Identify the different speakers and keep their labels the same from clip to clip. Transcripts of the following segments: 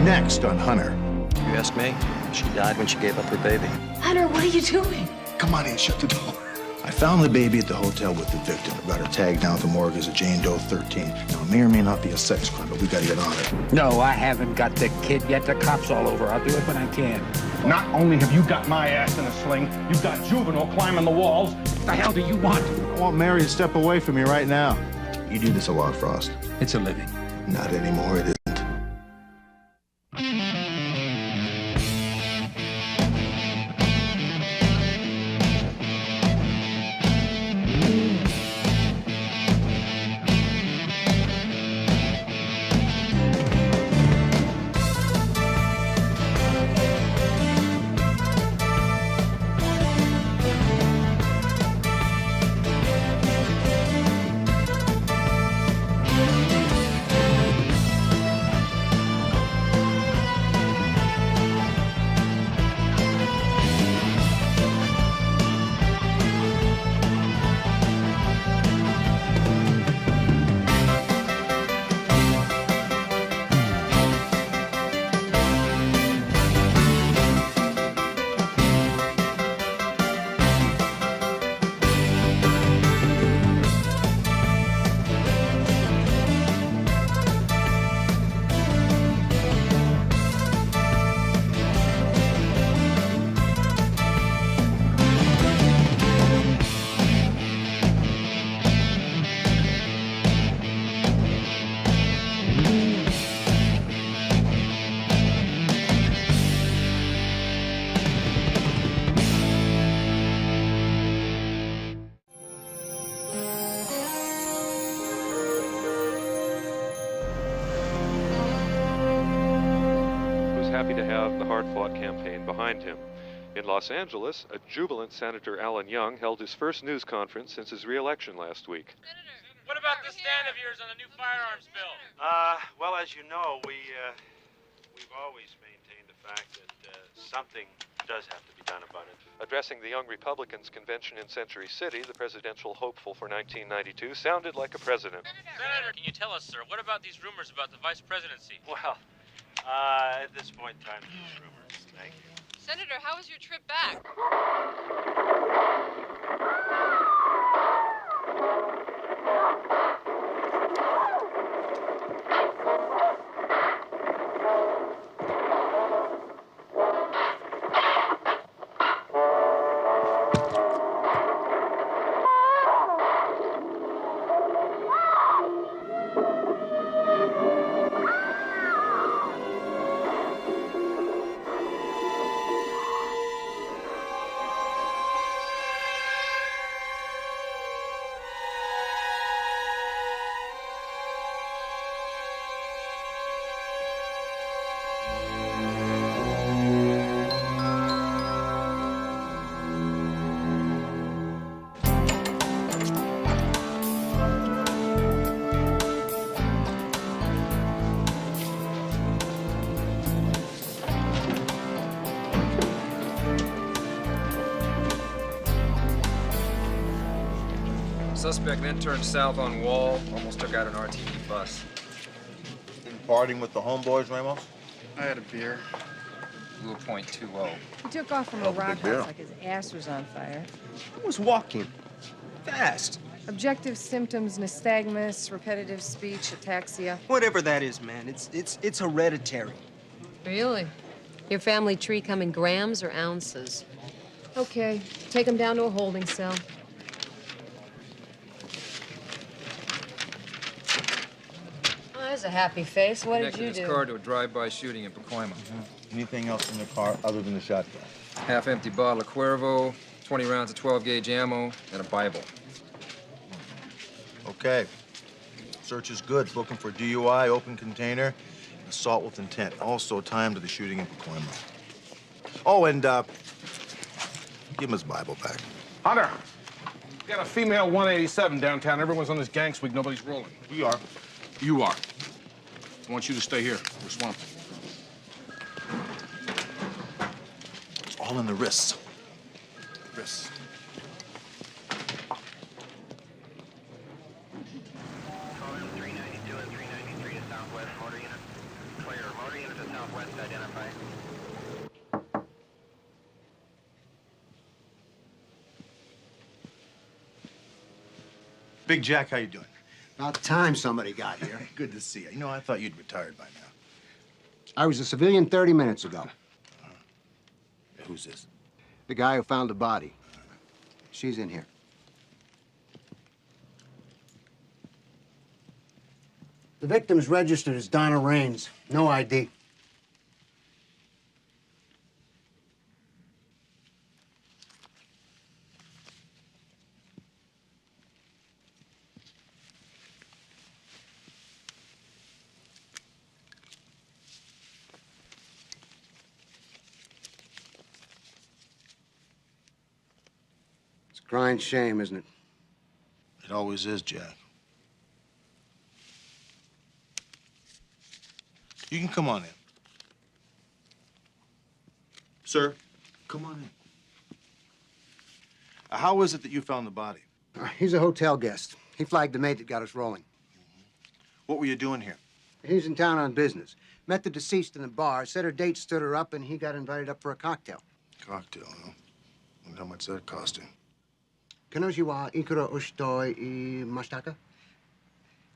Speaker 1: Next on Hunter.
Speaker 2: You ask me, she died when she gave up her baby.
Speaker 3: Hunter, what are you doing?
Speaker 1: Come on in, shut the door. I found the baby at the hotel with the victim. Got her tagged down at the morgue as a Jane Doe 13. Now, it may or may not be a sex crime, but we gotta get on it.
Speaker 4: No, I haven't got the kid yet. The cop's all over. I'll do it when I can.
Speaker 5: Not only have you got my ass in a sling, you've got Juvenile climbing the walls.
Speaker 4: What the hell do you want?
Speaker 1: I want Mary to step away from me right now. You do this a lot, Frost.
Speaker 4: It's a living.
Speaker 1: Not anymore, it isn't.
Speaker 6: Happy to have the hard-fought campaign behind him. In Los Angeles, a jubilant Senator Alan Young held his first news conference since his re-election last week.
Speaker 7: Senator, what about this stand of yours on the new firearms bill?
Speaker 8: Well, as you know, we've always maintained the fact that something does have to be done about it.
Speaker 6: Addressing the Young Republicans convention in Century City, the presidential hopeful for 1992 sounded like a president.
Speaker 7: Senator, can you tell us, sir, what about these rumors about the vice presidency?
Speaker 8: Well, at this point in time, just rumors. Thank you.
Speaker 3: Senator, how was your trip back?
Speaker 9: Suspect then turned south on Wall, almost took out an RTD bus.
Speaker 10: Been partying with the homeboys, Ramos?
Speaker 9: I had a beer. Blew a .20.
Speaker 11: He took off from a rock house like his ass was on fire.
Speaker 10: I was walking. Fast.
Speaker 11: Objective symptoms, nystagmus, repetitive speech, ataxia.
Speaker 12: Whatever that is, man, it's hereditary.
Speaker 3: Really? Your family tree come in grams or ounces?
Speaker 11: Okay, take him down to a holding cell. Oh, there's a happy face. What did you
Speaker 9: Connected
Speaker 11: do?
Speaker 9: his car to a drive-by shooting in Pacoima.
Speaker 10: Anything else in the car other than the shotgun?
Speaker 9: Half-empty bottle of Cuervo, 20 rounds of 12-gauge ammo, and a Bible.
Speaker 10: Okay. Search is good. Looking for DUI, open container, assault with intent. Also tie him to the shooting in Pacoima. Oh, and give him his Bible back.
Speaker 5: Hunter, we got a female 187 downtown. Everyone's on this gang sweep. Nobody's rolling.
Speaker 10: We are.
Speaker 5: You are. I want you to stay here. We're swamped.
Speaker 10: It's all in the wrists. Wrists.
Speaker 8: Call in 392 and 393 to Southwest Motor Unit. Clear. Motor Unit
Speaker 4: southwest identified.
Speaker 10: Big Jack, how you doing?
Speaker 13: About time somebody got here.
Speaker 10: Good to see you. You know, I thought you'd retired by now.
Speaker 13: I was a civilian 30 minutes ago.
Speaker 10: Who's this?
Speaker 13: The guy who found the body. She's in here. The victim's registered as Donna Raines. No ID. It's a crying shame, isn't it?
Speaker 10: It always is, Jack. You can come on in. Sir, come on in. How is it that you found the body?
Speaker 13: He's a hotel guest. He flagged the mate that got us rolling.
Speaker 10: What were you doing here?
Speaker 13: He's in town on business. Met the deceased in the bar, said her date stood her up, and he got invited up for a cocktail.
Speaker 10: Cocktail, huh? And how much that cost him?
Speaker 13: Kanoshi wa ikura oshitoi imashita ka?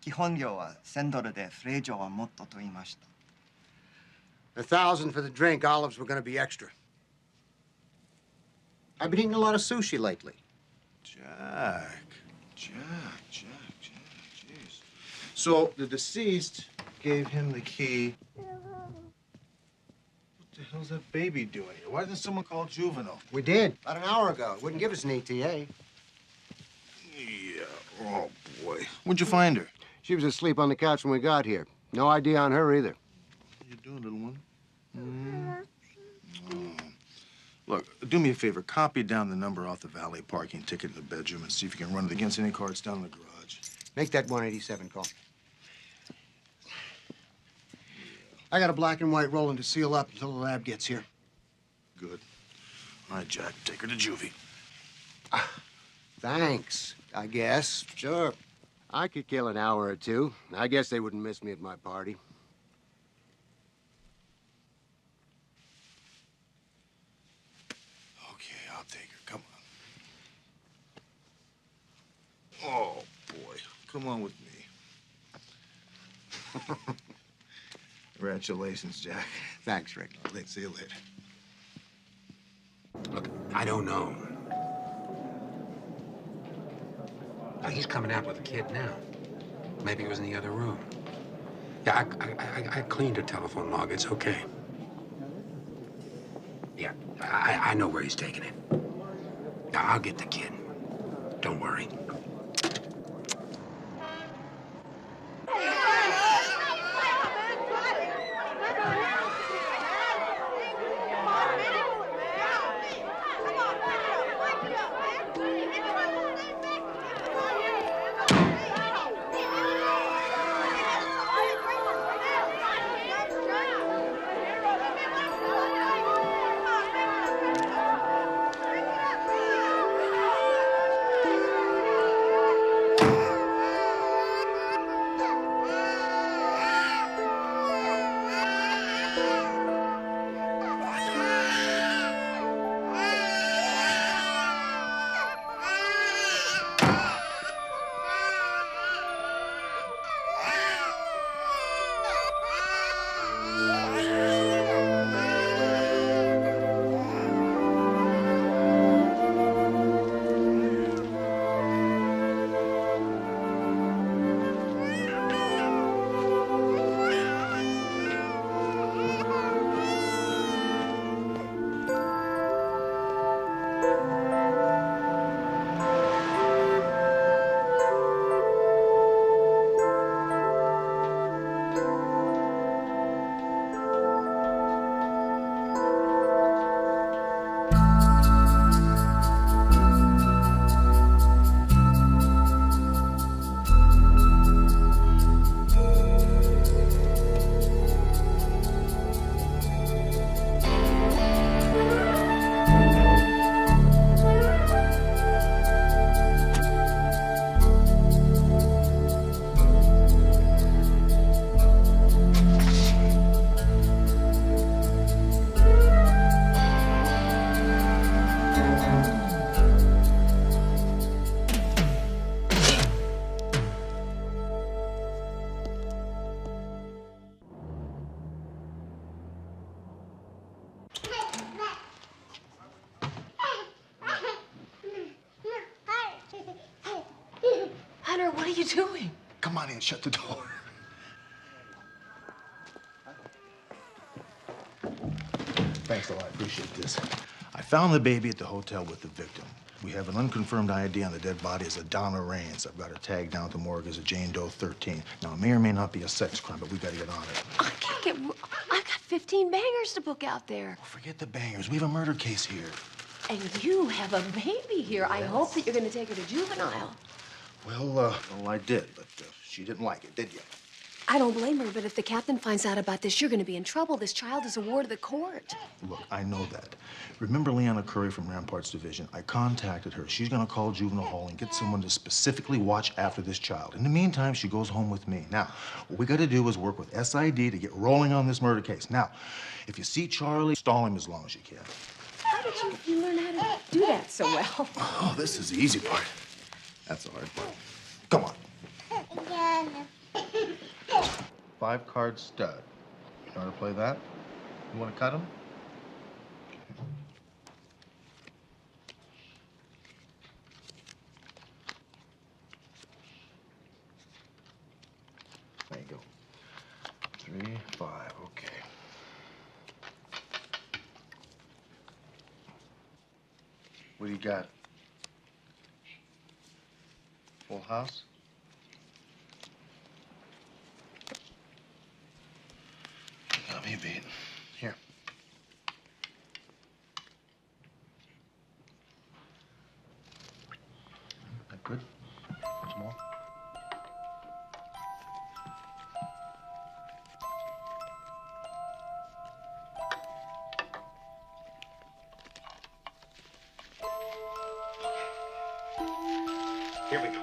Speaker 14: 基本料は$1000で、それ以上はもっとと言いました。
Speaker 13: $1,000 for the drink. Olives were going to be extra. I've been eating a lot of sushi lately.
Speaker 10: Jack. Jeez. So the deceased gave him the key. What the hell's that baby doing here? Why didn't someone call juvenile?
Speaker 13: We did, about an hour ago. Wouldn't give us an ETA.
Speaker 10: Yeah, oh boy. Where'd you find her?
Speaker 13: She was asleep on the couch when we got here. No ID on her either.
Speaker 10: How you doing, little one? Look, do me a favor. Copy down the number off the valet parking ticket in the bedroom and see if you can run it against any cards down in the garage.
Speaker 13: Make that 187 call. I got a black and white rolling to seal up until the lab gets here.
Speaker 10: Good. All right, Jack, take her to juvie.
Speaker 13: Thanks, I guess. Sure. I could kill an hour or two. I guess they wouldn't miss me at my party.
Speaker 10: Okay, I'll take her. Come on. Oh, boy. Come on with me. Congratulations, Jack.
Speaker 13: Thanks, Rick.
Speaker 10: See you later.
Speaker 4: Look, I don't know. Now, he's coming out with a kid now. Maybe he was in the other room. Yeah, I cleaned her telephone log. It's okay. Yeah, I know where he's taking it. Yeah, I'll get the kid. Don't worry.
Speaker 15: you doing?
Speaker 1: Come on in, shut the door. Thanks a lot, I appreciate this. I found the baby at the hotel with the victim. We have an unconfirmed ID on the dead body as a Donna Raines. I've got her tagged down at the morgue as a Jane Doe 13. Now, it may or may not be a sex crime, but we gotta get on it.
Speaker 15: I can't get... I've got 15 bangers to book out there.
Speaker 1: Oh, forget the bangers. We have a murder case here.
Speaker 15: And you have a baby here. I hope that you're going to take her to juvenile.
Speaker 1: Well, I did, but she didn't like it, did you?
Speaker 15: I don't blame her, but if the captain finds out about this, you're going to be in trouble. This child is a ward of the court.
Speaker 1: Look, I know that. Remember Leanna Curry from Ramparts Division? I contacted her. She's gonna call juvenile hall and get someone to specifically watch after this child. In the meantime, she goes home with me. Now, what we gotta do is work with SID to get rolling on this murder case. Now, if you see Charlie, stall him as long as you can.
Speaker 15: How did you learn how to do that so well?
Speaker 1: Oh, this is the easy part. That's the hard part. Come on. 5-card stud. You know how to play that? You wanna cut him? There you go. 3, 5, okay. What do you got? Full house? Got me beat. Here. That good? Much more?
Speaker 5: Here we go.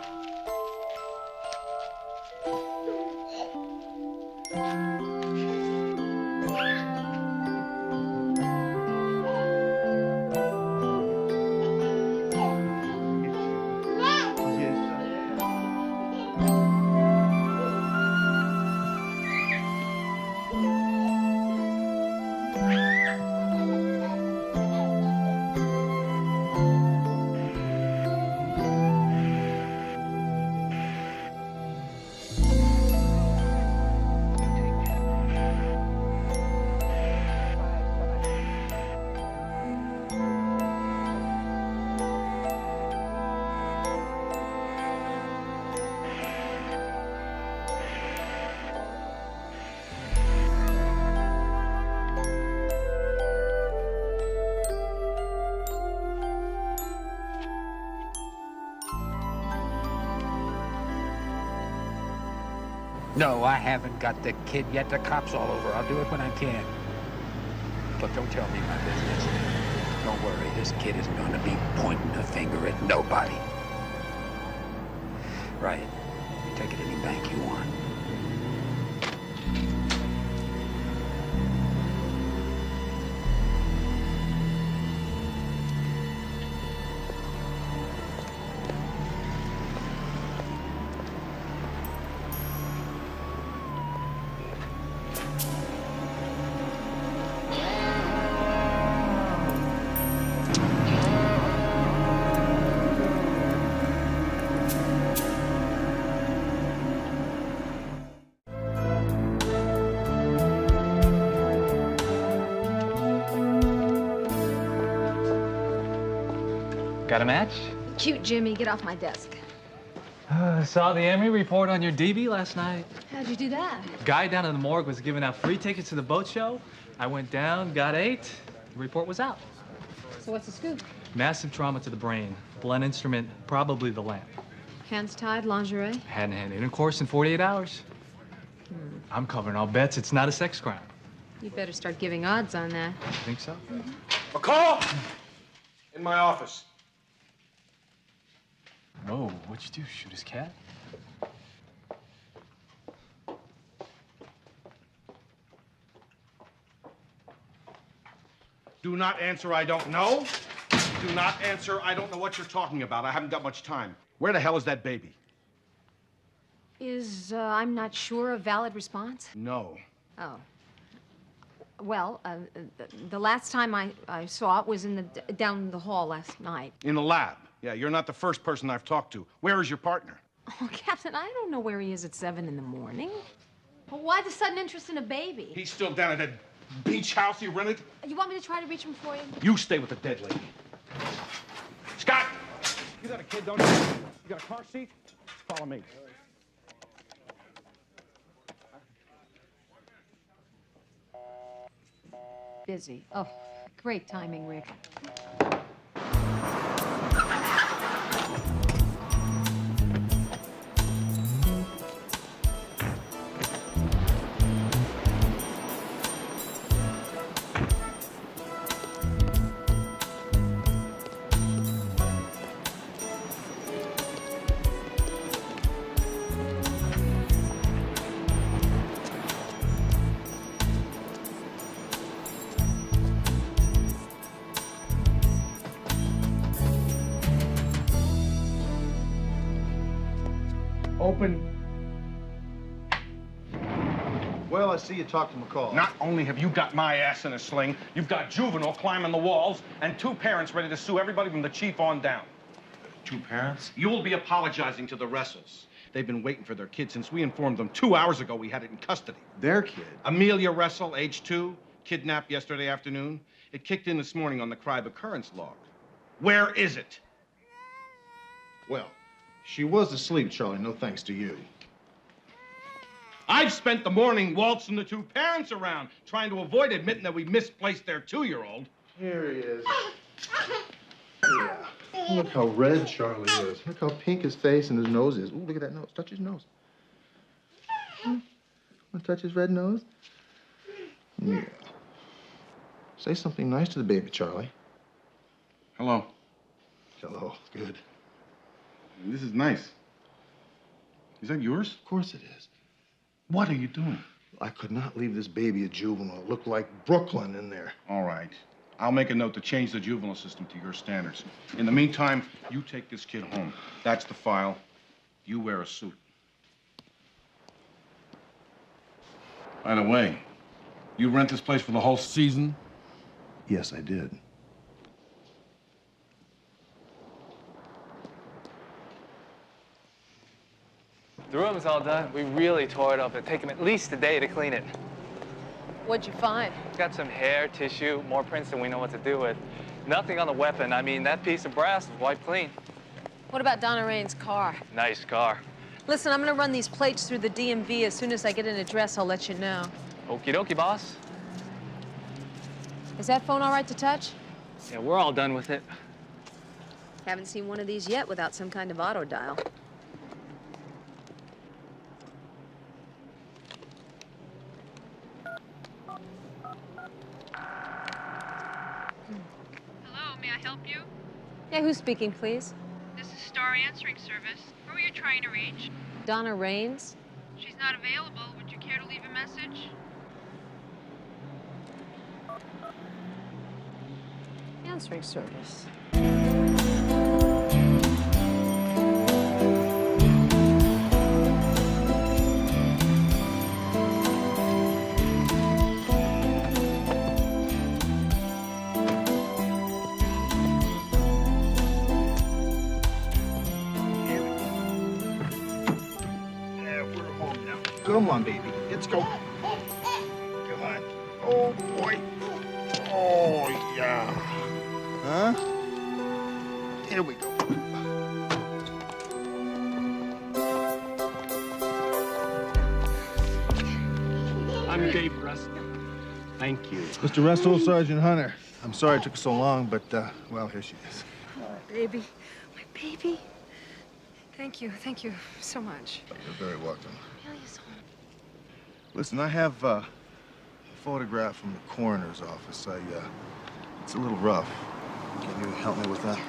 Speaker 4: No, I haven't got the kid yet. The cop's all over. I'll do it when I can. Look, don't tell me my business. Don't worry, this kid isn't going to be pointing a finger at nobody. Right. Take it any bank you want.
Speaker 16: Got a match?
Speaker 11: Cute Jimmy, get off my desk.
Speaker 16: Saw the Emory report on your DB last night.
Speaker 11: How'd you do that?
Speaker 16: Guy down in the morgue was giving out free tickets to the boat show. I went down, got 8. The report was out.
Speaker 11: So what's the scoop?
Speaker 16: Massive trauma to the brain. Blunt instrument, probably the lamp.
Speaker 11: Hands tied, lingerie?
Speaker 16: Hadn't had intercourse in 48 hours. I'm covering all bets. It's not a sex crime.
Speaker 11: You better start giving odds on that.
Speaker 16: You think so?
Speaker 5: McCall! In my office.
Speaker 16: Whoa, what'd you do? Shoot his cat?
Speaker 5: Do not answer, I don't know. Do not answer, I don't know what you're talking about. I haven't got much time. Where the hell is that baby?
Speaker 11: Is, I'm not sure, a valid response?
Speaker 5: No.
Speaker 11: Oh. Well, the last time I saw it was in down the hall last night.
Speaker 5: In the lab. Yeah, you're not the first person I've talked to. Where is your partner?
Speaker 11: Oh, Captain, I don't know where he is at 7 in the morning. Well, why the sudden interest in a baby?
Speaker 5: He's still down at that beach house you rented?
Speaker 11: You want me to try to reach him for you?
Speaker 5: You stay with the dead lady. Scott! You got a kid, don't you? You got a car seat? Follow me.
Speaker 11: Busy. Oh, great timing, Rick.
Speaker 5: Open.
Speaker 10: Well, I see you talked to McCall.
Speaker 5: Not only have you got my ass in a sling, you've got Juvenile climbing the walls and 2 parents ready to sue everybody from the chief on down.
Speaker 10: 2 parents?
Speaker 5: You'll be apologizing to the Russells. They've been waiting for their kid since we informed them 2 hours ago we had it in custody.
Speaker 10: Their kid?
Speaker 5: Amelia Russell, age 2, kidnapped yesterday afternoon. It kicked in this morning on the crime occurrence log. Where is it?
Speaker 10: Well, she was asleep, Charlie, no thanks to you.
Speaker 5: I've spent the morning waltzing the 2 parents around, trying to avoid admitting that we misplaced their 2-year-old.
Speaker 10: Here he is. Yeah. Look how red Charlie is. Look how pink his face and his nose is. Ooh, look at that nose. Touch his nose. Want to touch his red nose? Yeah. Say something nice to the baby, Charlie.
Speaker 5: Hello.
Speaker 10: Hello. Good.
Speaker 5: This is nice. Is that yours?
Speaker 10: Of course it is.
Speaker 5: What are you doing?
Speaker 10: I could not leave this baby a juvenile. It looked like Brooklyn in there.
Speaker 5: All right. I'll make a note to change the juvenile system to your standards. In the meantime, you take this kid home. That's the file. You wear a suit. By the way, you rent this place for the whole season?
Speaker 10: Yes, I did.
Speaker 16: The room's all done. We really tore it up. It'd take him at least a day to clean it.
Speaker 3: What'd you find?
Speaker 16: It's got some hair, tissue, more prints than we know what to do with. Nothing on the weapon. I mean, that piece of brass was wiped clean.
Speaker 3: What about Donna Rain's car?
Speaker 16: Nice car.
Speaker 3: Listen, I'm gonna run these plates through the DMV. As soon as I get an address, I'll let you know.
Speaker 16: Okie dokie, boss.
Speaker 3: Is that phone all right to touch?
Speaker 16: Yeah, we're all done with it.
Speaker 3: Haven't seen one of these yet without some kind of auto dial.
Speaker 17: Hello, may I help you?
Speaker 3: Yeah, who's speaking, please?
Speaker 17: This is Star Answering Service. Who are you trying to reach?
Speaker 3: Donna Rains?
Speaker 17: She's not available. Would you care to leave a message?
Speaker 3: Answering service.
Speaker 10: Come on, baby. Let's go. Come on. Oh, boy. Oh, yeah. Huh? Here we go.
Speaker 18: I'm Dave Russell. Thank you.
Speaker 10: Mr. Russell, Sergeant Hunter. I'm sorry it took so long, but, well, here she is.
Speaker 15: Baby. My baby. Thank you so much.
Speaker 10: You're very welcome.
Speaker 15: Amelia's home.
Speaker 10: Listen, I have a photograph from the coroner's office. It's a little rough. Can you help me with that?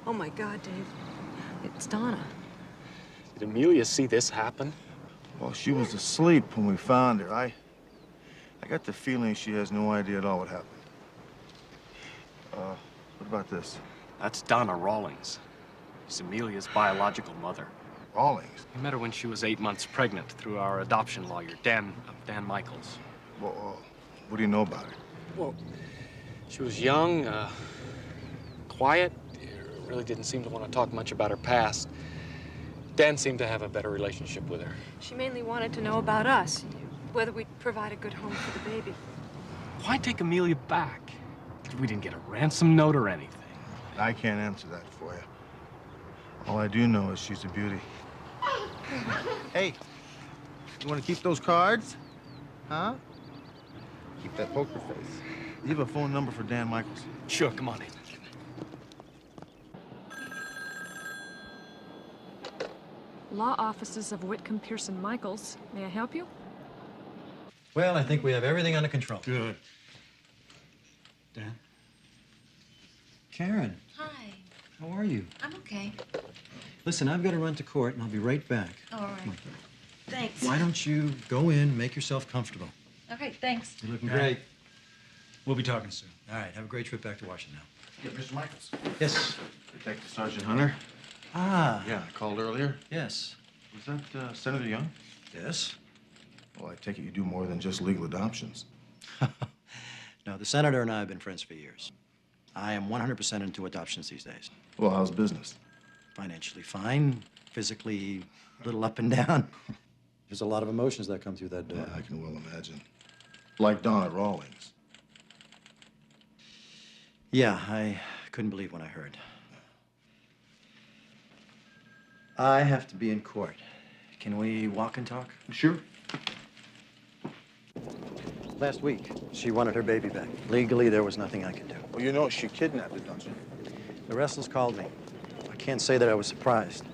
Speaker 15: Oh, my God, Dave. It's Donna.
Speaker 18: Did Amelia see this happen?
Speaker 10: Well, she was asleep when we found her. I got the feeling she has no idea at all what happened. What about this?
Speaker 18: That's Donna Rawlings. She's Amelia's biological mother.
Speaker 10: Rawlings?
Speaker 18: We met her when she was 8 months pregnant through our adoption lawyer, Dan Michaels.
Speaker 10: Well, what do you know about her?
Speaker 18: Well, she was young, quiet, really didn't seem to want to talk much about her past. Dan seemed to have a better relationship with her.
Speaker 19: She mainly wanted to know about us, whether we'd provide a good home for the baby.
Speaker 18: Why take Amelia back? We didn't get a ransom note or anything.
Speaker 10: I can't answer that for you. All I do know is she's a beauty. Hey, you want to keep those cards? Huh? Keep that poker face. You have a phone number for Dan Michaels?
Speaker 18: Sure, come on in.
Speaker 19: Law offices of Whitcomb, Pearson, Michaels. May I help you?
Speaker 20: Well, I think we have everything under control.
Speaker 18: Good.
Speaker 20: Dan? Karen,
Speaker 21: Hi.
Speaker 20: how are you?
Speaker 21: I'm okay.
Speaker 20: Listen, I've got to run to court, and I'll be right back.
Speaker 21: All right. Thanks.
Speaker 20: Why don't you go in, make yourself comfortable?
Speaker 21: Okay, thanks.
Speaker 20: You're looking great. We'll be talking soon. All right, have a great trip back to Washington now.
Speaker 10: Yeah, Mr. Michaels.
Speaker 20: Yes.
Speaker 10: Detective Sergeant Hunter.
Speaker 20: Ah.
Speaker 10: Yeah, I called earlier.
Speaker 20: Yes.
Speaker 10: Was that Senator Young?
Speaker 20: Yes.
Speaker 10: Well, I take it you do more than just legal adoptions.
Speaker 20: No, the senator and I have been friends for years. I am 100% into adoptions these days.
Speaker 10: Well, how's business?
Speaker 20: Financially fine, physically a little up and down. There's a lot of emotions that come through that door.
Speaker 10: Yeah, I can well imagine. Like Donna Rawlings.
Speaker 20: Yeah, I couldn't believe when I heard. I have to be in court. Can we walk and talk?
Speaker 10: Sure.
Speaker 20: Last week, she wanted her baby back. Legally, there was nothing I could do.
Speaker 10: Well, you know she kidnapped it, don't you?
Speaker 20: The Russells called me. I can't say that I was surprised.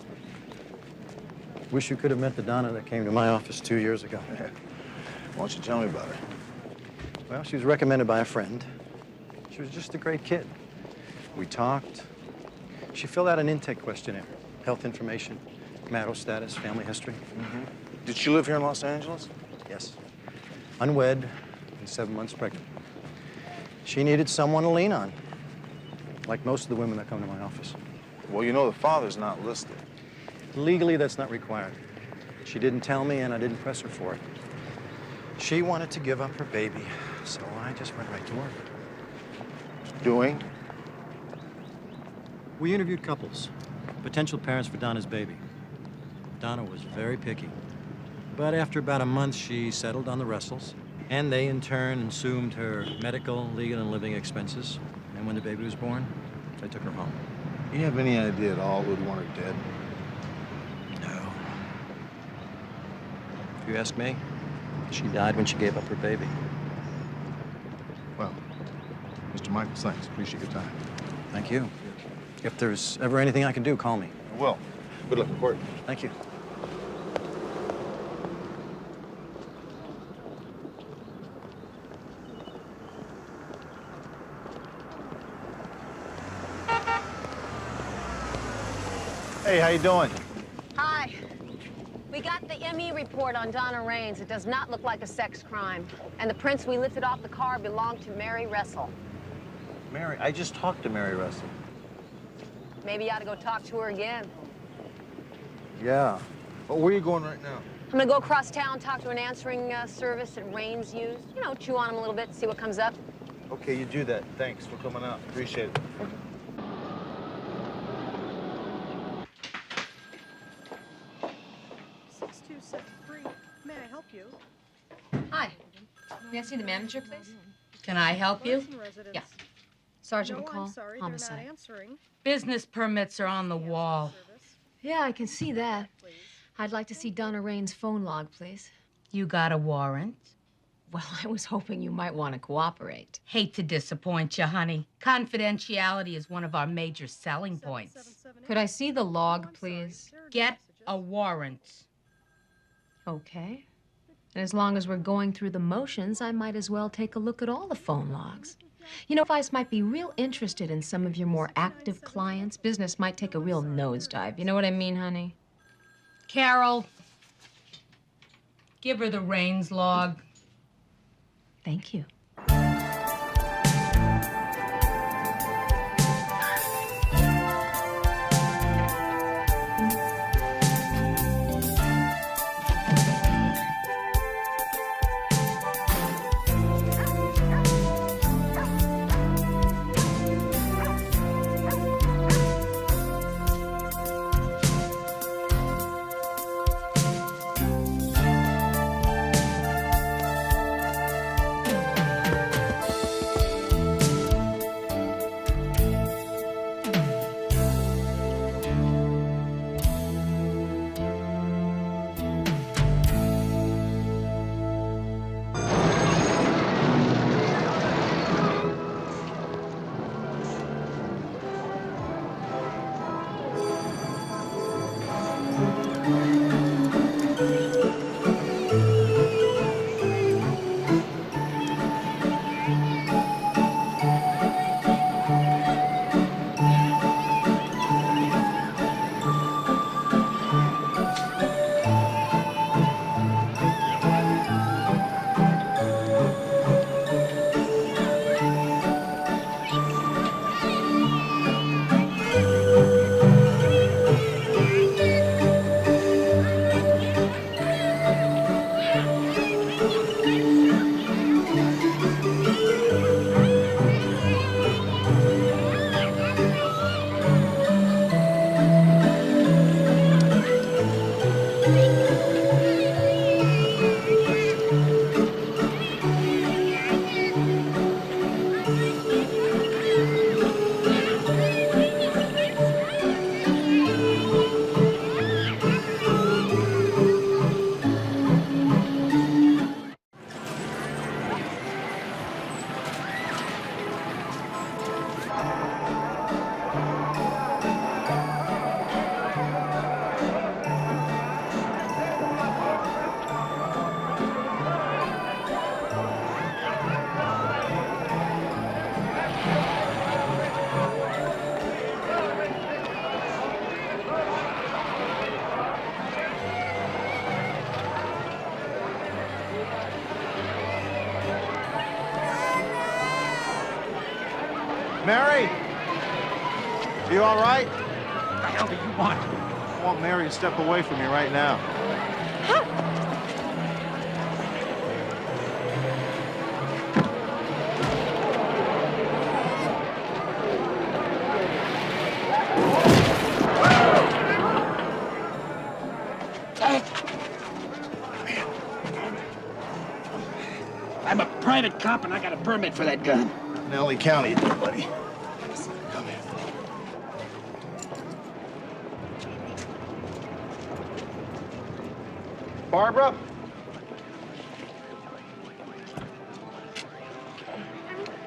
Speaker 20: Wish you could have met the Donna that came to my office 2 years ago.
Speaker 10: Why don't you tell me about her?
Speaker 20: Well, she was recommended by a friend. She was just a great kid. We talked. She filled out an intake questionnaire. Health information, marital status, family history.
Speaker 10: Mm-hmm. Did she live here in Los Angeles?
Speaker 20: Yes. Unwed and 7 months pregnant. She needed someone to lean on, like most of the women that come to my office.
Speaker 10: Well, you know the father's not listed.
Speaker 20: Legally, that's not required. She didn't tell me, and I didn't press her for it. She wanted to give up her baby, so I just went right to work.
Speaker 10: Doing?
Speaker 20: We interviewed couples, potential parents for Donna's baby. Donna was very picky. But after about a month, she settled on the Russells, and they in turn assumed her medical, legal, and living expenses. And when the baby was born, they took her home.
Speaker 10: You have any idea at all who'd want her dead?
Speaker 20: No.
Speaker 2: If you ask me, she died when she gave up her baby.
Speaker 10: Well, Mr. Michaels, thanks. Appreciate your time.
Speaker 20: Thank you. If there's ever anything I can do, call me.
Speaker 10: I will. Good luck in court.
Speaker 20: Thank you.
Speaker 10: Hey, how you doing?
Speaker 11: Hi. We got the ME report on Donna Raines. It does not look like a sex crime. And the prints we lifted off the car belong to Mary Russell.
Speaker 10: Mary, I just talked to Mary Russell.
Speaker 11: Maybe you ought to go talk to her again.
Speaker 10: Yeah. Well, where are you going right now?
Speaker 11: I'm gonna go across town, talk to an answering service that Raines used. You know, chew on them a little bit, see what comes up.
Speaker 10: Okay, you do that. Thanks for coming out. Appreciate it.
Speaker 22: May I help you?
Speaker 11: Hi. May I see the manager, please?
Speaker 3: Can I help you?
Speaker 11: Yeah. Sergeant
Speaker 22: No,
Speaker 11: McCall,
Speaker 22: I'm sorry,
Speaker 11: homicide.
Speaker 22: they're not answering.
Speaker 3: Business permits are on the wall.
Speaker 11: Yeah, I can see that. I'd like to see Donna Raines' phone log, please.
Speaker 3: You got a warrant?
Speaker 11: Well, I was hoping you might want to cooperate.
Speaker 3: Hate to disappoint you, honey. Confidentiality is one of our major selling points.
Speaker 11: Could I see the log, please?
Speaker 3: Get a warrant.
Speaker 11: Okay. And as long as we're going through the motions, I might as well take a look at all the phone logs. You know, Vice might be real interested in some of your more active clients. Business might take a real nosedive. You know what I mean, honey?
Speaker 3: Carol, give her the Raines log.
Speaker 11: Thank you.
Speaker 10: Mary? Are you all right?
Speaker 4: What the hell do you want?
Speaker 10: I want Mary to step away from me right now.
Speaker 4: I'm a private cop and I got a permit for that gun.
Speaker 10: Nellie County, buddy. Come here. Barbara?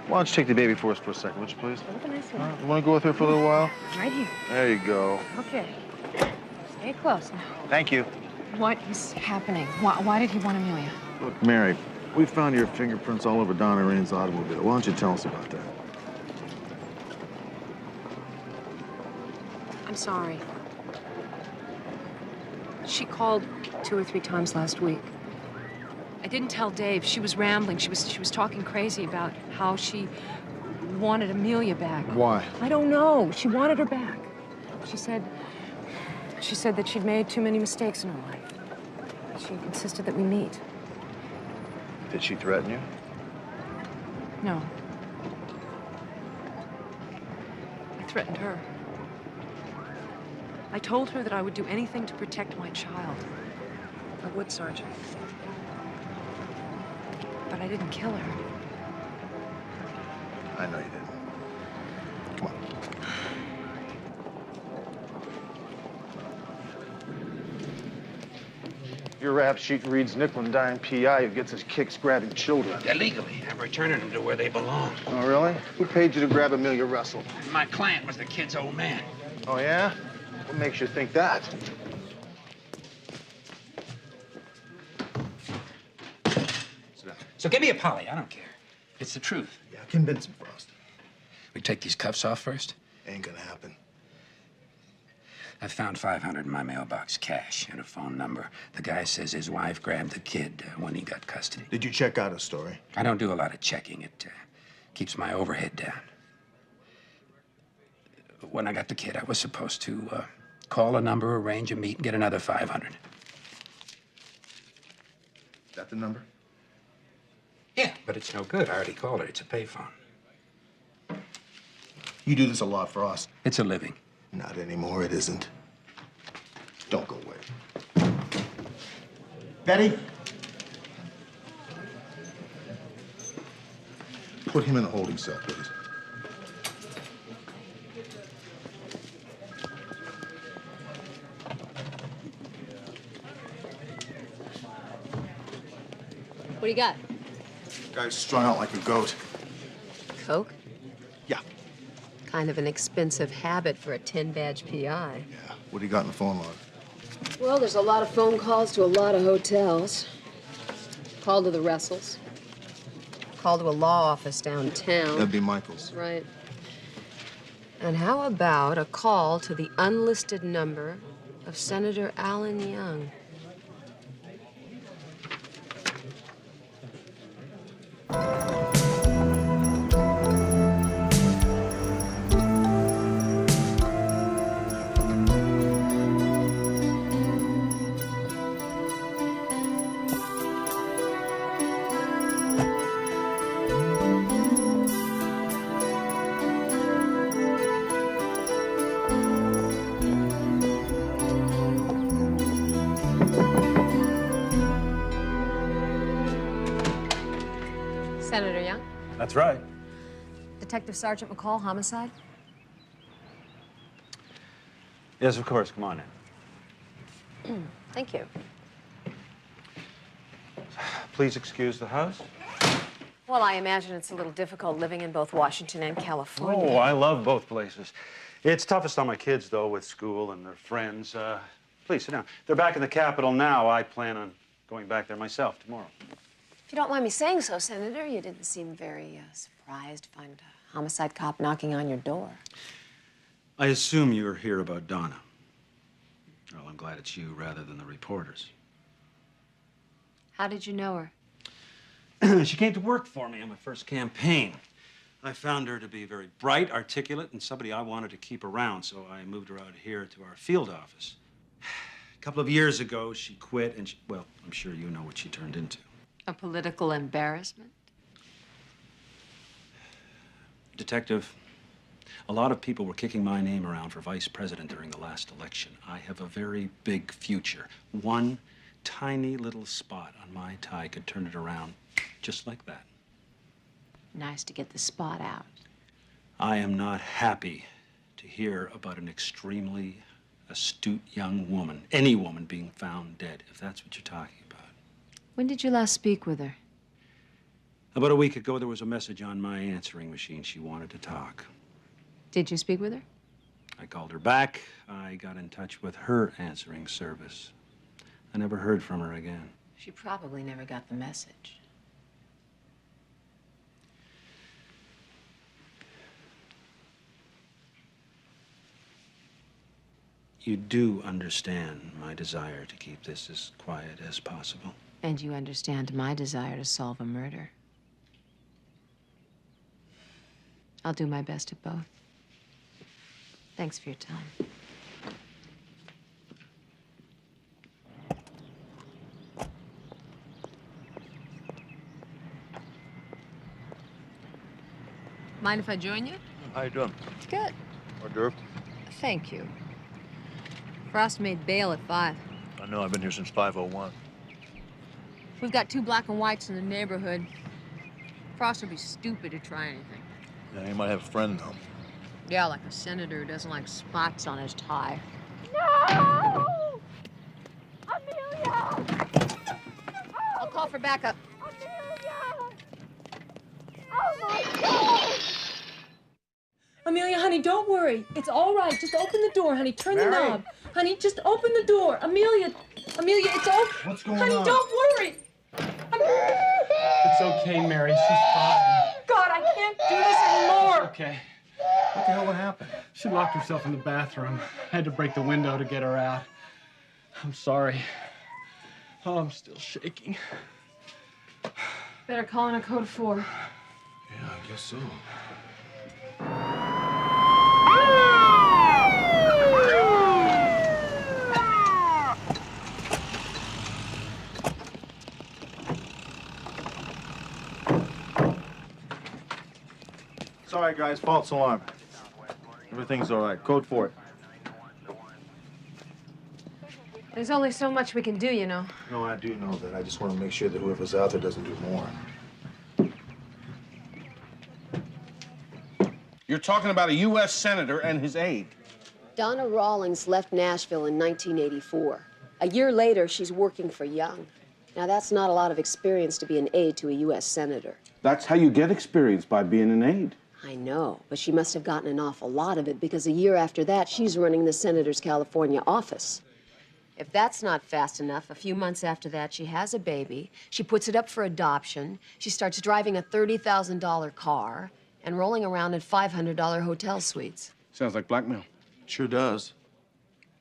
Speaker 10: Why don't you take the baby for us for a second, would you please? You want to go with her for a little while?
Speaker 11: Right here.
Speaker 10: There you go.
Speaker 11: Okay. Stay close now.
Speaker 10: Thank you.
Speaker 11: What is happening? Why did he want Amelia?
Speaker 10: Look, Mary, we found your fingerprints all over Donna Rain's automobile. Why don't you tell us about that?
Speaker 11: I'm sorry. She called 2 or 3 times last week. I didn't tell Dave. She was rambling. She was talking crazy about how she wanted Amelia back.
Speaker 10: Why?
Speaker 11: I don't know. She wanted her back. She said that she'd made too many mistakes in her life. She insisted that we meet.
Speaker 10: Did she threaten you?
Speaker 11: No. I threatened her. I told her that I would do anything to protect my child. I would, Sergeant. But I didn't kill her.
Speaker 10: I know you didn't. Come on. Your rap sheet reads nickel and dime PI who gets his kicks grabbing children.
Speaker 4: Illegally. I'm returning them to where they belong.
Speaker 10: Oh, really? Who paid you to grab Amelia Russell?
Speaker 4: My client was the kid's old man.
Speaker 10: Oh, yeah? What makes you think that? Sit down.
Speaker 4: So give me a poly. I don't care. It's the truth.
Speaker 10: Yeah, convince him, Frost.
Speaker 4: We take these cuffs off first?
Speaker 10: Ain't gonna happen.
Speaker 4: I found $500 in my mailbox, cash, and a phone number. The guy says his wife grabbed the kid when he got custody.
Speaker 10: Did you check out his story?
Speaker 4: I don't do a lot of checking. It keeps my overhead down. When I got the kid, I was supposed to call a number, arrange a meet, and get another $500.
Speaker 10: That the number?
Speaker 4: Yeah, but it's no good. I already called it. It's a payphone.
Speaker 10: You do this a lot, Frost.
Speaker 4: It's a living.
Speaker 10: Not anymore, it isn't. Don't go away. Betty? Put him in a holding cell, please.
Speaker 15: What do you got?
Speaker 10: Guy's strung out like a goat.
Speaker 15: Coke?
Speaker 10: Yeah.
Speaker 15: Kind of an expensive habit for a 10-badge PI.
Speaker 10: Yeah. What do you got in the phone log?
Speaker 15: Well, there's a lot of phone calls to a lot of hotels. Called to the Russells. Called to a law office downtown.
Speaker 10: That'd be Michael's.
Speaker 15: Right. And how about a call to the unlisted number of Senator Alan Young? Senator Young?
Speaker 18: That's right.
Speaker 11: Detective Sergeant McCall, homicide?
Speaker 18: Yes, of course. Come on in.
Speaker 15: Thank you.
Speaker 18: Please excuse the house.
Speaker 15: Well, I imagine it's a little difficult living in both Washington and California.
Speaker 18: Oh, I love both places. It's toughest on my kids, though, with school and their friends. Please sit down. They're back in the Capitol now. I plan on going back there myself tomorrow.
Speaker 15: If you don't mind me saying so, Senator, you didn't seem very surprised to find a homicide cop knocking on your door.
Speaker 20: I assume you're here about Donna. Well, I'm glad it's you rather than the reporters.
Speaker 15: How did you know her?
Speaker 20: She came to work for me on my first campaign.
Speaker 18: I found her to be very bright, articulate, and somebody I wanted to keep around, so I moved her out here to our field office. A couple of years ago, she quit, and well, I'm sure you know what she turned into.
Speaker 15: A political embarrassment?
Speaker 18: Detective, a lot of people were kicking my name around for vice president during the last election. I have a very big future. One tiny little spot on my tie could turn it around just like that.
Speaker 15: Nice to get the spot out.
Speaker 18: I am not happy to hear about an extremely astute young woman, any woman, being found dead, if that's what you're talking about.
Speaker 15: When did you last speak with her?
Speaker 18: About a week ago, there was a message on my answering machine. She wanted to talk.
Speaker 15: Did you speak with her?
Speaker 18: I called her back. I got in touch with her answering service. I never heard from her again.
Speaker 15: She probably never got the message.
Speaker 18: You do understand my desire to keep this as quiet as possible.
Speaker 15: And you understand my desire to solve a murder. I'll do my best at both. Thanks for your time. Mind if I join you?
Speaker 10: How you doing?
Speaker 15: Good.
Speaker 10: Hors d'oeuvre?
Speaker 15: Thank you. Frost made bail at 5.
Speaker 10: I know, I've been here since 5:01.
Speaker 15: We've got 2 black and whites in the neighborhood. Frost would be stupid to try anything.
Speaker 10: Yeah, you might have a friend, though.
Speaker 15: Yeah, like a senator who doesn't like spots on his tie.
Speaker 6: No! Amelia!
Speaker 15: I'll call for backup.
Speaker 6: Amelia! Oh, my God!
Speaker 19: Amelia, honey, don't worry. It's all right. Just open the door, honey. Turn
Speaker 6: Mary.
Speaker 19: the knob. Honey, just open the door. Amelia, it's all...
Speaker 1: What's going
Speaker 19: honey,
Speaker 1: on?
Speaker 19: don't worry.
Speaker 16: It's okay, Mary. She's fine.
Speaker 19: God, I can't do this anymore.
Speaker 16: Okay.
Speaker 1: What the hell would happen?
Speaker 16: She locked herself in the bathroom. I had to break the window to get her out. I'm sorry. Oh, I'm still shaking.
Speaker 19: Better call in a code 4.
Speaker 1: Yeah, I guess so.
Speaker 10: It's all right, guys. False alarm. Everything's all right. Code for it.
Speaker 15: There's only so much we can do, you know.
Speaker 1: No, I do know that. I just want to make sure that whoever's out there doesn't do more.
Speaker 5: You're talking about a U.S. senator and his aide.
Speaker 15: Donna Rawlings left Nashville in 1984. A year later, she's working for Young. Now, that's not a lot of experience to be an aide to a U.S. senator.
Speaker 5: That's how you get experience, by being an aide.
Speaker 15: I know, but she must have gotten an awful lot of it because a year after that, she's running the senator's California office. If that's not fast enough, a few months after that, she has a baby, she puts it up for adoption, she starts driving a $30,000 car and rolling around in $500 hotel suites.
Speaker 5: Sounds like blackmail.
Speaker 10: Sure does.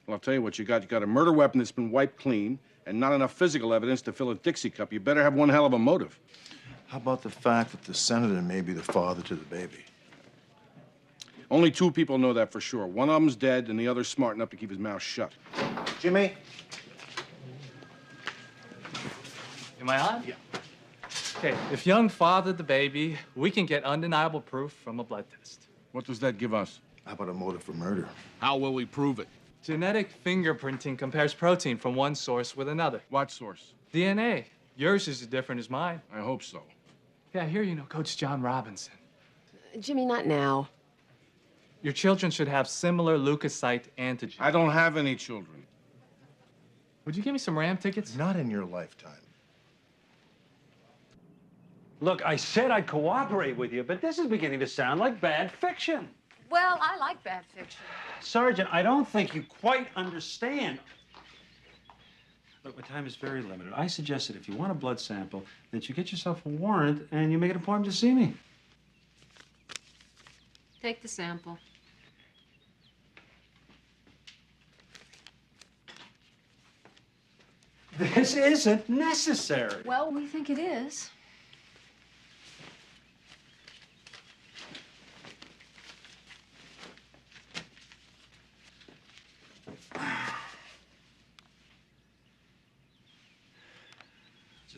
Speaker 5: Well, I'll tell you what you got. You got a murder weapon that's been wiped clean and not enough physical evidence to fill a Dixie cup. You better have one hell of a motive.
Speaker 1: How about the fact that the senator may be the father to the baby?
Speaker 5: Only 2 people know that for sure. One of them's dead, and the other's smart enough to keep his mouth shut.
Speaker 1: Jimmy?
Speaker 16: Am I on?
Speaker 1: Yeah.
Speaker 16: Okay, if Young fathered the baby, we can get undeniable proof from a blood test.
Speaker 5: What does that give us?
Speaker 1: How about a motive for murder?
Speaker 5: How will we prove it?
Speaker 16: Genetic fingerprinting compares protein from one source with another.
Speaker 5: What source?
Speaker 16: DNA. Yours is as different as mine.
Speaker 5: I hope so.
Speaker 16: Yeah, here you know Coach John Robinson.
Speaker 15: Jimmy, not now.
Speaker 16: Your children should have similar leukocyte antigens.
Speaker 5: I don't have any children.
Speaker 16: Would you give me some Ram tickets?
Speaker 1: Not in your lifetime.
Speaker 18: Look, I said I'd cooperate with you, but this is beginning to sound like bad fiction.
Speaker 15: Well, I like bad fiction.
Speaker 18: Sergeant, I don't think you quite understand. Look, my time is very limited. I suggest that if you want a blood sample, that you get yourself a warrant and you make an appointment to see me.
Speaker 15: Take the sample.
Speaker 18: This isn't necessary.
Speaker 15: Well, we think it is.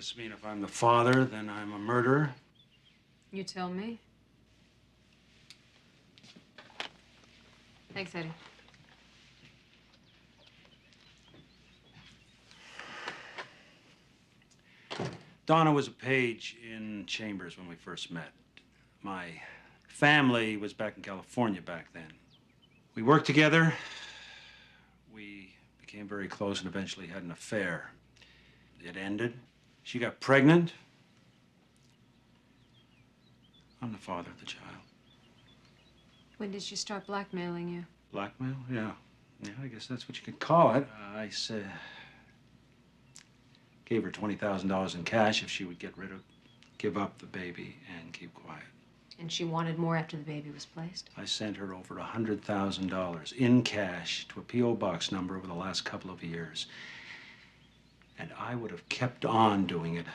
Speaker 18: this mean if I'm the father, then I'm a murderer?
Speaker 11: You tell me. Thanks, Eddie.
Speaker 18: Donna was a page in Chambers when we first met. My family was back in California back then. We worked together. We became very close and eventually had an affair. It ended. She got pregnant. I'm the father of the child.
Speaker 11: When did she start blackmailing you?
Speaker 18: Blackmail? Yeah. Yeah, I guess that's what you could call it. I said, gave her $20,000 in cash if she would give up the baby and keep quiet.
Speaker 11: And she wanted more after the baby was placed?
Speaker 18: I sent her over $100,000 in cash to a P.O. box number over the last couple of years. And I would have kept on doing it.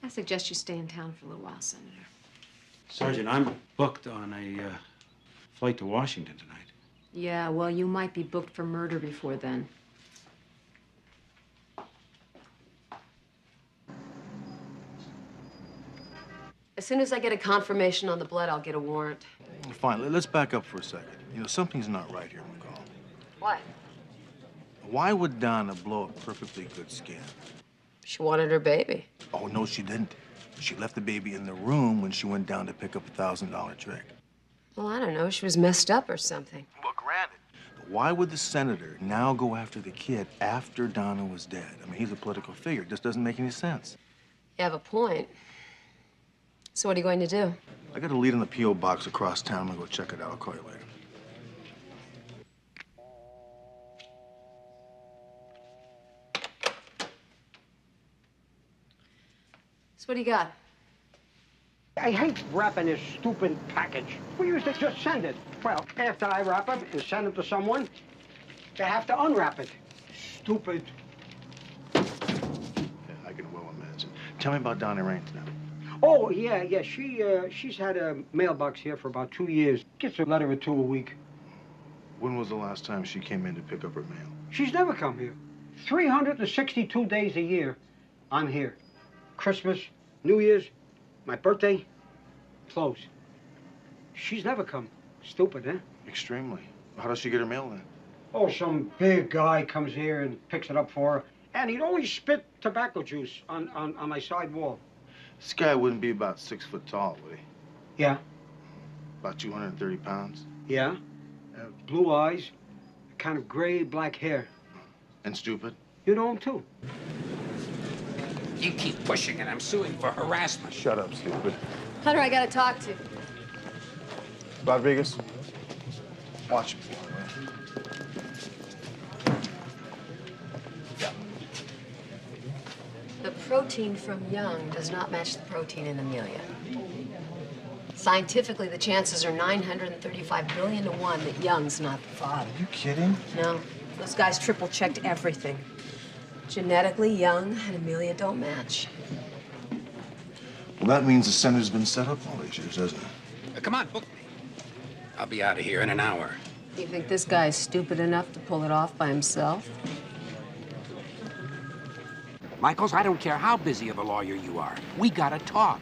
Speaker 11: I suggest you stay in town for a little while, Senator.
Speaker 18: Sergeant, I'm booked on a flight to Washington tonight.
Speaker 11: Yeah, well, you might be booked for murder before then. As soon as I get a confirmation on the blood, I'll get a warrant.
Speaker 10: Fine, let's back up for a second. You know, something's not right here, McCall.
Speaker 11: What?
Speaker 10: Why would Donna blow a perfectly good skin?
Speaker 15: She wanted her baby.
Speaker 10: Oh, no, she didn't. She left the baby in the room when she went down to pick up a $1,000 trick.
Speaker 15: Well, I don't know. She was messed up or something.
Speaker 10: Well, granted. But why would the senator now go after the kid after Donna was dead? I mean, he's a political figure. It just doesn't make any sense.
Speaker 15: You have a point. So what are you going to do?
Speaker 10: I got a lead in the P.O. box across town. I'm gonna go check it out. I'll call you later.
Speaker 15: So what do you got?
Speaker 7: I hate wrapping this stupid package. We used to just send it. Well, after I wrap it and send it to someone, they have to unwrap it. Stupid.
Speaker 10: Yeah, I can well imagine. Tell me about Donna Raines now.
Speaker 7: Oh, yeah. She's had a mailbox here for about 2 years. Gets a letter or two a week.
Speaker 10: When was the last time she came in to pick up her mail?
Speaker 7: She's never come here. 362 days a year, I'm here. Christmas, New Year's, my birthday, closed. She's never come. Stupid, eh?
Speaker 10: Extremely. How does she get her mail then?
Speaker 7: Oh, some big guy comes here and picks it up for her. And he'd always spit tobacco juice on my side wall.
Speaker 10: This guy wouldn't be about 6 foot tall, would he?
Speaker 7: Yeah.
Speaker 10: About 230 pounds?
Speaker 7: Yeah. Blue eyes, kind of gray black hair.
Speaker 10: And stupid?
Speaker 7: You know him, too.
Speaker 4: You keep pushing it. I'm suing for harassment.
Speaker 10: Shut up, stupid.
Speaker 15: Hunter, I gotta talk to.
Speaker 10: Rodriguez, watch him.
Speaker 15: The protein from Young does not match the protein in Amelia. Scientifically, the chances are 935 billion to 1 that Young's not the father.
Speaker 10: Are you kidding?
Speaker 15: No. Those guys triple-checked everything. Genetically, Young and Amelia don't match.
Speaker 10: Well, that means the center's been set up all these years, doesn't it?
Speaker 4: Come on, book me. I'll be out of here in an hour.
Speaker 15: You think this guy's stupid enough to pull it off by himself?
Speaker 4: Michaels, I don't care how busy of a lawyer you are. We gotta talk.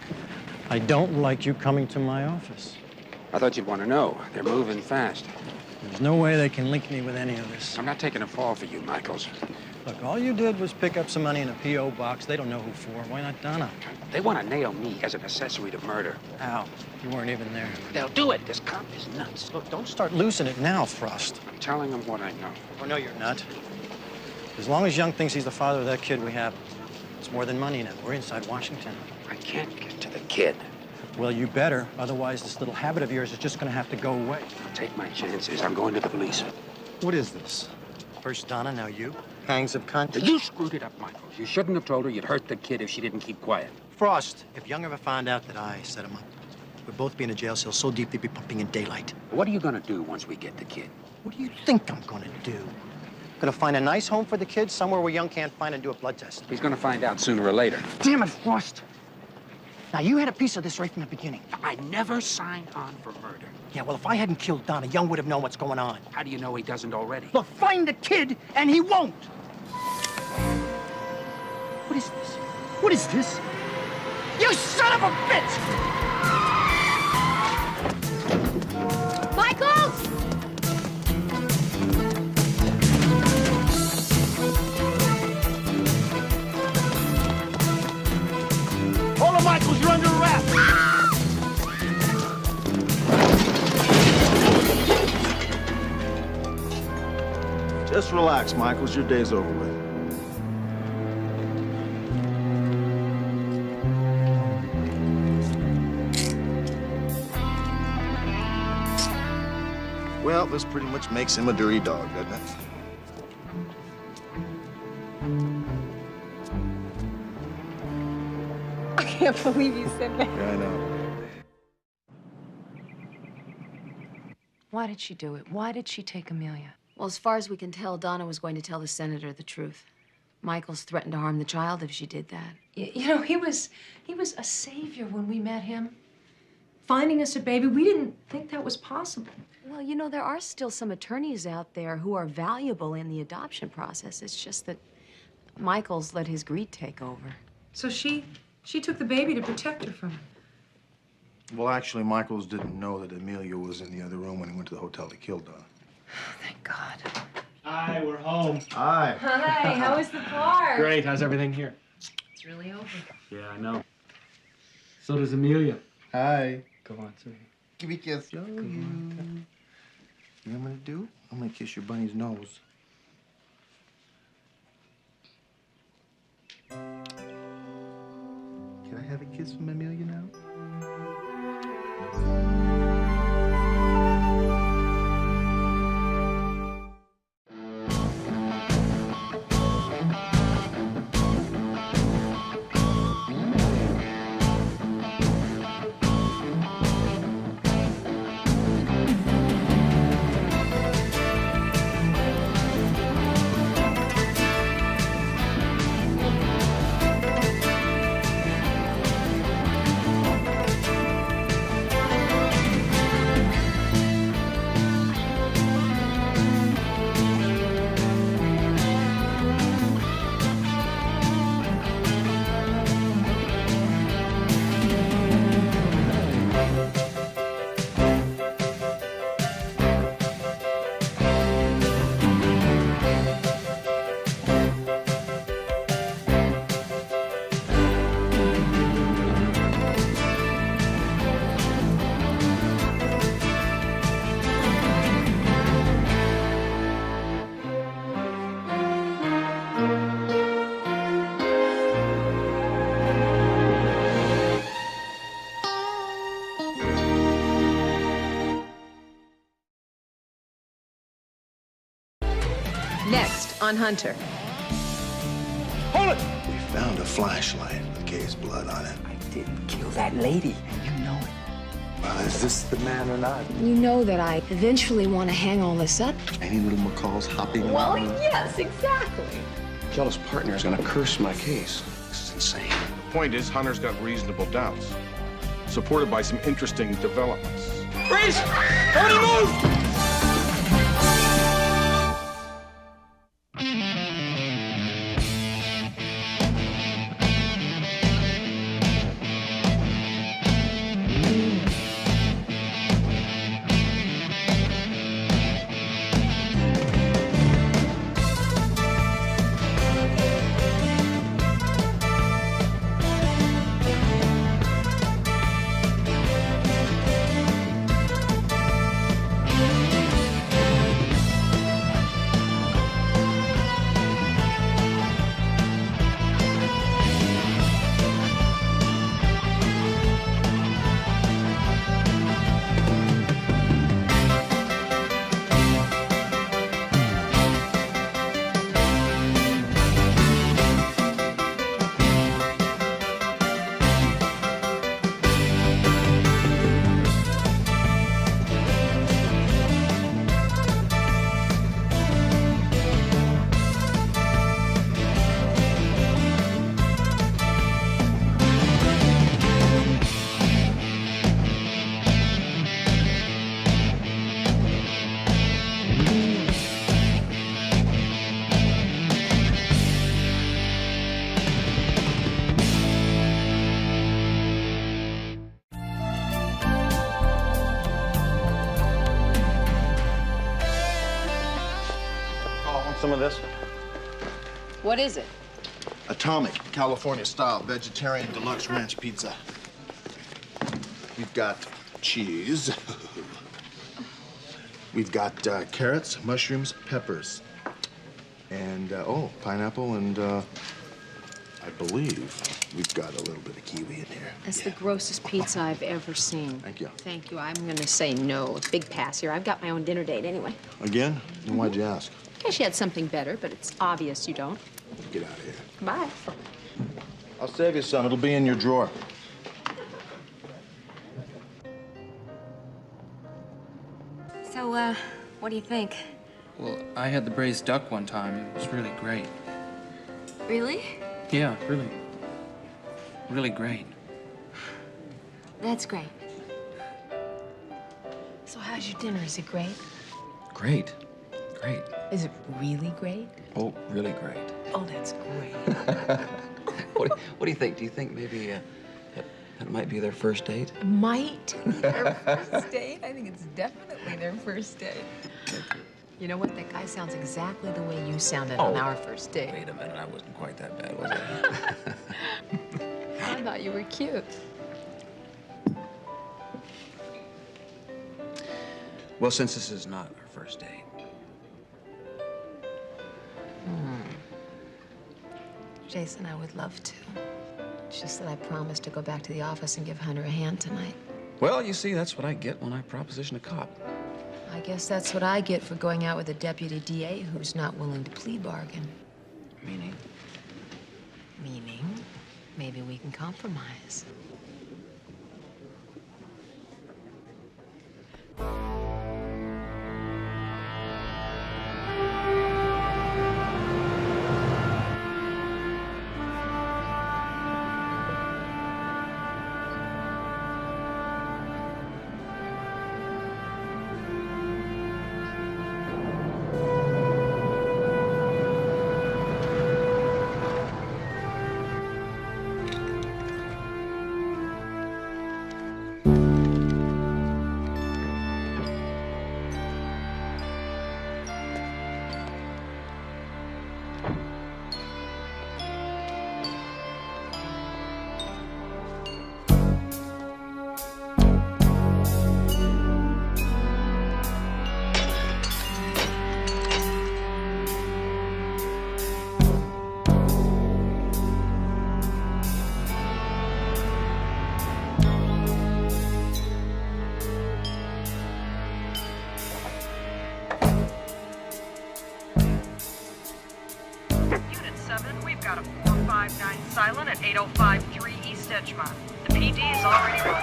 Speaker 20: I don't like you coming to my office.
Speaker 4: I thought you'd want to know. They're moving fast.
Speaker 20: There's no way they can link me with any of this.
Speaker 4: I'm not taking a fall for you, Michaels.
Speaker 20: Look, all you did was pick up some money in a P.O. box. They don't know who for. Why not Donna?
Speaker 4: They want to nail me as an accessory to murder.
Speaker 20: Al, you weren't even there.
Speaker 4: They'll do it. This cop is nuts.
Speaker 20: Look, don't start losing it now, Frost.
Speaker 4: I'm telling them what I know.
Speaker 20: Oh, no, you're not. As long as Young thinks he's the father of that kid we have, it's more than money now. We're inside Washington.
Speaker 4: I can't get to the kid.
Speaker 20: Well, you better. Otherwise, this little habit of yours is just going to have to go away.
Speaker 4: I'll take my chances. I'm going to the police.
Speaker 20: What is this? First Donna, now you? Pangs of conscience?
Speaker 4: You screwed it up, Michaels. You shouldn't have told her you'd hurt the kid if she didn't keep quiet.
Speaker 20: Frost, if Young ever found out that I set him up, we'd both be in a jail cell so deep they'd be pumping in daylight.
Speaker 4: What are you going to do once we get the kid?
Speaker 20: What do you think I'm going to do? Going to find a nice home for the kid, somewhere where Young can't find and do a blood test.
Speaker 4: He's going to find out sooner or later.
Speaker 20: Damn it, Frost. Now, you had a piece of this right from the beginning.
Speaker 4: I never signed on for murder.
Speaker 20: Yeah, well, if I hadn't killed Donna, Young would have known what's going on.
Speaker 4: How do you know he doesn't already?
Speaker 20: Look, find the kid, and he won't.
Speaker 7: What is this? What is this? You son of a bitch!
Speaker 15: Michaels!
Speaker 7: Hold on, Michaels, you're under arrest!
Speaker 10: Just relax, Michaels. Your day's over with. Well, this pretty much makes him a dirty dog, doesn't it?
Speaker 11: I can't believe you said that.
Speaker 10: Yeah, I know.
Speaker 11: Why did she do it? Why did she take Amelia?
Speaker 15: Well, as far as we can tell, Donna was going to tell the senator the truth. Michaels threatened to harm the child if she did that.
Speaker 11: You know, he was a savior when we met him. Finding us a baby, we didn't think that was possible.
Speaker 15: Well, you know, there are still some attorneys out there who are valuable in the adoption process. It's just that Michaels let his greed take over.
Speaker 11: So she took the baby to protect her from him.
Speaker 1: Well, actually, Michaels didn't know that Amelia was in the other room when he went to the hotel to kill Donna.
Speaker 11: Thank God.
Speaker 16: Hi, we're home.
Speaker 10: Hi.
Speaker 11: Hi, how was the park?
Speaker 16: Great, how's everything here?
Speaker 11: It's really over.
Speaker 16: Yeah, I know. So does Amelia.
Speaker 10: Hi.
Speaker 16: Go on, sweetie.
Speaker 10: Give me a kiss.
Speaker 1: You know what I'm gonna do? I'm gonna kiss your bunny's nose. Can I have a kiss from Amelia now?
Speaker 11: Next on Hunter.
Speaker 7: Hold it!
Speaker 1: We found a flashlight with Kay's blood on it.
Speaker 14: I didn't kill that lady, and you know it.
Speaker 1: Well, is this the man or not?
Speaker 15: You know that I eventually want to hang all this up.
Speaker 1: Any little macaws hopping
Speaker 11: Well,
Speaker 1: around?
Speaker 11: yes, exactly.
Speaker 5: Jealous partner is gonna curse my case. This is insane. The point is, Hunter's got reasonable doubts, supported by some interesting developments.
Speaker 7: Freeze! Nobody move!
Speaker 10: some of this?
Speaker 15: What is it?
Speaker 10: Atomic, California style, vegetarian deluxe ranch pizza. We've got cheese. We've got carrots, mushrooms, peppers. And, oh, pineapple, and I believe we've got a little bit of kiwi in here.
Speaker 11: That's the grossest pizza I've ever seen.
Speaker 10: Thank you.
Speaker 11: Thank you. I'm gonna say no. Big pass here. I've got my own dinner date anyway.
Speaker 10: Again? Then why'd you ask?
Speaker 11: Guess you had something better, but it's obvious you don't.
Speaker 10: Get out of here.
Speaker 11: Bye.
Speaker 10: I'll save you some. It'll be in your drawer.
Speaker 9: So, what do you think?
Speaker 16: Well, I had the braised duck one time. It was really great.
Speaker 9: Really?
Speaker 16: Yeah, really. Really great.
Speaker 9: That's great.
Speaker 11: So how's your dinner? Is it great?
Speaker 18: Great. Great.
Speaker 11: Is it really great?
Speaker 18: Oh, really great.
Speaker 11: Oh, that's great.
Speaker 2: What do you think? Do you think maybe that might be their first date?
Speaker 11: Might be their first date? I think it's definitely their first date. You know what? That guy sounds exactly the way you sounded on our first date.
Speaker 18: Wait a minute. I wasn't quite that bad, was I?
Speaker 11: I thought you were cute.
Speaker 18: Well, since this is not our first date.
Speaker 11: Jason, I would love to. It's just that I promised to go back to the office and give Hunter a hand tonight.
Speaker 18: Well, you see, that's what I get when I proposition a cop.
Speaker 11: I guess that's what I get for going out with a deputy DA who's not willing to plea bargain.
Speaker 18: Meaning?
Speaker 11: Meaning, maybe we can compromise.
Speaker 17: Got a 459 silent at 8053 East Edgemont. The PD is already rolling.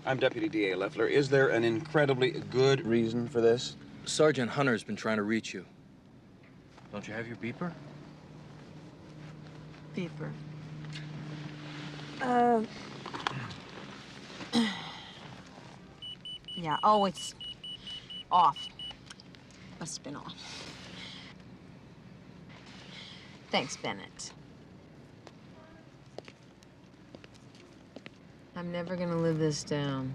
Speaker 18: I'm Deputy DA Leffler. Is there an incredibly good reason for this?
Speaker 2: Sergeant Hunter's been trying to reach you. Don't you have your beeper?
Speaker 19: Beeper.
Speaker 9: Yeah, oh, it's off. Must have been off. Thanks, Bennett. I'm never gonna live this down.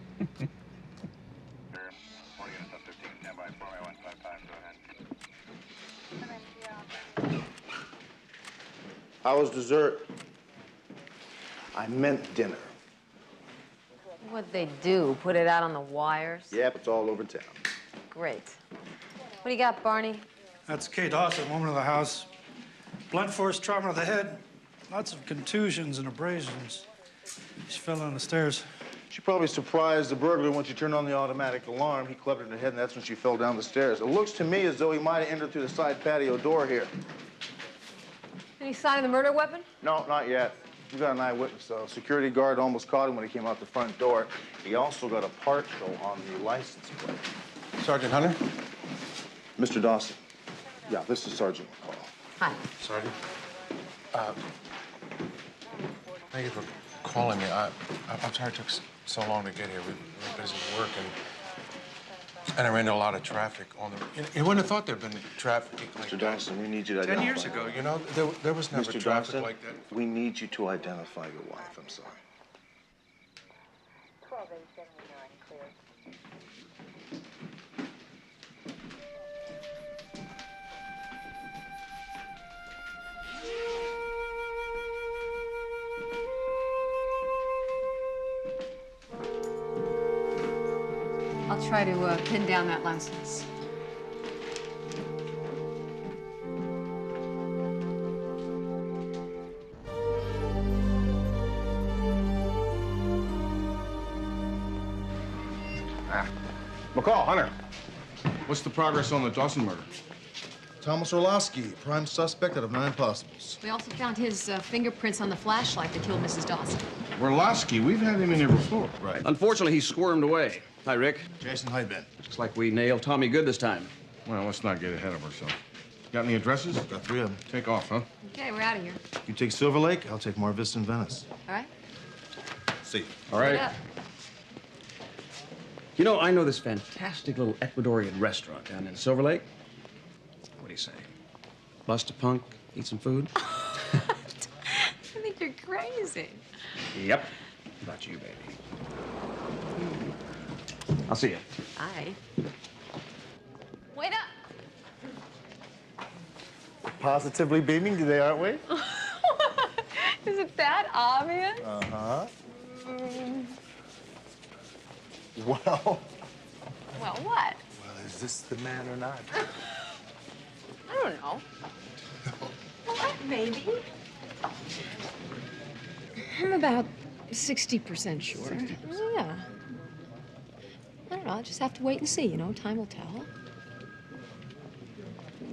Speaker 10: How was dessert? I meant dinner.
Speaker 15: What'd they do? Put it out on the wires?
Speaker 10: Yep, it's all over town.
Speaker 15: Great. What do you got, Barney?
Speaker 8: That's Kay Dawson, woman of the house. Blunt force trauma to the head. Lots of contusions and abrasions. She fell down the stairs.
Speaker 10: She probably surprised the burglar when she turned on the automatic alarm. He clubbed her in the head, and that's when she fell down the stairs. It looks to me as though he might have entered through the side patio door here.
Speaker 15: Any sign of the murder weapon?
Speaker 10: No, not yet. We got an eyewitness, though. Security guard almost caught him when he came out the front door. He also got a part, though, on the license plate.
Speaker 5: Sergeant Hunter?
Speaker 10: Mr. Dawson. Yeah, this is Sergeant McCall.
Speaker 15: Hi.
Speaker 5: Sergeant? Thank you for calling me. I'm sorry it took so long to get here. We were busy with work, and I ran into a lot of traffic on the... You wouldn't have thought there'd been traffic like
Speaker 10: Mr. Dawson, we need you to
Speaker 5: 10
Speaker 10: identify...
Speaker 5: years ago, you know, there was never
Speaker 10: Mr.
Speaker 5: traffic
Speaker 10: Dawson,
Speaker 5: like that.
Speaker 10: we need you to identify your wife. I'm sorry.
Speaker 6: 12879 clear.
Speaker 15: I'll try to pin down that license.
Speaker 5: McCall, Hunter, what's the progress on the Dawson murder?
Speaker 10: Thomas Orlowski, prime suspect out of 9 possibles.
Speaker 11: We also found his fingerprints on the flashlight that killed Mrs. Dawson.
Speaker 5: Orlowski, we've had him in here before.
Speaker 10: Right.
Speaker 2: Unfortunately, he squirmed away. Hi, Rick.
Speaker 10: Jason, how you been?
Speaker 2: Looks like we nailed Tommy good this time.
Speaker 5: Well, let's not get ahead of ourselves. Got any addresses?
Speaker 10: Got 3 of them.
Speaker 5: Take off, huh?
Speaker 11: Okay, we're out of here.
Speaker 10: You take Silver Lake, I'll take Mar Vista and Venice.
Speaker 11: All right?
Speaker 10: See you.
Speaker 2: All right.
Speaker 11: Up.
Speaker 2: You know, I know this fantastic little Ecuadorian restaurant down in Silver Lake. What do you say? Bust a punk, eat some food?
Speaker 11: I think you're crazy.
Speaker 2: Yep. How about you, baby? I'll see you.
Speaker 11: Hi. Wait up.
Speaker 10: Positively beaming today, aren't we?
Speaker 11: Is it that obvious?
Speaker 10: Uh-huh. Well...
Speaker 11: Well, what?
Speaker 10: Well, is this the man or not?
Speaker 11: I don't know. What, maybe? I'm about 60% sure. Yeah. I don't know. I'll just have to wait and see, you know. Time will tell.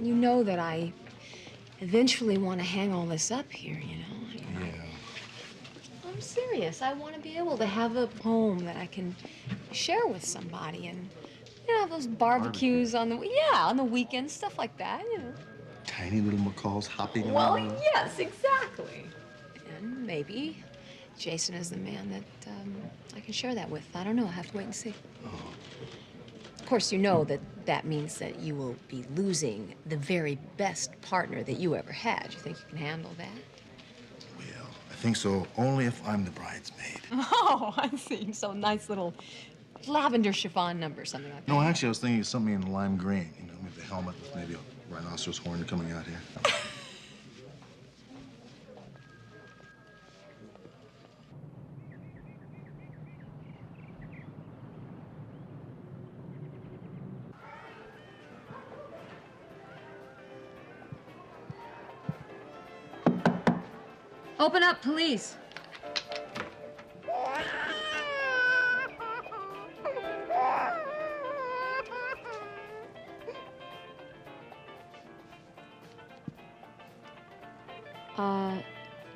Speaker 11: You know that I eventually want to hang all this up here, you know.
Speaker 10: Yeah.
Speaker 11: I'm serious. I want to be able to have a home that I can share with somebody and, you know, have those barbecues on the weekends, stuff like that, you know.
Speaker 10: Tiny little McCalls hopping
Speaker 11: Well,
Speaker 10: around.
Speaker 11: yes, exactly. And maybe Jason is the man that I can share that with. I don't know. I'll have to wait and see.
Speaker 10: Oh.
Speaker 11: Of course, you know that that means that you will be losing the very best partner that you ever had. You think you can handle that?
Speaker 10: Well, I think so, only if I'm the bridesmaid.
Speaker 11: Oh, I see. So nice little lavender chiffon number, something like that.
Speaker 10: No, actually, I was thinking of something in lime green. You know, maybe a helmet with maybe a rhinoceros horn coming out here.
Speaker 11: Open up, police.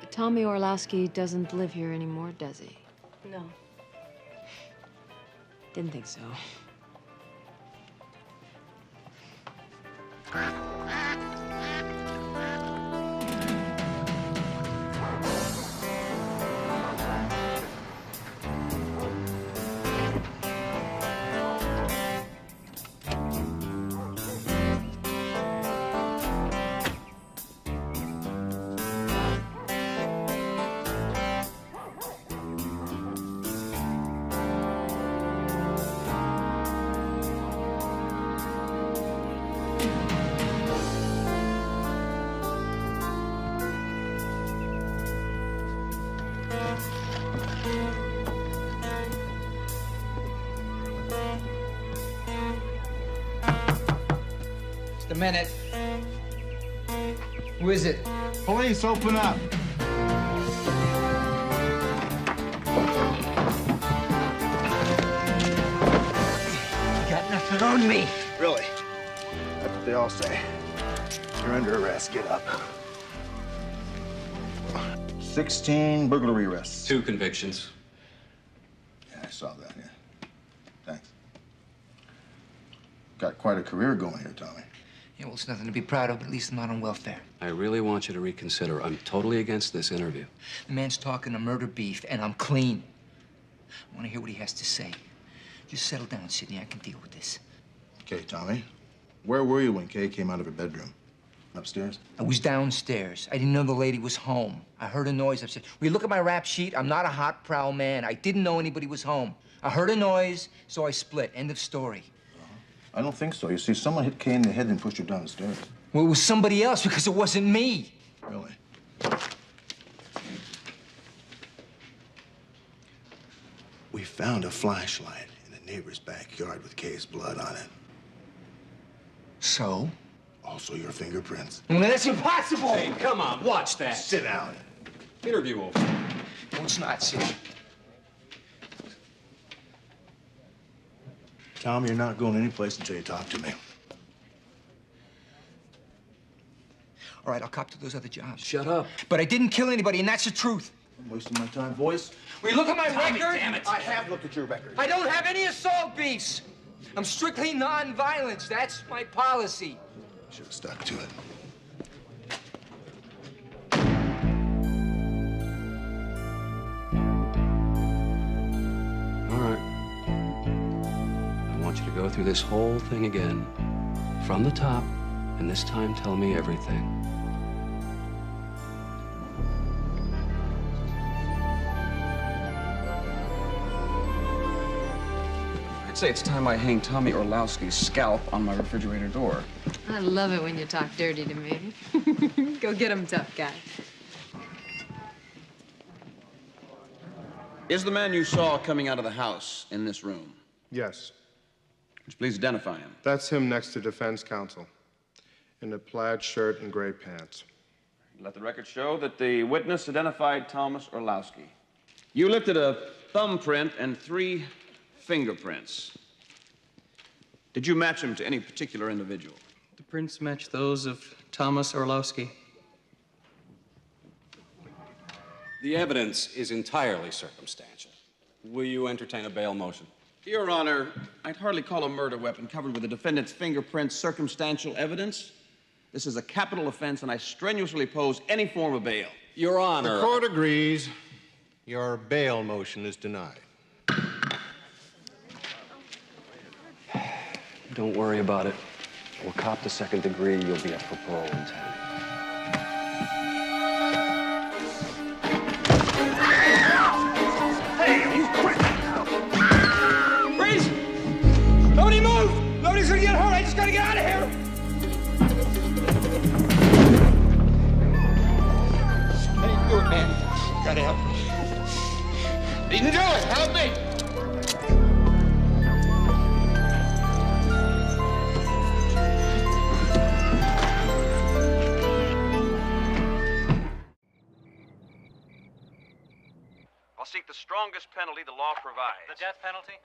Speaker 11: Tommy Orlowski doesn't live here anymore, does he?
Speaker 15: No.
Speaker 11: Didn't think so.
Speaker 12: minute. Who is it?
Speaker 10: Police, open up.
Speaker 12: You got nothing on me.
Speaker 10: Really? That's what they all say. You're under arrest. Get up. 16 burglary arrests.
Speaker 18: 2 convictions.
Speaker 10: Yeah, I saw that, yeah. Thanks. Got quite a career going here, Tommy.
Speaker 12: Yeah, well, it's nothing to be proud of, but at least I'm not on welfare.
Speaker 18: I really want you to reconsider. I'm totally against this interview.
Speaker 12: The man's talking a murder beef, and I'm clean. I want to hear what he has to say. Just settle down, Sidney. I can deal with this.
Speaker 10: Okay, Tommy. Where were you when Kay came out of her bedroom? Upstairs?
Speaker 12: I was downstairs. I didn't know the lady was home. I heard a noise upstairs. Will you look at my rap sheet? I'm not a hot, prowl man. I didn't know anybody was home. I heard a noise, so I split. End of story.
Speaker 10: I don't think so. You see, someone hit Kay in the head and pushed her down the stairs.
Speaker 12: Well, it was somebody else because it wasn't me.
Speaker 10: Really? We found a flashlight in a neighbor's backyard with Kay's blood on it.
Speaker 12: So?
Speaker 10: Also your fingerprints.
Speaker 12: Well, that's impossible!
Speaker 18: Hey, come on, watch that.
Speaker 10: Sit down.
Speaker 18: Interview over.
Speaker 12: No, it's not, Sid.
Speaker 10: Tom, you're not going anyplace until you talk to me.
Speaker 12: All right, I'll cop to those other jobs.
Speaker 18: Shut up.
Speaker 12: But I didn't kill anybody, and that's the truth.
Speaker 10: I'm wasting my time, boys.
Speaker 12: Will you look at my
Speaker 18: Tommy,
Speaker 12: record?
Speaker 18: damn it.
Speaker 10: I have looked at your record.
Speaker 12: I don't have any assault beefs. I'm strictly non-violence. That's my policy.
Speaker 10: Should have stuck to it.
Speaker 18: All right. I want you to go through this whole thing again, from the top, and this time tell me everything.
Speaker 2: I'd say it's time I hang Tommy Orlowski's scalp on my refrigerator door.
Speaker 11: I love it when you talk dirty to me. Go get him, tough guy.
Speaker 2: Is the man you saw coming out of the house in this room?
Speaker 5: Yes.
Speaker 2: Would you please identify him?
Speaker 5: That's him next to defense counsel in a plaid shirt and gray pants.
Speaker 2: Let the record show that the witness identified Thomas Orlowski. You lifted a thumbprint and 3 fingerprints. Did you match them to any particular individual?
Speaker 16: The prints match those of Thomas Orlowski.
Speaker 18: The evidence is entirely circumstantial. Will you entertain a bail motion?
Speaker 2: Your Honor, I'd hardly call a murder weapon covered with the defendant's fingerprints circumstantial evidence. This is a capital offense, and I strenuously oppose any form of bail.
Speaker 18: Your Honor.
Speaker 13: The court agrees. Your bail motion is denied.
Speaker 18: Don't worry about it. We'll cop the 2nd degree. You'll be up for parole in 10.
Speaker 12: Freeze! Nobody move! Nobody's gonna get hurt. I just gotta get out of here. How you do it, man? Gotta help me. You can do it. Help me.
Speaker 2: Seek the strongest penalty the law provides.
Speaker 23: The death penalty?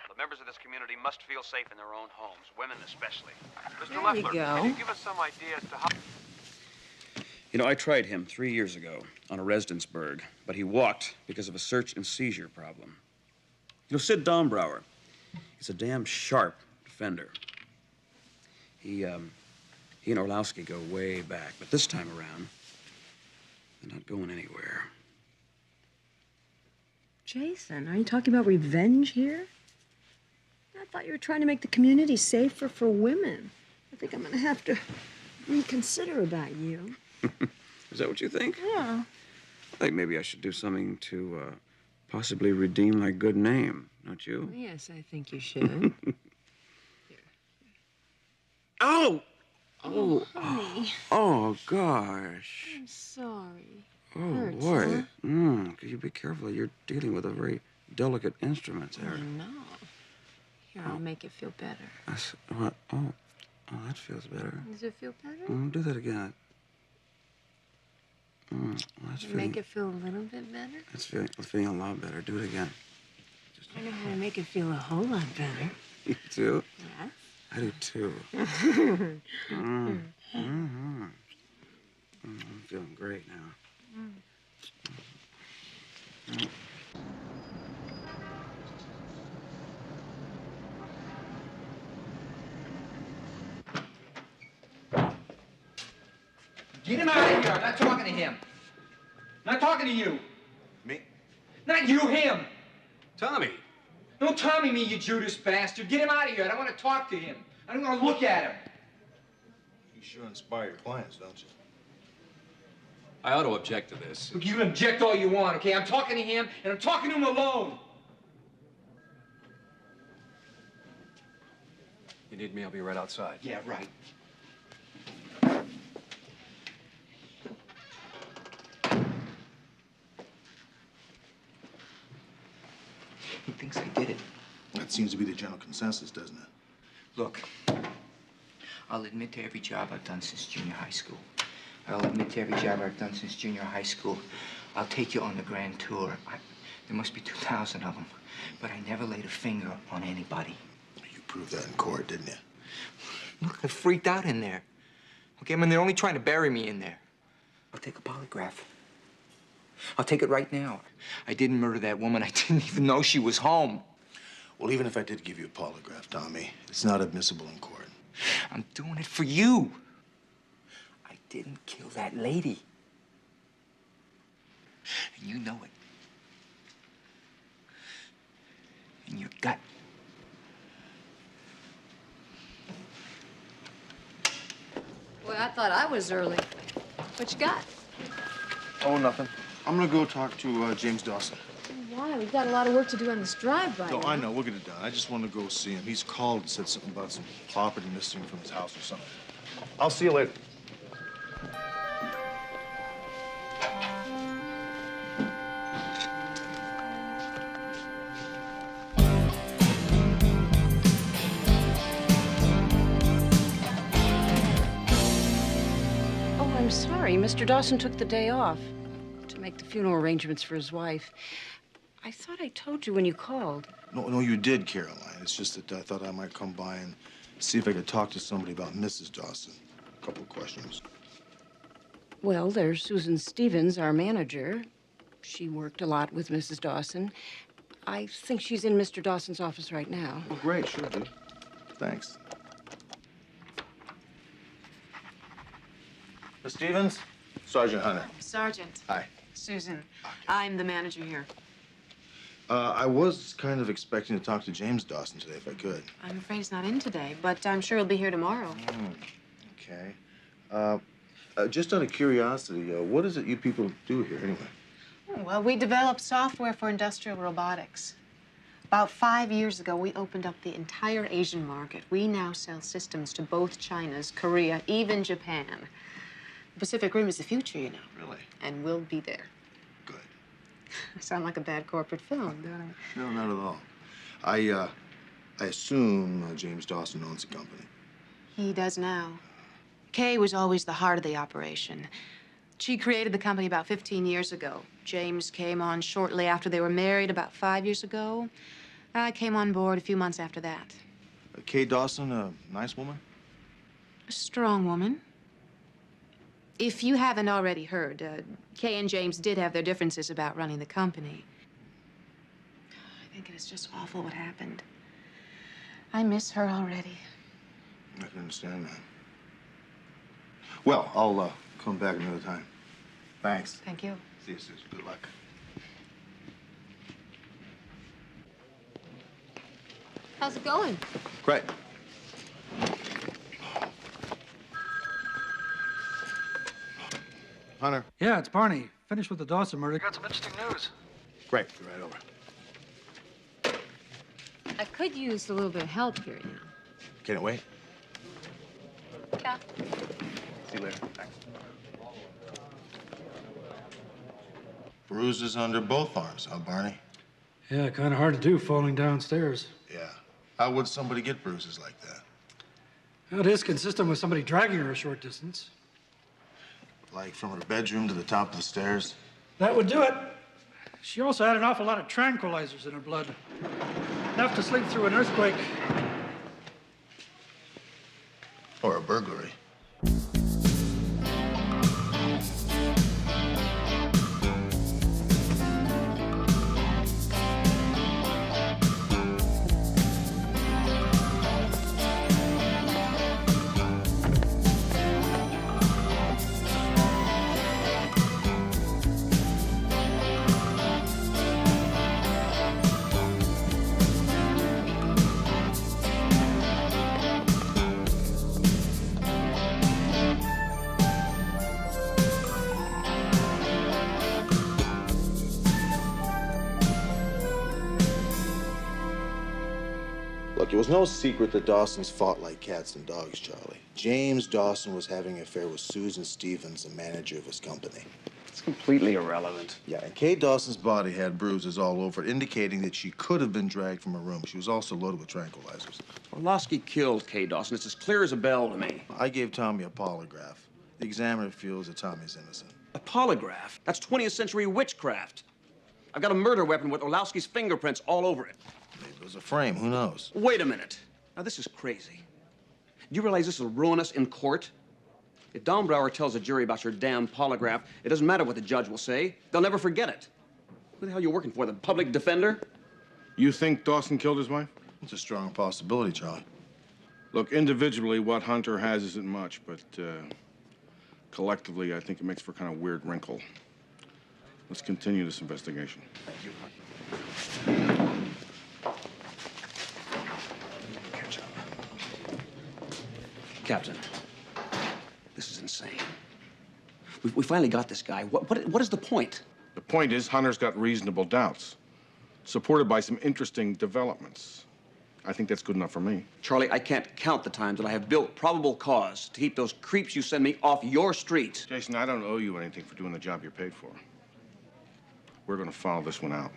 Speaker 2: The members of this community must feel safe in their own homes, women especially. Mr.
Speaker 11: There
Speaker 2: Leffler,
Speaker 11: you go.
Speaker 2: can you give us some idea as to how... You know, I tried him 3 years ago on a Resdentsburg, but he walked because of a search and seizure problem. You know, Sid Dombrower, he's a damn sharp defender. He and Orlowski go way back, but this time around, they're not going anywhere.
Speaker 24: Jason, are you talking about revenge here? I thought you were trying to make the community safer for women. I think I'm gonna have to reconsider about you.
Speaker 2: Is that what you think?
Speaker 24: Yeah.
Speaker 2: I think maybe I should do something to possibly redeem my good name, don't you?
Speaker 11: Yes, I think you should.
Speaker 2: Oh!
Speaker 24: Oh, honey.
Speaker 2: Oh, gosh.
Speaker 24: I'm sorry.
Speaker 2: Oh,
Speaker 24: Hurts,
Speaker 2: boy.
Speaker 24: huh?
Speaker 2: Could you be careful? You're dealing with a very delicate instrument there.
Speaker 11: I know. Here, I'll make it feel better.
Speaker 2: What? Oh. Oh, that feels better.
Speaker 15: Does it feel better?
Speaker 2: Do that again.
Speaker 15: Make it feel a little bit better?
Speaker 2: That's feeling a lot better. Do it again.
Speaker 15: I know how to make it feel a whole lot better.
Speaker 2: You do?
Speaker 15: Yes.
Speaker 2: I do too. I'm feeling great now.
Speaker 12: Get him out of here. I'm not talking to him. I'm not talking to you.
Speaker 10: Me?
Speaker 12: Not you, him.
Speaker 13: Tommy.
Speaker 12: Don't Tommy me, you Judas bastard. Get him out of here. I don't want to talk to him. I don't want to look at him.
Speaker 10: You sure inspire your clients, don't you?
Speaker 13: I ought to object to this.
Speaker 12: Look, you can object all you want, okay? I'm talking to him, and I'm talking to him alone.
Speaker 13: You need me, I'll be right outside.
Speaker 12: Yeah, right. He thinks I did it.
Speaker 1: That seems to be the general consensus, doesn't it?
Speaker 12: Look, I'll admit to every job I've done since junior high school. I'll admit to every job I've done since junior high school. I'll take you on the grand tour. There must be 2,000 of them. But I never laid a finger on anybody.
Speaker 1: You proved that in court, didn't you?
Speaker 12: Look, I freaked out in there. Okay, I mean, they're only trying to bury me in there. I'll take a polygraph. I'll take it right now. I didn't murder that woman. I didn't even know she was home.
Speaker 1: Well, even if I did give you a polygraph, Tommy, it's not admissible in court.
Speaker 12: I'm doing it for you. I didn't kill that lady. And you know it. In your gut.
Speaker 15: Well, I thought I was early. What you got?
Speaker 1: Oh, nothing. I'm gonna go talk to James Dawson.
Speaker 15: Why? We've got a lot of work to do on this drive-by.
Speaker 1: No, I know. We'll get it done. I just want to go see him. He's called and said something about some property missing from his house or something. I'll see you later.
Speaker 3: Oh, I'm sorry. Mr. Dawson took the day off to make the funeral arrangements for his wife. I thought I told you when you called.
Speaker 1: No, you did, Caroline. It's just that I thought I might come by and see if I could talk to somebody about Mrs. Dawson. A couple of questions.
Speaker 3: Well, there's Susan Stevens, our manager. She worked a lot with Mrs. Dawson. I think she's in Mr. Dawson's office right now.
Speaker 1: Oh, great. Sure, dude. Thanks. Miss Stevens? Sergeant Hunter.
Speaker 21: Sergeant.
Speaker 1: Hi.
Speaker 21: Susan. I'm the manager here.
Speaker 1: I was kind of expecting to talk to James Dawson today, if I could.
Speaker 21: I'm afraid he's not in today, but I'm sure he'll be here tomorrow.
Speaker 1: Okay. Just out of curiosity, what is it you people do here, anyway?
Speaker 21: Well, we develop software for industrial robotics. About 5 years ago, we opened up the entire Asian market. We now sell systems to both China's, Korea, even Japan. The Pacific Rim is the future, you know.
Speaker 1: Really?
Speaker 21: And we'll be there.
Speaker 1: Good.
Speaker 21: I sound like a bad corporate film, don't I?
Speaker 1: No, not at all. I assume James Dawson owns the company.
Speaker 21: He does now. Kay was always the heart of the operation. She created the company about 15 years ago. James came on shortly after they were married about 5 years ago. I came on board a few months after that.
Speaker 1: Kay Dawson, a nice woman?
Speaker 21: A strong woman. If you haven't already heard, Kay and James did have their differences about running the company. I think it's just awful what happened. I miss her already.
Speaker 1: I can understand that. Well, I'll come back another time. Thanks.
Speaker 21: Thank you.
Speaker 1: See you, Susan. Good luck.
Speaker 15: How's it going?
Speaker 1: Great. Hunter.
Speaker 8: Yeah, it's Barney. Finished with the Dawson murder. Got some interesting news.
Speaker 1: Great. Be right over.
Speaker 15: I could use a little bit of help here, you know.
Speaker 1: Can it wait?
Speaker 15: Yeah.
Speaker 1: See you later. Thanks. Bruises under both arms, huh, Barney?
Speaker 8: Yeah, kind of hard to do falling downstairs.
Speaker 1: Yeah. How would somebody get bruises like that?
Speaker 8: It is consistent with somebody dragging her a short distance.
Speaker 1: Like from her bedroom to the top of the stairs?
Speaker 8: That would do it. She also had an awful lot of tranquilizers in her blood. Enough to sleep through an earthquake.
Speaker 1: Or a burglary. Look, it was no secret that Dawsons fought like cats and dogs, Charlie. James Dawson was having an affair with Susan Stevens, the manager of his company.
Speaker 2: It's completely irrelevant.
Speaker 1: Yeah, and Kay Dawson's body had bruises all over it, indicating that she could have been dragged from her room. She was also loaded with tranquilizers.
Speaker 2: Orlowski killed Kay Dawson. It's as clear as a bell to me.
Speaker 1: I gave Tommy a polygraph. The examiner feels that Tommy's innocent.
Speaker 2: A polygraph? That's 20th century witchcraft. I've got a murder weapon with Orlowski's fingerprints all over it.
Speaker 1: Maybe it was a frame, who knows?
Speaker 2: Wait a minute. Now, this is crazy. Do you realize this will ruin us in court? If Dombrauer tells a jury about your damn polygraph, it doesn't matter what the judge will say. They'll never forget it. Who the hell are you working for, the public defender?
Speaker 5: You think Dawson killed his wife?
Speaker 1: It's a strong possibility, Charlie.
Speaker 5: Look, individually, what Hunter has isn't much, but collectively, I think it makes for a kind of weird wrinkle. Let's continue this investigation.
Speaker 1: Thank you.
Speaker 2: Captain, this is insane. We finally got this guy. What is the point?
Speaker 5: The point is, Hunter's got reasonable doubts, supported by some interesting developments. I think that's good enough for me.
Speaker 2: Charlie, I can't count the times that I have built probable cause to keep those creeps you send me off your street.
Speaker 5: Jason, I don't owe you anything for doing the job you're paid for. We're gonna follow this one out.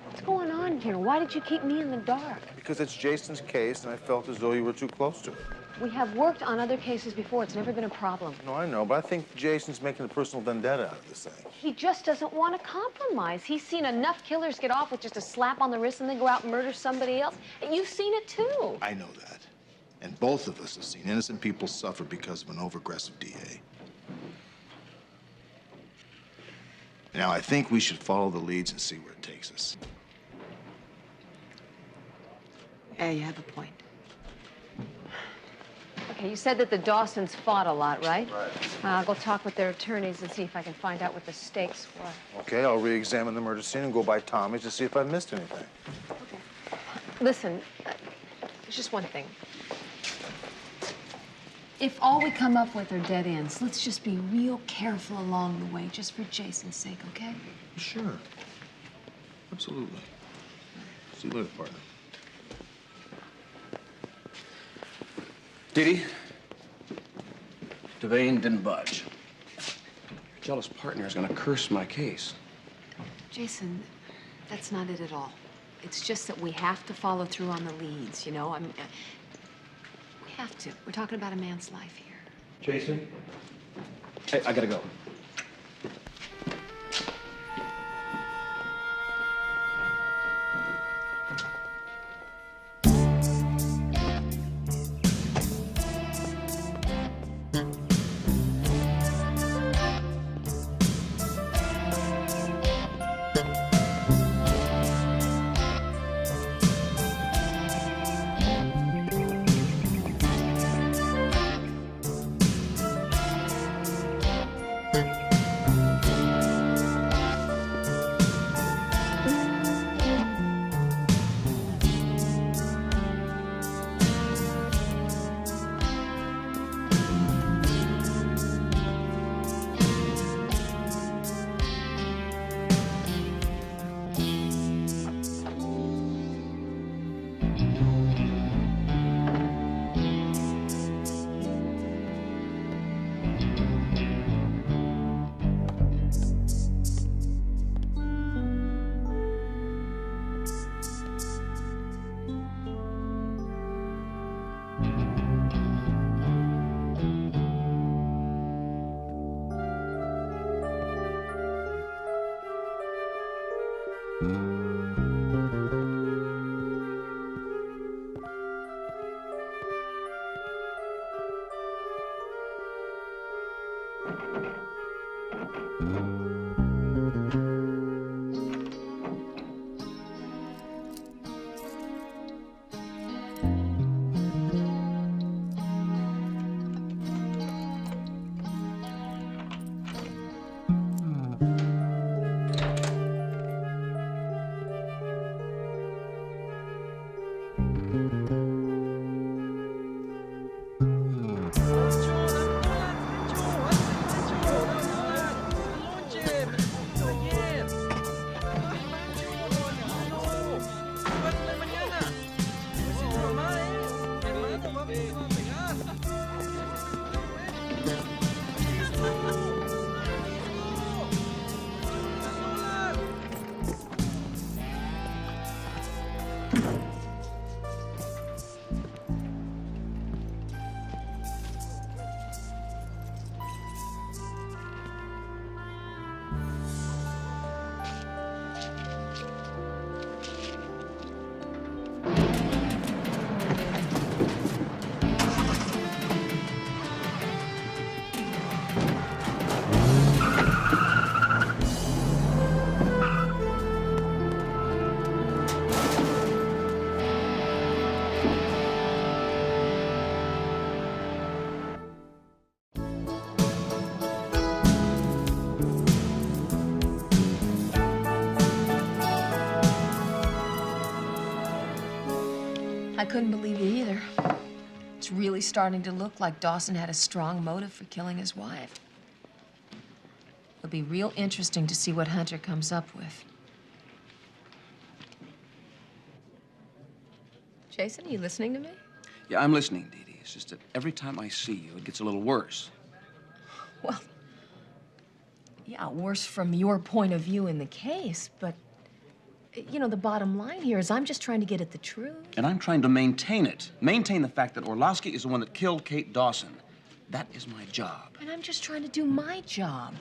Speaker 15: What's going on here? Why did you keep me in the dark?
Speaker 1: Because it's Jason's case, and I felt as though you were too close to it.
Speaker 15: We have worked on other cases before. It's never been a problem.
Speaker 1: No, I know, but I think Jason's making a personal vendetta out of this thing.
Speaker 15: He just doesn't want to compromise. He's seen enough killers get off with just a slap on the wrist and then go out and murder somebody else. And you've seen it too.
Speaker 1: I know that. And both of us have seen innocent people suffer because of an over-aggressive DA. Now, I think we should follow the leads and see where it takes us.
Speaker 21: Yeah, you have a point.
Speaker 15: Okay, you said that the Dawsons fought a lot, right?
Speaker 1: Right.
Speaker 15: I'll go talk with their attorneys and see if I can find out what the stakes were.
Speaker 1: Okay, I'll re-examine the murder scene and go by Tommy's to see if I missed anything.
Speaker 15: Listen, there's just one thing.
Speaker 11: If all we come up with are dead ends, let's just be real careful along the way, just for Jason's sake, okay?
Speaker 1: Sure. Absolutely. See you later, partner.
Speaker 2: Didi, Devane didn't budge. Your jealous partner is gonna curse my case.
Speaker 21: Jason, that's not it at all. It's just that we have to follow through on the leads, you know? I mean, we have to. We're talking about a man's life here.
Speaker 2: Jason? Hey, I gotta go.
Speaker 11: I couldn't believe it either. It's really starting to look like Dawson had a strong motive for killing his wife. It'll be real interesting to see what Hunter comes up with. Jason, are you listening to me?
Speaker 2: Yeah, I'm listening, Dee Dee. It's just that every time I see you, it gets a little worse.
Speaker 11: Well, yeah, worse from your point of view in the case, but, you know, the bottom line here is I'm just trying to get at the truth.
Speaker 2: And I'm trying to maintain it. Maintain the fact that Orlowski is the one that killed Kate Dawson. That is my job.
Speaker 11: And I'm just trying to do my job.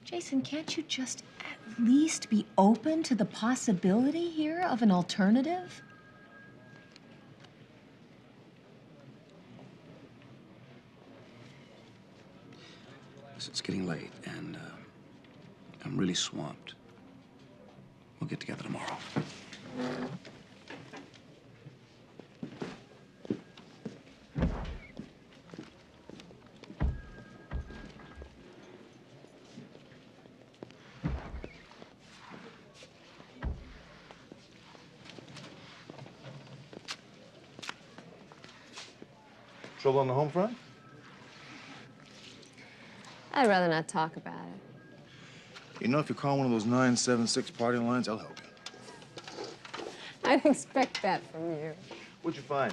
Speaker 11: Jason, can't you just at least be open to the possibility here of an alternative?
Speaker 2: It's getting late, and I'm really swamped. We'll get together tomorrow.
Speaker 10: Trouble on the home front?
Speaker 15: I'd rather not talk about it.
Speaker 10: You know, if you call one of those 976 party lines, I'll help you.
Speaker 15: I'd expect that from you.
Speaker 10: What'd you find?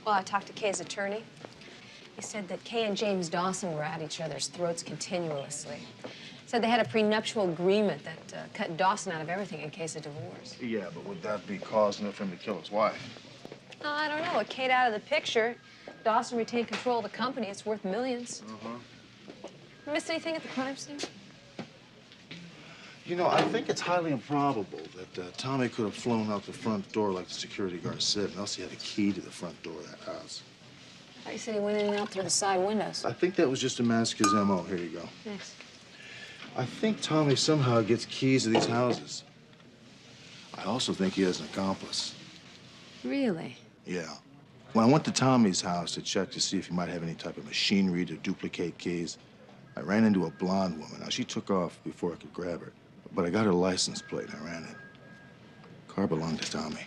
Speaker 15: Well, I talked to Kay's attorney. He said that Kay and James Dawson were at each other's throats continuously. Said they had a prenuptial agreement that cut Dawson out of everything in case of divorce.
Speaker 10: Yeah, but would that be cause enough for him to kill his wife?
Speaker 15: I don't know. With Kate out of the picture, Dawson retained control of the company. It's worth millions. Missed anything at the crime scene?
Speaker 1: You know, I think it's highly improbable that Tommy could have flown out the front door like the security guard said, unless he had a key to the front door of that house.
Speaker 15: Oh, you said he went in and out through the side windows.
Speaker 1: I think that was just to mask his M.O. Here you go.
Speaker 15: Thanks.
Speaker 1: I think Tommy somehow gets keys to these houses. I also think he has an accomplice.
Speaker 15: Really?
Speaker 1: Yeah. When I went to Tommy's house to check to see if he might have any type of machinery to duplicate keys, I ran into a blonde woman. Now, she took off before I could grab her, but I got her license plate and I ran it. Car belonged to Tommy.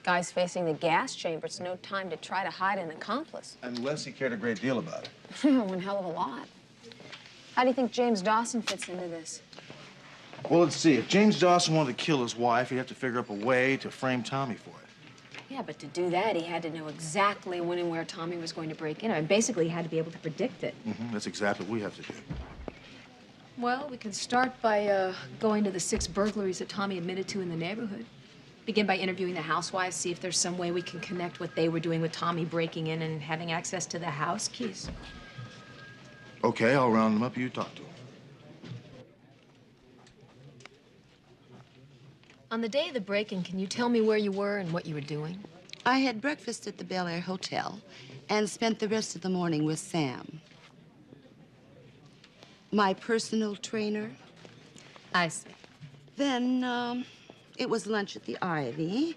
Speaker 15: Guy's facing the gas chamber. It's no time to try to hide an accomplice.
Speaker 1: Unless he cared a great deal about it.
Speaker 15: One hell of a lot. How do you think James Dawson fits into this?
Speaker 1: Well, let's see. If James Dawson wanted to kill his wife, he'd have to figure up a way to frame Tommy for it.
Speaker 15: Yeah, but to do that, he had to know exactly when and where Tommy was going to break in. I mean, basically, he had to be able to predict it.
Speaker 1: That's exactly what we have to do.
Speaker 11: Well, we can start by going to the 6 burglaries that Tommy admitted to in the neighborhood. Begin by interviewing the housewives, see if there's some way we can connect what they were doing with Tommy breaking in and having access to the house keys.
Speaker 1: Okay, I'll round them up. You talk to them.
Speaker 11: On the day of the break-in, can you tell me where you were and what you were doing?
Speaker 4: I had breakfast at the Bel Air Hotel and spent the rest of the morning with Sam, my personal trainer.
Speaker 9: I see.
Speaker 4: Then it was lunch at the Ivy.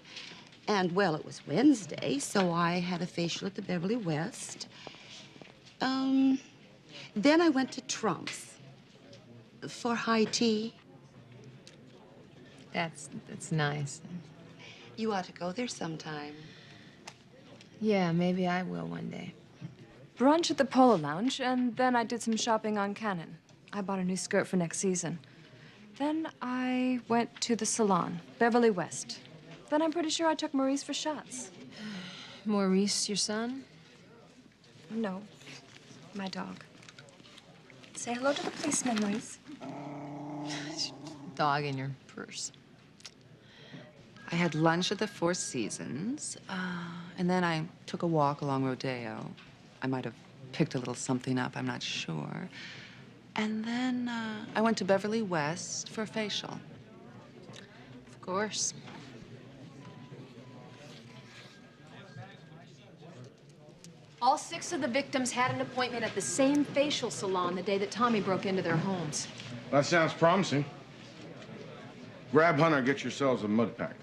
Speaker 4: And, well, it was Wednesday, so I had a facial at the Beverly West. Then I went to Trump's for high tea.
Speaker 9: That's nice.
Speaker 4: You ought to go there sometime.
Speaker 9: Yeah, maybe I will one day.
Speaker 19: Brunch at the Polo Lounge, and then I did some shopping on Canon. I bought a new skirt for next season. Then I went to the salon, Beverly West. Then I'm pretty sure I took Maurice for shots.
Speaker 9: Maurice, your son?
Speaker 19: No, my dog. Say hello to the policeman, Maurice.
Speaker 9: Dog in your purse.
Speaker 20: I had lunch at the Four Seasons, and then I took a walk along Rodeo. I might have picked a little something up, I'm not sure. And then I went to Beverly West for a facial.
Speaker 9: Of course. All 6 of the victims had an appointment at the same facial salon the day that Tommy broke into their homes.
Speaker 22: That sounds promising. Grab Hunter, get yourselves a mud pack.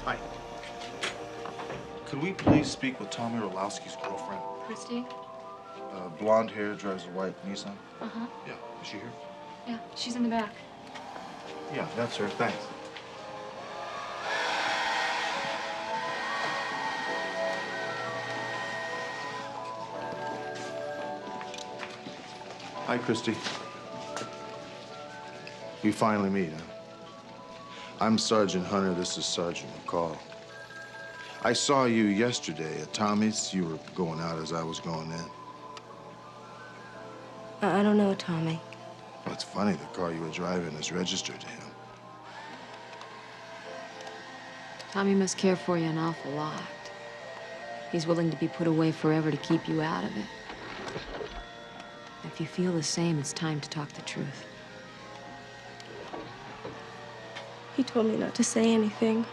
Speaker 1: Hi. Could we please speak with Tommy Orlowski's girlfriend?
Speaker 19: Christy?
Speaker 1: Blonde hair, drives a white Nissan.
Speaker 19: Uh-huh.
Speaker 1: Yeah, is she here?
Speaker 19: Yeah, she's in the back.
Speaker 1: Yeah, that's her. Thanks. Hi, Christy. We finally meet, huh? I'm Sergeant Hunter. This is Sergeant McCall. I saw you yesterday at Tommy's. You were going out as I was going in.
Speaker 3: I don't know, Tommy.
Speaker 1: Well, it's funny. The car you were driving is registered to him.
Speaker 15: Tommy must care for you an awful lot. He's willing to be put away forever to keep you out of it. If you feel the same, it's time to talk the truth.
Speaker 3: He told me not to say anything.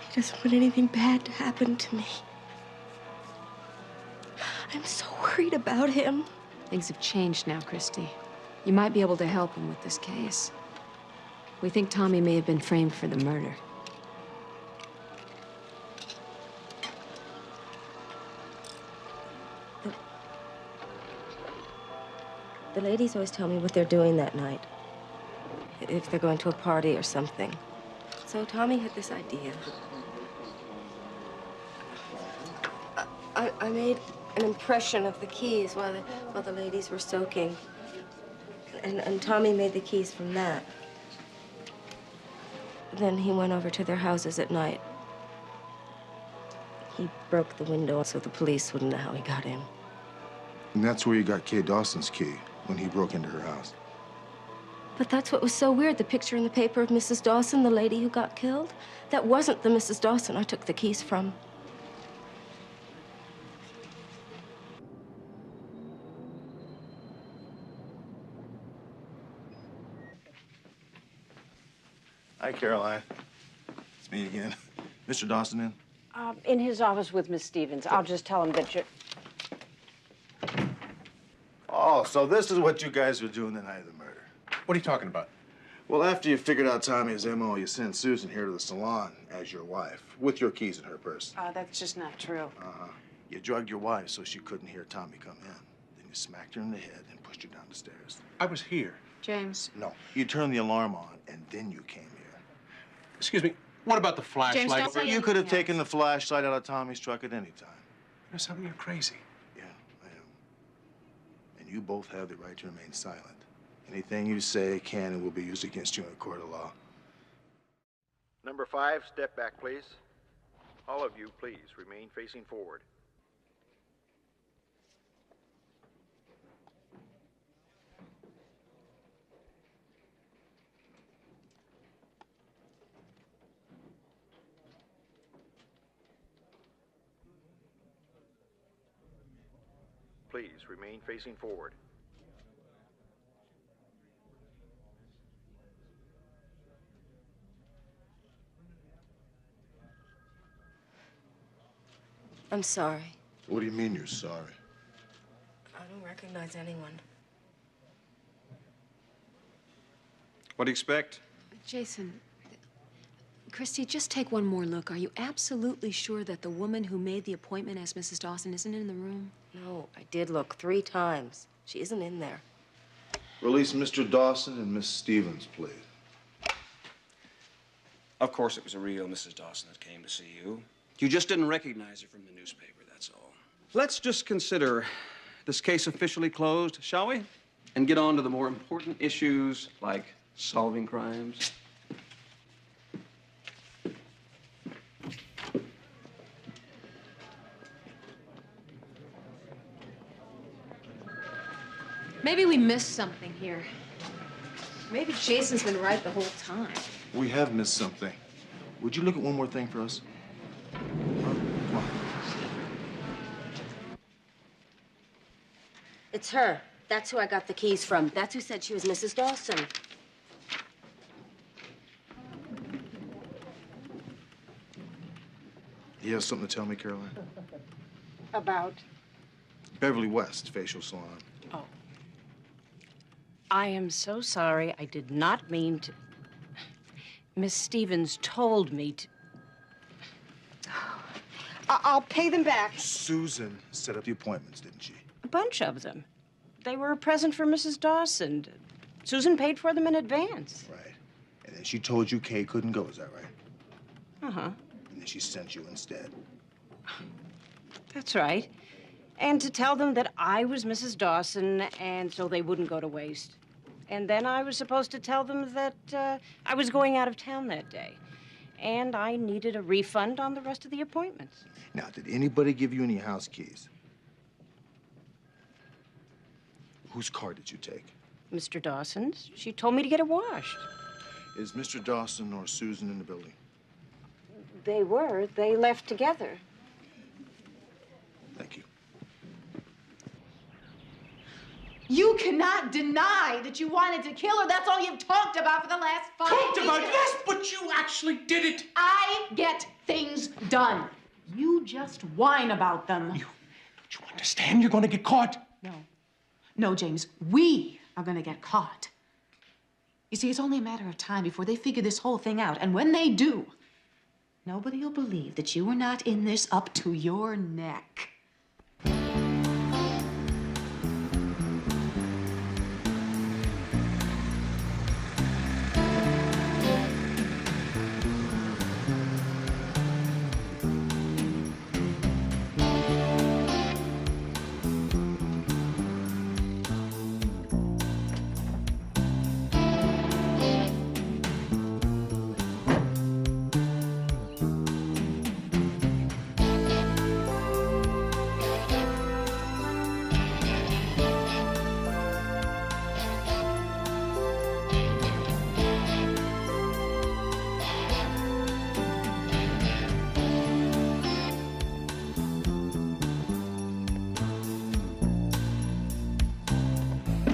Speaker 3: He doesn't want anything bad to happen to me. I'm so worried about him.
Speaker 15: Things have changed now, Christy. You might be able to help him with this case. We think Tommy may have been framed for the murder.
Speaker 3: The ladies always tell me what they're doing that night. If they're going to a party or something. So Tommy had this idea. I made an impression of the keys while the ladies were soaking. And Tommy made the keys from that. Then he went over to their houses at night. He broke the window so the police wouldn't know how he got in.
Speaker 1: And that's where you got Kay Dawson's key, when he broke into her house.
Speaker 3: But that's what was so weird. The picture in the paper of Mrs. Dawson, the lady who got killed, that wasn't the Mrs. Dawson I took the keys from.
Speaker 1: Hi, Caroline. It's me again. Mr. Dawson in?
Speaker 3: In his office with Miss Stevens. I'll just tell him that you're...
Speaker 1: Oh, so this is what you guys were doing the night of the murder.
Speaker 5: What are you talking about?
Speaker 1: Well, after you figured out Tommy's MO, you sent Susan here to the salon as your wife, with your keys in her purse.
Speaker 21: That's just not true.
Speaker 1: Uh-huh. You drugged your wife so she couldn't hear Tommy come in. Then you smacked her in the head and pushed her down the stairs.
Speaker 5: I was here.
Speaker 21: James.
Speaker 1: No, you turned the alarm on, and then you came here.
Speaker 5: Excuse me, what about the flashlight?
Speaker 21: James, don't say
Speaker 1: You could have
Speaker 21: anything
Speaker 1: taken the flashlight out of Tommy's truck at any time.
Speaker 5: You know something, you're crazy.
Speaker 1: Yeah, I am. And you both have the right to remain silent. Anything you say can and will be used against you in a court of law.
Speaker 23: Number 5, step back, please. All of you, please, remain facing forward. please remain facing forward.
Speaker 3: I'm sorry.
Speaker 10: What do you mean you're sorry?
Speaker 3: I don't recognize anyone.
Speaker 2: What do you expect?
Speaker 15: Jason, Christy, just take one more look. Are you absolutely sure that the woman who made the appointment as Mrs. Dawson isn't in the room?
Speaker 3: No, I did look 3 times. She isn't in there.
Speaker 10: Release Mr. Dawson and Miss Stevens, please.
Speaker 2: Of course, it was a real Mrs. Dawson that came to see you. You just didn't recognize her from the newspaper, that's all. Let's just consider this case officially closed, shall we? And get on to the more important issues like solving crimes.
Speaker 11: Maybe we missed something here. Maybe Jason's been right the whole time.
Speaker 10: We have missed something. Would you look at one more thing for us? Come on.
Speaker 3: It's her. That's who I got the keys from. That's who said she was Mrs. Dawson.
Speaker 10: You have something to tell me, Caroline?
Speaker 3: About?
Speaker 10: Beverly West Facial Salon.
Speaker 3: Oh. I am so sorry. I did not mean to. Miss Stevens told me to. I'll pay them back.
Speaker 10: Susan set up the appointments, didn't she?
Speaker 3: A bunch of them. They were a present for Mrs. Dawson. Susan paid for them in advance.
Speaker 10: Right. And then she told you Kay couldn't go, is that right?
Speaker 3: Uh-huh.
Speaker 10: And then she sent you instead.
Speaker 3: That's right. And to tell them that I was Mrs. Dawson, and so they wouldn't go to waste. And then I was supposed to tell them that I was going out of town that day. And I needed a refund on the rest of the appointments.
Speaker 10: Now, did anybody give you any house keys? Whose car did you take?
Speaker 3: Mr. Dawson's. She told me to get it washed.
Speaker 10: Is Mr. Dawson or Susan in the building?
Speaker 3: They were. They left together.
Speaker 10: Thank you.
Speaker 21: You cannot deny that you wanted to kill her. That's all you've talked about for the last 5
Speaker 5: Talked
Speaker 21: years.
Speaker 5: about it, yes, but you actually did it.
Speaker 21: I get things done. You just whine about them.
Speaker 5: Don't you understand? You're going to get caught.
Speaker 21: No. No, James, we are going to get caught. You see, it's only a matter of time before they figure this whole thing out. And when they do, nobody will believe that you were not in this up to your neck.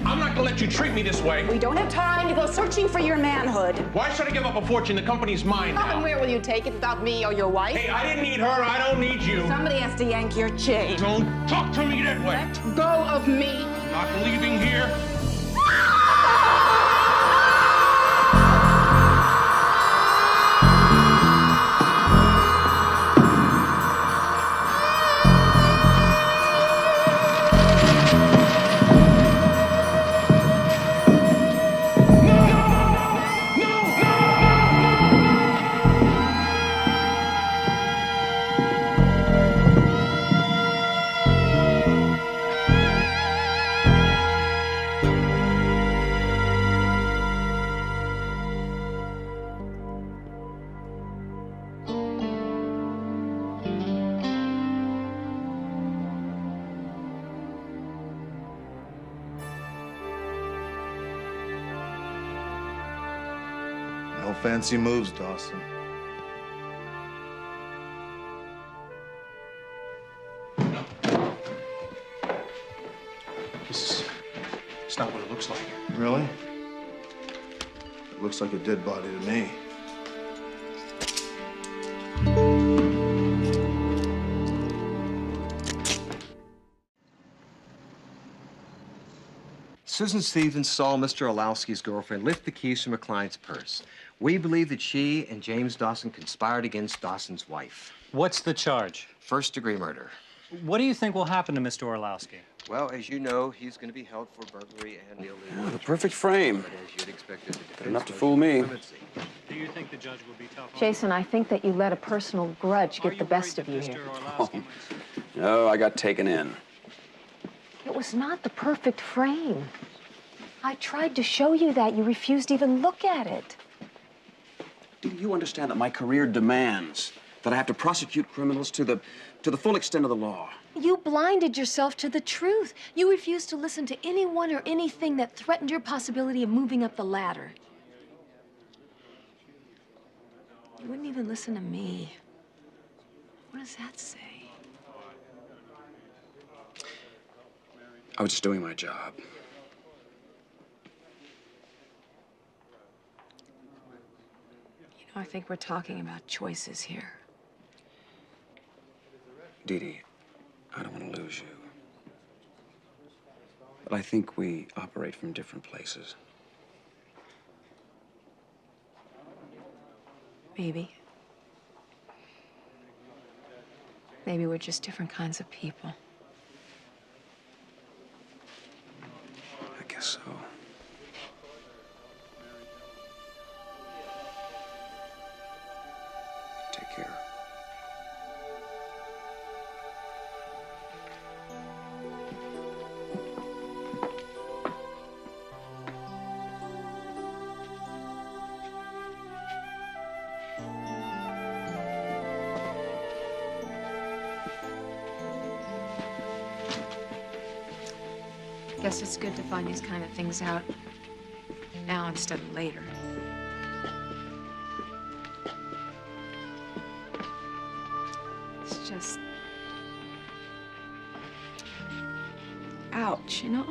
Speaker 5: I'm not going to let you treat me this way.
Speaker 21: We don't have time to go searching for your manhood.
Speaker 5: Why should I give up a fortune? The company's mine
Speaker 21: How and
Speaker 5: now.
Speaker 21: where will you take it without me or your wife?
Speaker 5: Hey, I didn't need her. I don't need you.
Speaker 21: Somebody has to yank your chain.
Speaker 5: Don't talk to me that way.
Speaker 21: Let go of me.
Speaker 5: Not leaving here.
Speaker 10: No fancy moves, Dawson. Looks like a dead body to me.
Speaker 6: Susan Stevens saw Mr. Orlowski's girlfriend lift the keys from a client's purse. We believe that she and James Dawson conspired against Dawson's wife.
Speaker 7: What's the charge?
Speaker 6: First-degree murder.
Speaker 7: What do you think will happen to Mr. Orlowski?
Speaker 6: Well, as you know, he's going to be held for burglary and illegal.
Speaker 2: The perfect frame.
Speaker 6: But as you'd expect, there's a
Speaker 2: Good
Speaker 6: defense
Speaker 2: enough to
Speaker 6: motion
Speaker 2: fool me.
Speaker 6: for clemency.
Speaker 7: Do you think the judge will be tough on
Speaker 15: Jason, I think that you let a personal grudge get the best of you here.
Speaker 2: No, I got taken in.
Speaker 15: It was not the perfect frame. I tried to show you that. You refused to even look at it.
Speaker 2: Do you understand that my career demands that I have to prosecute criminals to the full extent of the law?
Speaker 15: You blinded yourself to the truth. You refused to listen to anyone or anything that threatened your possibility of moving up the ladder. You wouldn't even listen to me. What does that say?
Speaker 2: I was just doing my job.
Speaker 15: You know, I think we're talking about choices here.
Speaker 2: Dee Dee, I don't want to lose you. But I think we operate from different places.
Speaker 15: Maybe. Maybe we're just different kinds of people.
Speaker 2: I guess so. Take care.
Speaker 19: Guess it's good to find these kind of things out now instead of later. It's just... ouch, you know?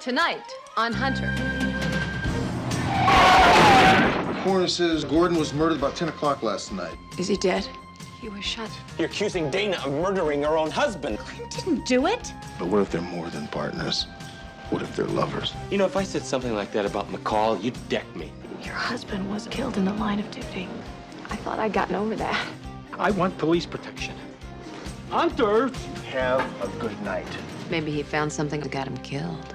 Speaker 15: Tonight on Hunter.
Speaker 10: The coroner says Gordon was murdered about 10 o'clock last night.
Speaker 19: Is he dead?
Speaker 15: He was shot.
Speaker 14: You're accusing Dana of murdering her own husband.
Speaker 15: Didn't do it.
Speaker 10: But what if they're more than partners? What if they're lovers?
Speaker 14: You know, if I said something like that about McCall, you'd deck me.
Speaker 19: Your husband was killed in the line of duty. I thought I'd gotten over that.
Speaker 14: I want police protection.
Speaker 22: Hunter!
Speaker 10: Have a good night.
Speaker 15: Maybe he found something that got him killed.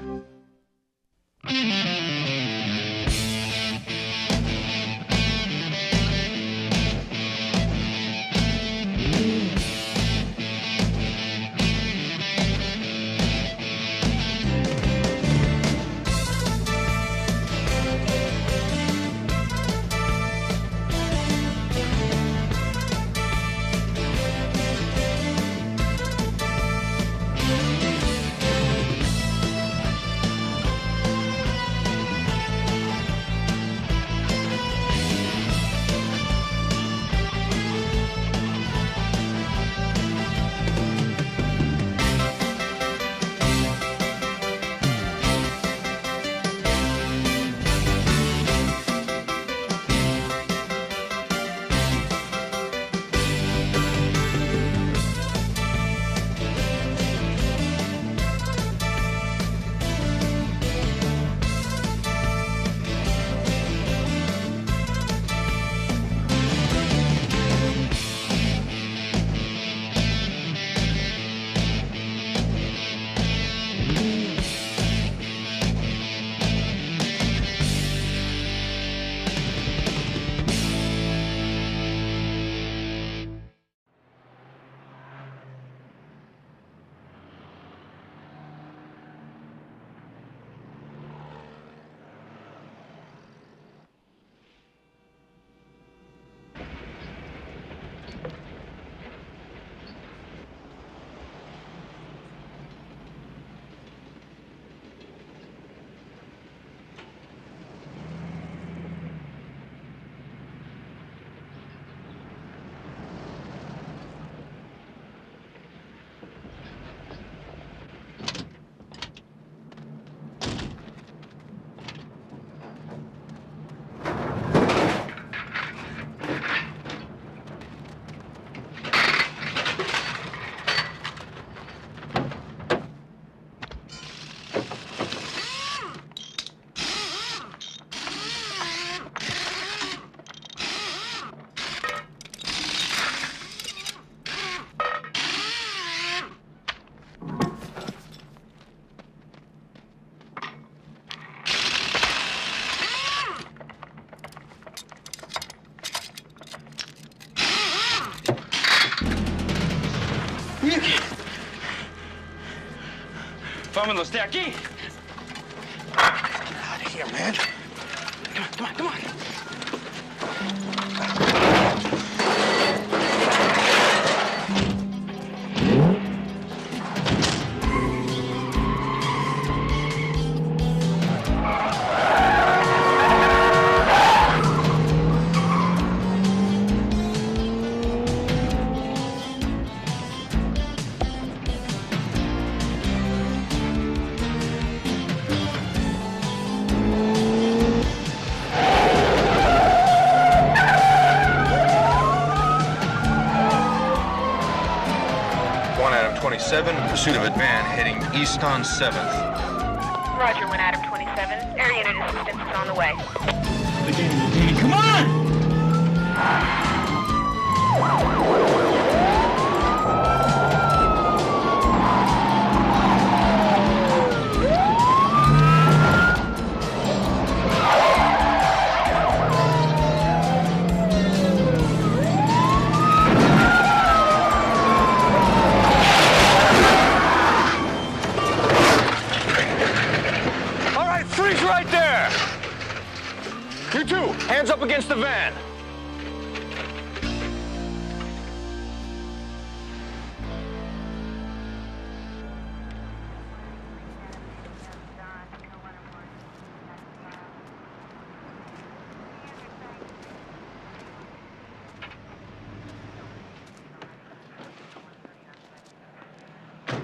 Speaker 2: Vámonos de aquí.
Speaker 22: Get out of here, man.
Speaker 2: Come on, come on.
Speaker 5: 27 in pursuit of a van heading east on 7th.
Speaker 16: Roger, 1 Adam 27. Air unit assistance is on the way.
Speaker 2: Come on!
Speaker 14: Freeze right there! You two, hands up against the van.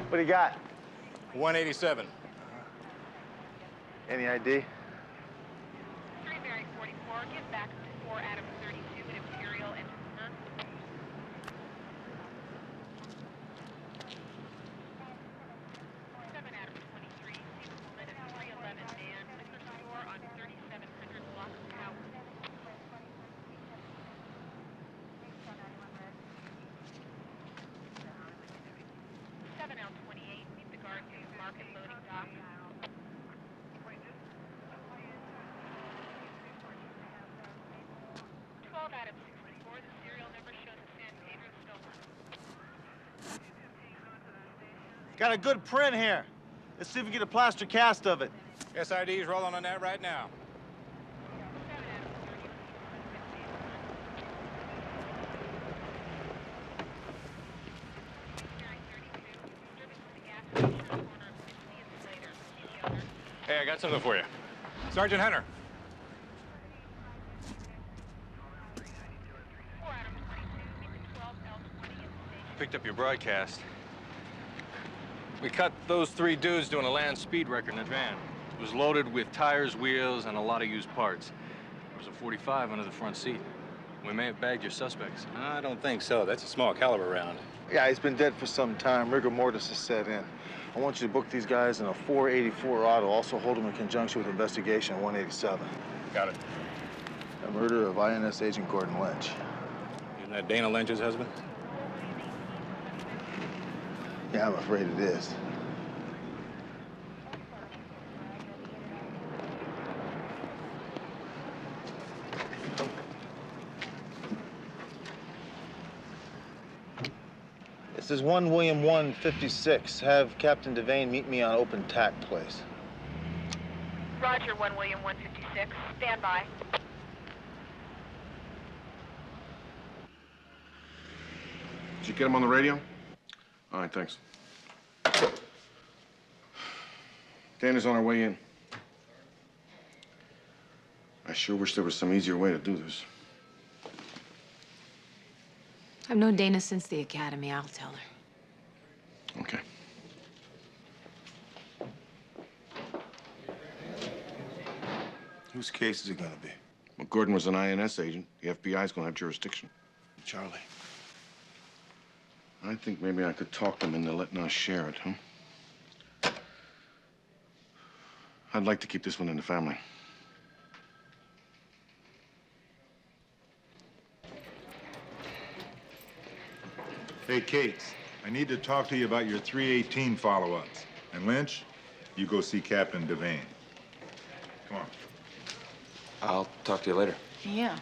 Speaker 23: What do you got?
Speaker 13: 187.
Speaker 23: Any ID?
Speaker 16: 44, get back to 4 Adam 32 at Imperial and... Huh? 7 Adam 23, see the woman at 311 man, liquor store on 3700 block of Tower. 7 L 28, meet the guard to market loading dock. 12 Adam 64, the serial number shows a San Pedro stolen.
Speaker 23: Got a good print here. Let's see if we get a plaster cast of it.
Speaker 13: SID's rolling on that right now. Hey, I got something for you. Sergeant Hunter. Picked up your broadcast. We caught those 3 dudes doing a land speed record in a van. It was loaded with tires, wheels, and a lot of used parts. There was a 45 under the front seat. We may have bagged your suspects. I don't think so. That's a small caliber round.
Speaker 23: Yeah, he's been dead for some time. Rigor mortis has set in. I want you to book these guys in a 484 auto. Also hold them in conjunction with investigation 187.
Speaker 13: Got it.
Speaker 23: The murder of INS agent Gordon Lynch.
Speaker 13: Isn't that Dana Lynch's husband?
Speaker 23: Yeah, I'm afraid it is. This is 1 William 156. Have Captain Devane meet me on open tack place.
Speaker 16: Roger, 1 William 156. Stand by.
Speaker 22: Did you get him on the radio? All right, thanks. Dana's on our way in. I sure wish there was some easier way to do this.
Speaker 21: I've known Dana since the academy. I'll tell her.
Speaker 22: Okay.
Speaker 10: Whose case is it gonna be?
Speaker 22: Well, Gordon was an INS agent. The FBI's gonna have jurisdiction.
Speaker 10: Charlie.
Speaker 22: I think maybe I could talk them into letting us share it, huh? I'd like to keep this one in the family.
Speaker 17: Hey, Kate, I need to talk to you about your 318 follow-ups. And Lynch, you go see Captain Devane. Come on.
Speaker 6: I'll talk to you later.
Speaker 21: Yeah.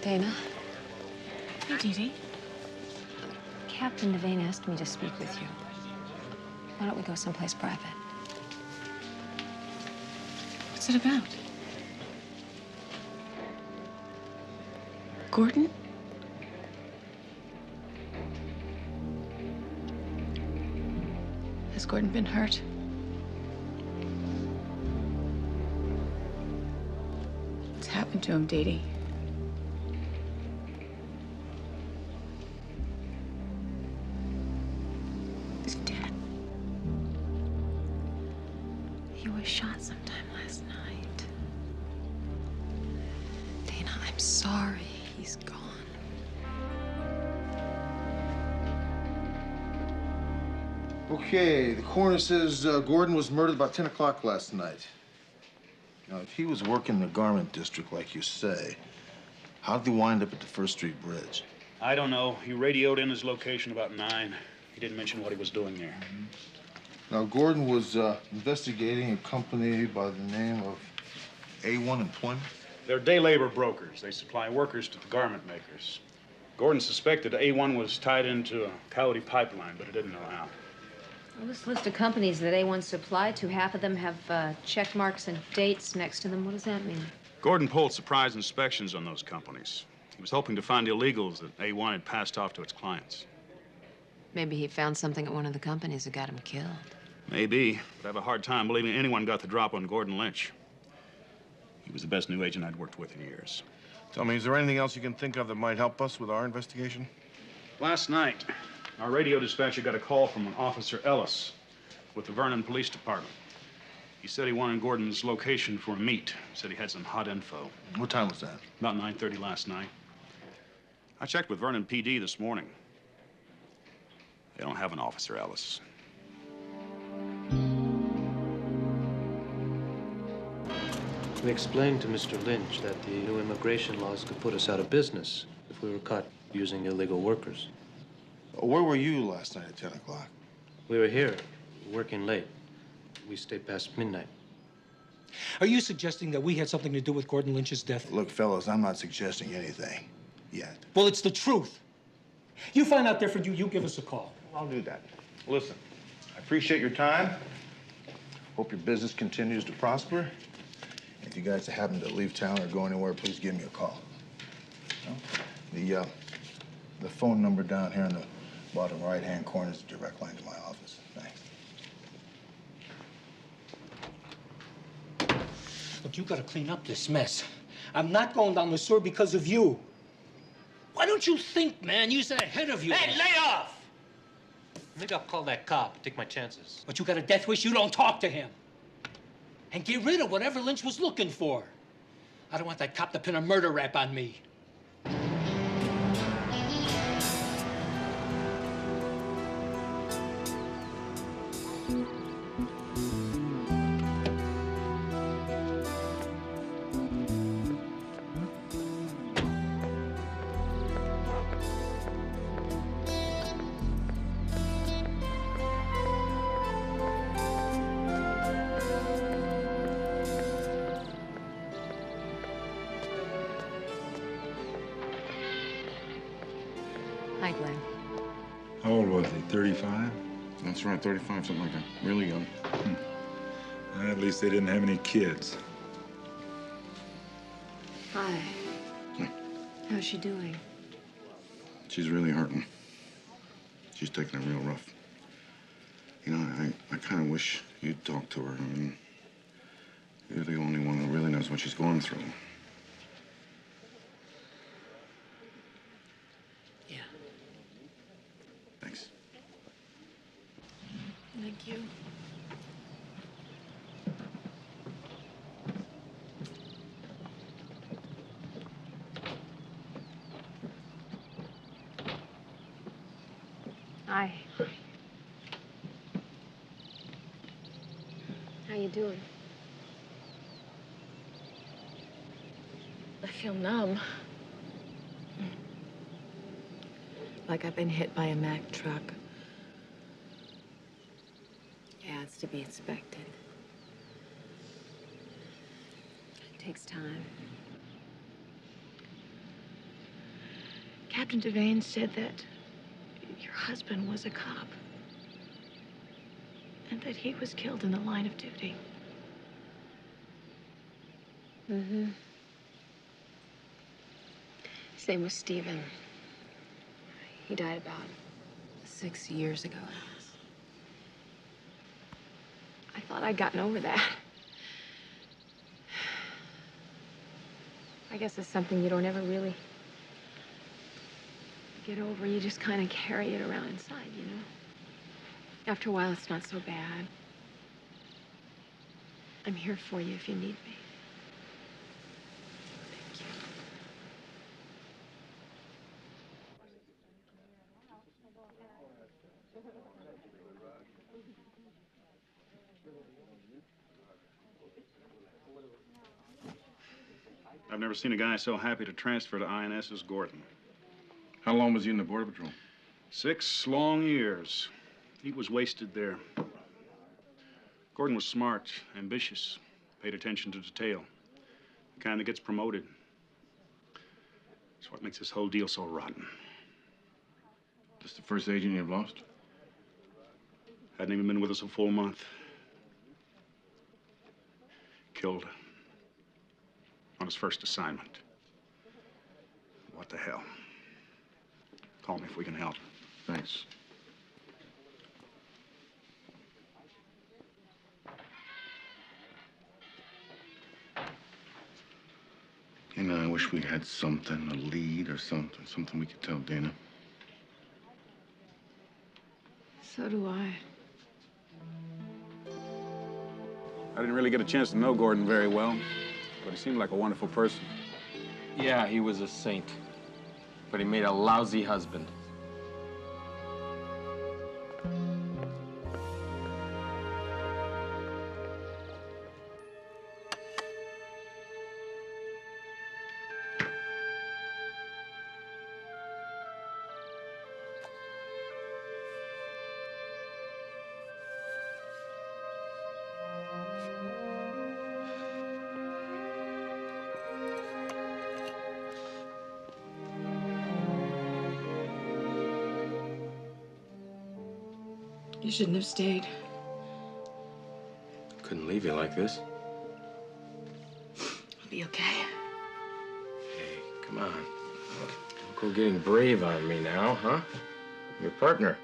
Speaker 15: Dana?
Speaker 21: Hey, Dee Dee.
Speaker 15: Captain Devane asked me to speak with you. Why don't we go someplace private?
Speaker 21: What's it about? Gordon? Has Gordon been hurt? What's happened to him, Dee Dee? Is he dead?
Speaker 15: He was shot sometime last night. Dana, I'm sorry. He's gone.
Speaker 23: Okay, the coroner says Gordon was murdered about 10 o'clock last night.
Speaker 1: Now, if he was working the garment district like you say, how did he wind up at the First Street Bridge?
Speaker 2: I don't know. He radioed in his location about 9. He didn't mention what he was doing there.
Speaker 23: Now, Gordon was investigating a company by the name of
Speaker 1: A1 Employment?
Speaker 2: They're day labor brokers. They supply workers to the garment makers. Gordon suspected A1 was tied into a Coyote pipeline, but he didn't know how.
Speaker 11: Well, this list of companies that A1 supplied to, half of them have check marks and dates next to them. What does that mean?
Speaker 2: Gordon pulled surprise inspections on those companies. He was hoping to find illegals that A1 had passed off to its clients.
Speaker 11: Maybe he found something at one of the companies that got him killed.
Speaker 2: Maybe, but I have a hard time believing anyone got the drop on Gordon Lynch. He was the best new agent I'd worked with in years.
Speaker 22: Tell me, is there anything else you can think of that might help us with our investigation?
Speaker 2: Last night, our radio dispatcher got a call from an Officer Ellis with the Vernon Police Department. He said he wanted Gordon's location for a meet. Said he had some hot info.
Speaker 1: What time was that?
Speaker 2: About 9:30 last night. I checked with Vernon PD this morning. They don't have an Officer Ellis.
Speaker 8: We explained to Mr. Lynch that the new immigration laws could put us out of business if we were caught using illegal workers.
Speaker 23: Where were you last night at 10 o'clock?
Speaker 8: We were here, working late. We stayed past midnight.
Speaker 12: Are you suggesting that we had something to do with Gordon Lynch's death?
Speaker 1: Look, fellas, I'm not suggesting anything yet.
Speaker 12: Well, it's the truth. You find out different, you give us a call.
Speaker 23: I'll do that. Listen, I appreciate your time. Hope your business continues to prosper.
Speaker 1: If you guys happen to leave town or go anywhere, please give me a call. The phone number down here in the bottom right-hand corner is a direct line to my office. Thanks.
Speaker 12: But you gotta clean up this mess. I'm not going down the sewer because of you. Why don't you think, man? Use that ahead of you. Hey, lay off!
Speaker 8: Maybe I'll call that cop, take my chances.
Speaker 12: But you got a death wish, you don't talk to him. And get rid of whatever Lynch was looking for. I don't want that cop to pin a murder rap on me.
Speaker 11: Hi, Glenn.
Speaker 17: How old was he, 35?
Speaker 22: That's right, 35, something like that. Really young.
Speaker 17: At least they didn't have any kids.
Speaker 15: Hi.
Speaker 22: Hi.
Speaker 15: How's she doing?
Speaker 22: She's really hurting. She's taking it real rough. You know, I kind of wish you'd talk to her. I mean, you're the only one who really knows what she's going through.
Speaker 15: Yeah.
Speaker 22: Thanks.
Speaker 15: Thank you. Hi. How you doing?
Speaker 18: I feel numb. Like I've been hit by a Mack truck.
Speaker 15: Yeah, it's to be expected. It takes time.
Speaker 18: Captain Devane said that your husband was a cop and that he was killed in the line of duty.
Speaker 15: Mm-hmm.
Speaker 18: Same with Stephen. He died about 6 years ago, I guess. I thought I'd gotten over that. I guess it's something you don't ever really get over. You just kind of carry it around inside, you know? After a while, it's not so bad. I'm here for you if you need me. Thank you.
Speaker 2: I've never seen a guy so happy to transfer to INS as Gordon.
Speaker 22: How long was he in the Border Patrol?
Speaker 2: 6 long years. He was wasted there. Gordon was smart, ambitious, paid attention to detail. The kind that gets promoted. That's what makes this whole deal so rotten.
Speaker 22: Just the first agent you've lost?
Speaker 2: Hadn't even been with us a full month. Killed on his first assignment. What the hell? Call me if we can help.
Speaker 22: Thanks. You know, I wish we had something, a lead or something we could tell Dana.
Speaker 18: So do I.
Speaker 2: I didn't really get a chance to know Gordon very well, but he seemed like a wonderful person.
Speaker 6: Yeah, he was a saint. But he made a lousy husband.
Speaker 18: You shouldn't have stayed.
Speaker 6: Couldn't leave you like this.
Speaker 18: I'll be okay.
Speaker 6: Hey, come on. Don't go getting brave on me now, huh? I'm your partner.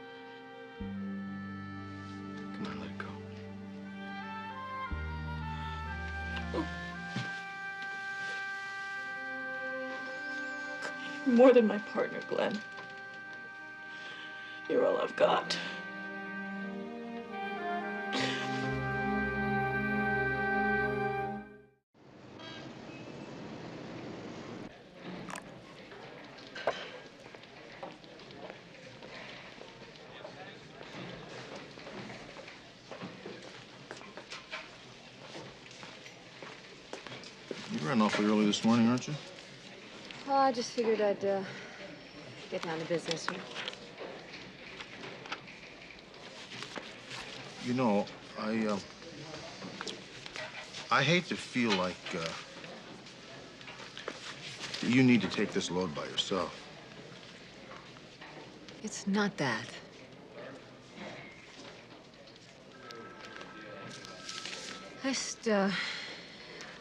Speaker 6: Come on, let it go.
Speaker 18: You're more than my partner, Glenn. You're all I've got.
Speaker 10: You ran awfully early this morning, aren't you?
Speaker 15: Oh, I just figured I'd get down to business.
Speaker 10: You know, I hate to feel like you need to take this load by yourself.
Speaker 11: It's not that.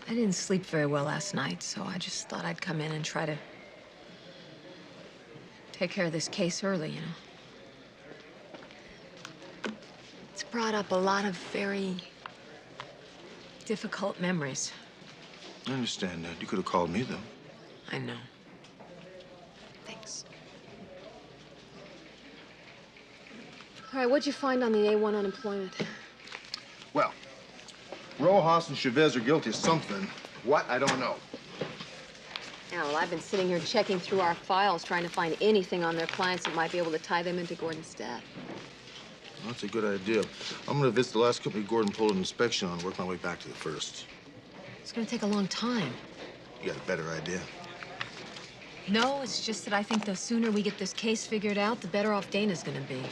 Speaker 11: I didn't sleep very well last night, so I just thought I'd come in and try to take care of this case early, you know. It's brought up a lot of very difficult memories.
Speaker 10: I understand that. You could have called me, though.
Speaker 11: I know. Thanks.
Speaker 15: All right, what'd you find on the A1 unemployment?
Speaker 10: Well, Rojas and Chavez are guilty of something. What? I don't know.
Speaker 15: Yeah, well, I've been sitting here checking through our files, trying to find anything on their clients that might be able to tie them into Gordon's death.
Speaker 10: Well, that's a good idea. I'm going to visit the last company Gordon pulled an inspection on and work my way back to the first.
Speaker 11: It's gonna take a long time.
Speaker 10: You got a better idea?
Speaker 11: No, it's just that I think the sooner we get this case figured out, the better off Dana's gonna be.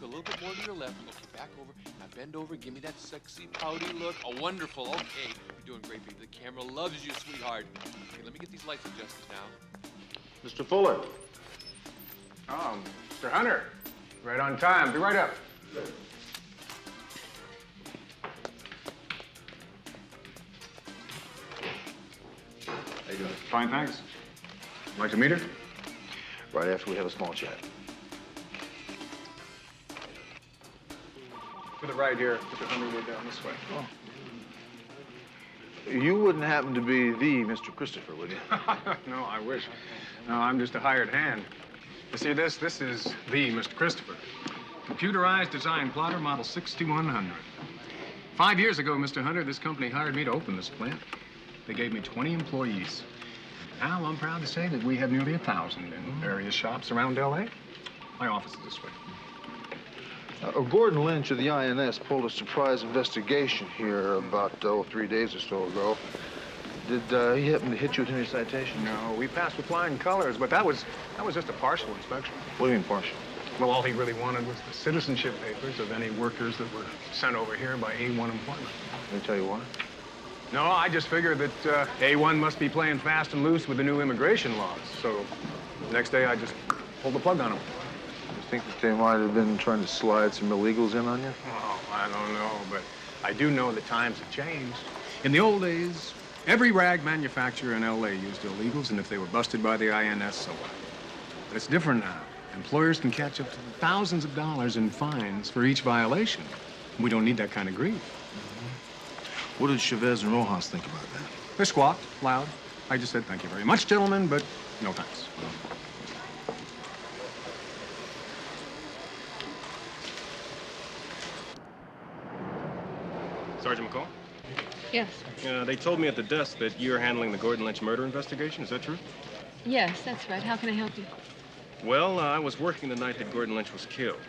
Speaker 5: a little bit more to your left. Okay, back over. Now bend over. Give me that sexy, pouty look. Oh, wonderful. Okay, you're doing great, baby. The camera loves you, sweetheart. Okay, let me get these lights adjusted now.
Speaker 23: Mr. Fuller.
Speaker 5: Oh, Mr. Hunter. Right on time. Be right up.
Speaker 23: How you doing?
Speaker 5: Fine, thanks. Like to meet her?
Speaker 23: Right after we have a small chat.
Speaker 5: To the right here. Mr. Hunter, we're down this way.
Speaker 23: Oh. You wouldn't happen to be the Mr. Christopher, would you?
Speaker 5: No, I wish. No, I'm just a hired hand. You see this? This is the Mr. Christopher. Computerized design plotter, model 6100. 5 years ago, Mr. Hunter, this company hired me to open this plant. They gave me 20 employees. Now, I'm proud to say that we have nearly 1,000 in various shops around L.A. My office is this way.
Speaker 23: Gordon Lynch of the INS pulled a surprise investigation here about 3 days or so ago. Did he happen to hit you with any citation?
Speaker 5: No, we passed with flying colors, but that was just a partial inspection.
Speaker 23: What do you mean partial?
Speaker 5: Well, all he really wanted was the citizenship papers of any workers that were sent over here by A1 employment.
Speaker 23: Let me tell you why.
Speaker 5: No, I just figured that A1 must be playing fast and loose with the new immigration laws. So the next day, I just pulled the plug on them.
Speaker 23: You think that they might have been trying to slide some illegals in on you?
Speaker 5: Oh, I don't know, but I do know the times have changed. In the old days, every rag manufacturer in L.A. used illegals, and if they were busted by the INS, so what? But it's different now. Employers can catch up to thousands of dollars in fines for each violation. We don't need that kind of grief.
Speaker 1: What did Chavez and Rojas think about that?
Speaker 5: They squawked loud. I just said, thank you very much, gentlemen, but no thanks.
Speaker 4: Sergeant McCall?
Speaker 18: Yes.
Speaker 4: They told me at the desk that you're handling the Gordon Lynch murder investigation. Is that true?
Speaker 18: Yes, that's right. How can I help you?
Speaker 4: Well, I was working the night that Gordon Lynch was killed,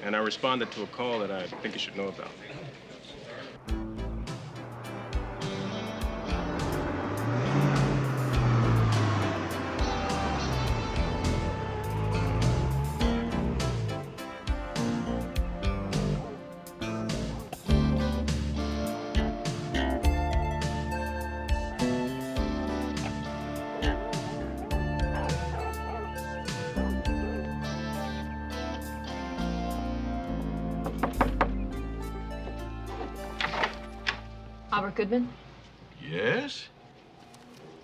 Speaker 4: and I responded to a call that I think you should know about.
Speaker 11: Robert Goodman?
Speaker 9: Yes?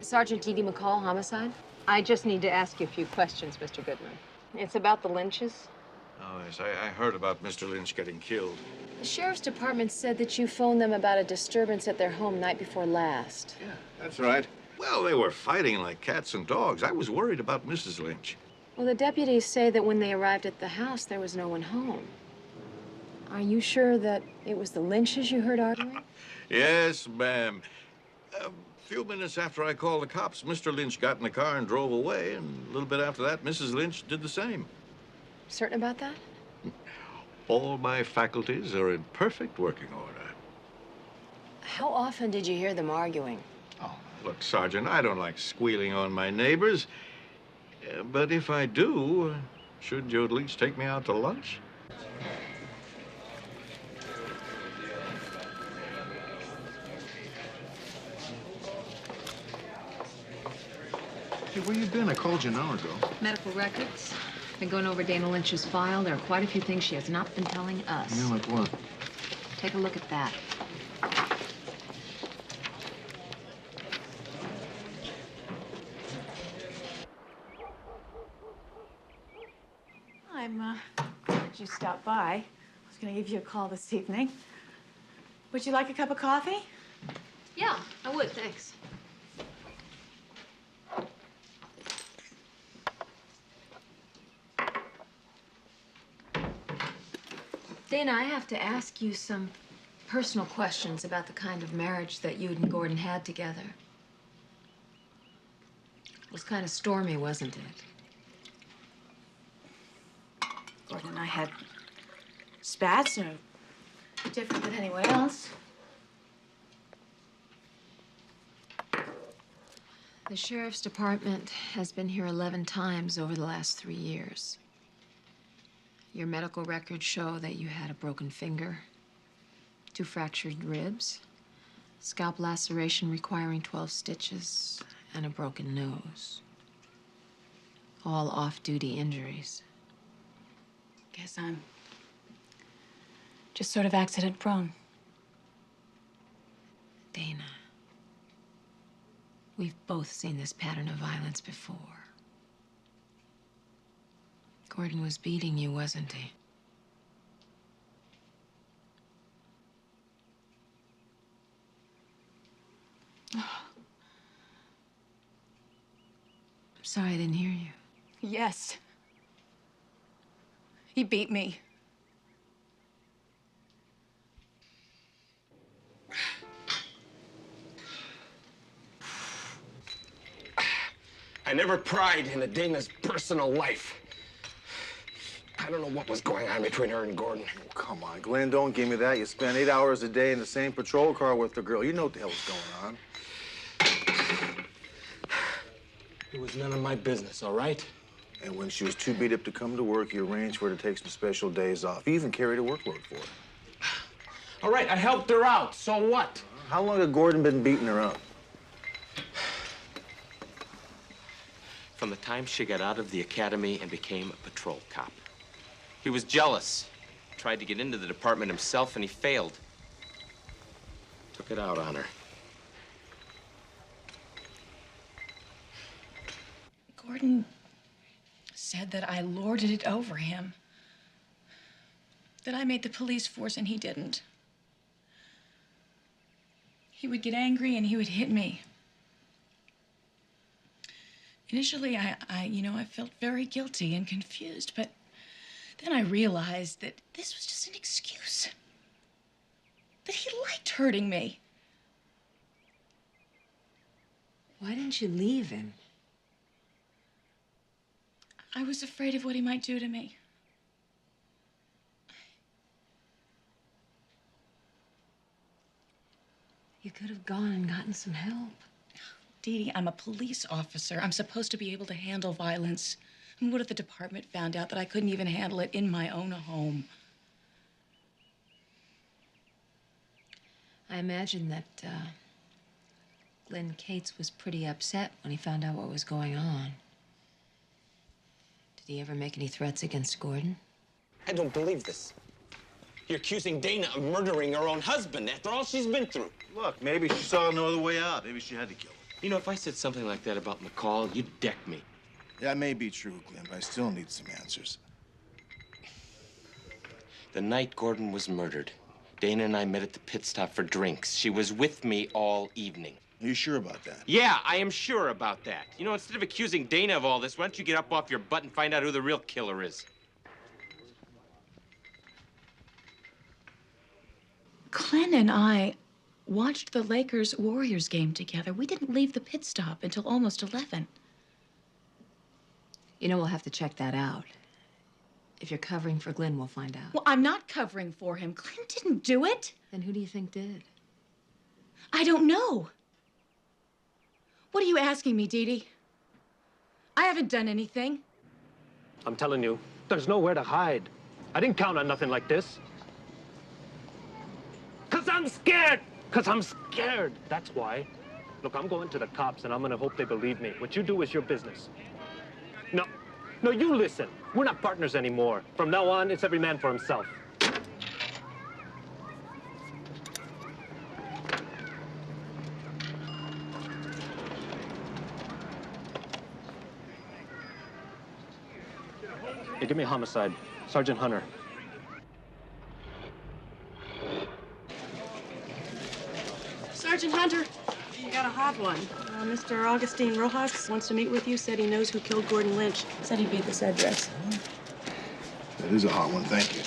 Speaker 11: Sergeant Dee Dee McCall, homicide?
Speaker 20: I just need to ask you a few questions, Mr. Goodman. It's about the Lynches.
Speaker 9: Oh, yes, I heard about Mr. Lynch getting killed.
Speaker 11: The sheriff's department said that you phoned them about a disturbance at their home night before last.
Speaker 9: Yeah, that's right. Well, they were fighting like cats and dogs. I was worried about Mrs. Lynch.
Speaker 11: Well, the deputies say that when they arrived at the house, there was no one home. Are you sure that it was the Lynches you heard arguing?
Speaker 9: Yes, ma'am. A few minutes after I called the cops, Mr. Lynch got in the car and drove away, and a little bit after that, Mrs. Lynch did the same.
Speaker 11: Certain about that?
Speaker 9: All my faculties are in perfect working order.
Speaker 11: How often did you hear them arguing?
Speaker 9: Oh, look, Sergeant, I don't like squealing on my neighbors. But if I do, shouldn't you at least take me out to lunch?
Speaker 1: Hey, where you been? I called you an hour ago.
Speaker 11: Medical records. Been going over Dana Lynch's file. There are quite a few things she has not been telling us.
Speaker 1: Yeah, like what?
Speaker 11: Take a look at that.
Speaker 24: I'm glad you stopped by. I was gonna give you a call this evening. Would you like a cup of coffee?
Speaker 11: Yeah, I would, thanks. Dana, I have to ask you some personal questions about the kind of marriage that you and Gordon had together. It was kind of stormy, wasn't it?
Speaker 24: Gordon and I had spats, no different than anyone else.
Speaker 11: The sheriff's department has been here 11 times over the last 3 years. Your medical records show that you had a broken finger, 2 fractured ribs, scalp laceration requiring 12 stitches, and a broken nose. All off-duty injuries.
Speaker 24: Guess I'm just sort of accident prone.
Speaker 11: Dana, we've both seen this pattern of violence before. Gordon was beating you, wasn't he? I'm sorry I didn't hear you.
Speaker 24: Yes. He beat me.
Speaker 3: I never pried into Dana's personal life. I don't know what was going on between her and Gordon.
Speaker 23: Oh, come on, Glenn, don't give me that. You spend 8 hours a day in the same patrol car with the girl. You know what the hell's going on.
Speaker 3: It was none of my business, all right?
Speaker 23: And when she was too beat up to come to work, you arranged for her to take some special days off. You even carried a workload for her.
Speaker 3: All right, I helped her out. So what?
Speaker 23: How long had Gordon been beating her up?
Speaker 3: From the time she got out of the academy and became a patrol cop. He was jealous. Tried to get into the department himself, and he failed. Took it out on her.
Speaker 24: Gordon said that I lorded it over him. That I made the police force and he didn't. He would get angry and he would hit me. Initially, I felt very guilty and confused, but then I realized that this was just an excuse. That he liked hurting me.
Speaker 11: Why didn't you leave him?
Speaker 24: I was afraid of what he might do to me.
Speaker 11: You could have gone and gotten some help.
Speaker 24: Dee Dee, I'm a police officer. I'm supposed to be able to handle violence. And what if the department found out that I couldn't even handle it in my own home?
Speaker 11: I imagine that Glenn Cates was pretty upset when he found out what was going on. Did he ever make any threats against Gordon?
Speaker 3: I don't believe this. You're accusing Dana of murdering her own husband after all she's been through.
Speaker 10: Look, maybe she saw no other way out. Maybe she had to kill him.
Speaker 3: You know, if I said something like that about McCall, you'd deck me.
Speaker 10: That may be true, Glenn, but I still need some answers.
Speaker 3: The night Gordon was murdered, Dana and I met at the pit stop for drinks. She was with me all evening.
Speaker 10: Are you sure about that?
Speaker 3: Yeah, I am sure about that. You know, instead of accusing Dana of all this, why don't you get up off your butt and find out who the real killer is?
Speaker 24: Glenn and I watched the Lakers-Warriors game together. We didn't leave the pit stop until almost 11.
Speaker 11: You know, we'll have to check that out. If you're covering for Glenn, we'll find out.
Speaker 24: Well, I'm not covering for him. Glenn didn't do it.
Speaker 11: Then who do you think did?
Speaker 24: I don't know. What are you asking me, Dee Dee? I haven't done anything.
Speaker 8: I'm telling you, there's nowhere to hide. I didn't count on nothing like this. 'Cause I'm scared! 'Cause I'm scared. That's why. Look, I'm going to the cops, and I'm gonna hope they believe me. What you do is your business. No, you listen. We're not partners anymore. From now on, it's every man for himself. Hey, give me a homicide. Sergeant Hunter.
Speaker 24: Sergeant Hunter, you got a hot one. Mr. Augustine Rojas wants to meet with you. Said he knows who killed Gordon Lynch. Said he'd be at this address.
Speaker 10: That is a hot one, thank you.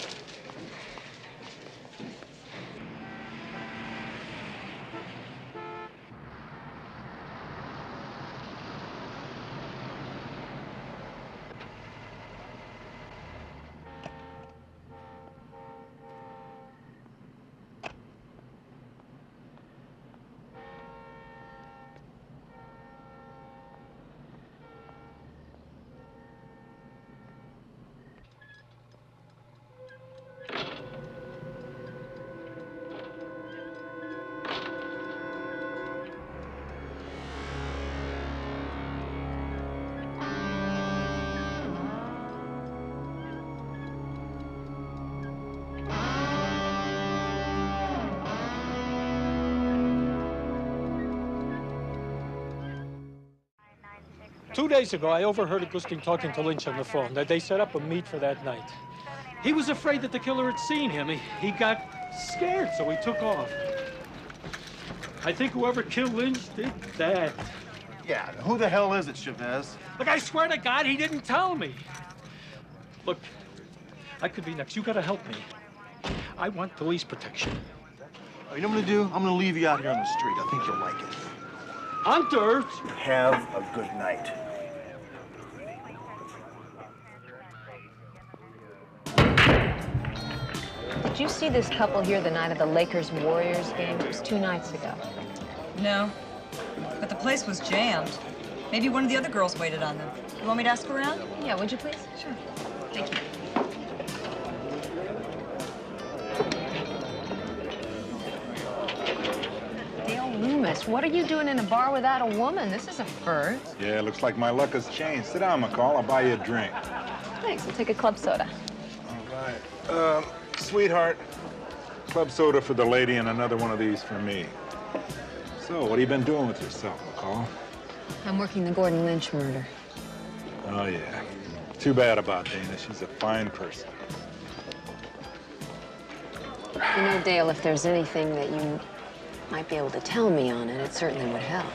Speaker 12: 2 days ago, I overheard Augustine talking to Lynch on the phone. That they set up a meet for that night. He was afraid that the killer had seen him. He got scared, so he took off. I think whoever killed Lynch did that.
Speaker 23: Yeah, who the hell is it, Chavez?
Speaker 12: Look, I swear to God, he didn't tell me. Look, I could be next. You gotta help me. I want police protection.
Speaker 23: You know what I'm gonna do? I'm gonna leave you out here on the street. I think you'll like it.
Speaker 12: Hunter!
Speaker 23: Have a good night.
Speaker 15: Did you see this couple here the night of the Lakers-Warriors game? It was 2 nights ago.
Speaker 7: No, but the place was jammed. Maybe one of the other girls waited on them. You want me to ask around?
Speaker 15: Yeah, would you please?
Speaker 7: Sure. Thank you.
Speaker 15: Dale Loomis, what are you doing in a bar without a woman? This is a first.
Speaker 17: Yeah, looks like my luck has changed. Sit down, McCall. I'll buy you a drink.
Speaker 15: Thanks, I'll take a club soda.
Speaker 17: All right. Sweetheart, club soda for the lady and another one of these for me. So, what have you been doing with yourself, McCall?
Speaker 15: I'm working the Gordon Lynch murder.
Speaker 17: Oh, yeah. Too bad about Dana. She's a fine person.
Speaker 15: You know, Dale, if there's anything that you might be able to tell me on it, it certainly would help.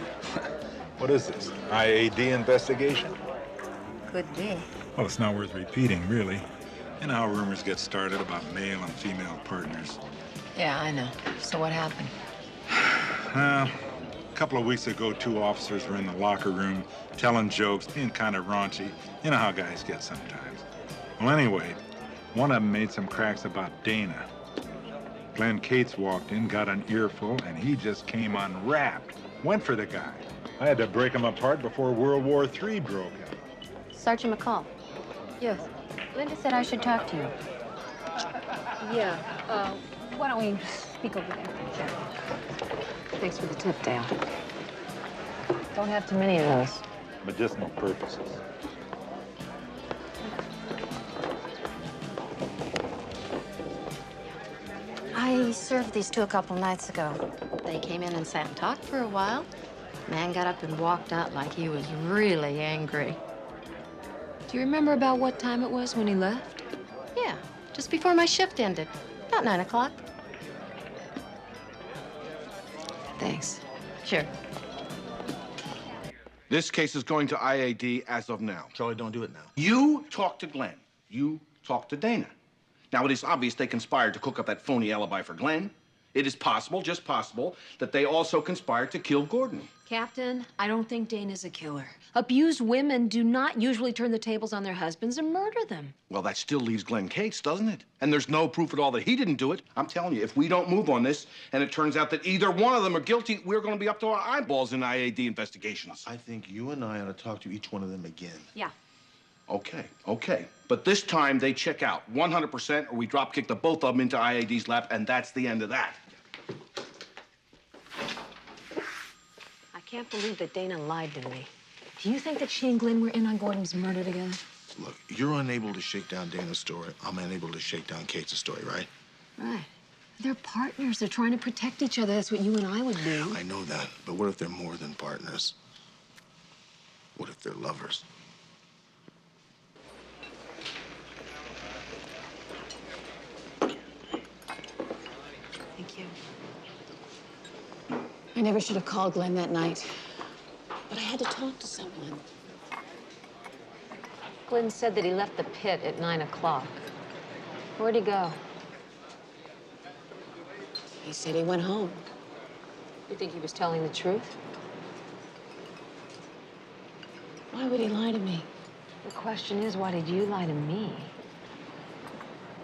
Speaker 17: What is this? IAD investigation?
Speaker 15: Could be.
Speaker 17: Well, it's not worth repeating, really. You know how rumors get started about male and female partners.
Speaker 15: Yeah, I know. So what happened?
Speaker 17: A couple of weeks ago, 2 officers were in the locker room telling jokes, being kind of raunchy. You know how guys get sometimes. Well, anyway, one of them made some cracks about Dana. Glenn Cates walked in, got an earful, and he just came unwrapped. Went for the guy. I had to break him apart before World War III broke out.
Speaker 15: Sergeant McCall. Yes. Linda said I should talk to you. Yeah. Why don't we speak over there? Sure. Thanks for the tip, Dale. Don't have too many of those.
Speaker 17: Medicinal purposes.
Speaker 13: I served these 2 a couple nights ago. They came in and sat and talked for a while. Man got up and walked out like he was really angry.
Speaker 11: Do you remember about what time it was when he left?
Speaker 13: Yeah, just before my shift ended. About 9 o'clock.
Speaker 11: Thanks.
Speaker 13: Sure.
Speaker 14: This case is going to IAD as of now.
Speaker 10: Charlie, don't do it now.
Speaker 14: You talk to Glenn. You talk to Dana. Now, it is obvious they conspired to cook up that phony alibi for Glenn. It is possible, just possible, that they also conspired to kill Gordon.
Speaker 11: Captain, I don't think Dana's a killer. Abused women do not usually turn the tables on their husbands and murder them.
Speaker 14: Well, that still leaves Glenn Cates, doesn't it? And there's no proof at all that he didn't do it. I'm telling you, if we don't move on this, and it turns out that either one of them are guilty, we're going to be up to our eyeballs in IAD investigations.
Speaker 10: I think you and I ought to talk to each one of them again.
Speaker 11: Yeah.
Speaker 14: Okay. But this time, they check out 100%, or we drop-kick the both of them into IAD's lap, and that's the end of that.
Speaker 11: I can't believe that Dana lied to me. Do you think that she and Glenn were in on Gordon's murder together?
Speaker 10: Look, you're unable to shake down Dana's story. I'm unable to shake down Kate's story, right?
Speaker 11: Right. They're partners. They're trying to protect each other. That's what you and I would do.
Speaker 10: I know that, but what if they're more than partners? What if they're lovers?
Speaker 11: Thank you. I never should have called Glenn that night. But I had to talk to someone.
Speaker 15: Glenn said that he left the pit at 9 o'clock. Where'd he go?
Speaker 11: He said he went home.
Speaker 15: You think he was telling the truth?
Speaker 11: Why would he lie to me?
Speaker 15: The question is, why did you lie to me?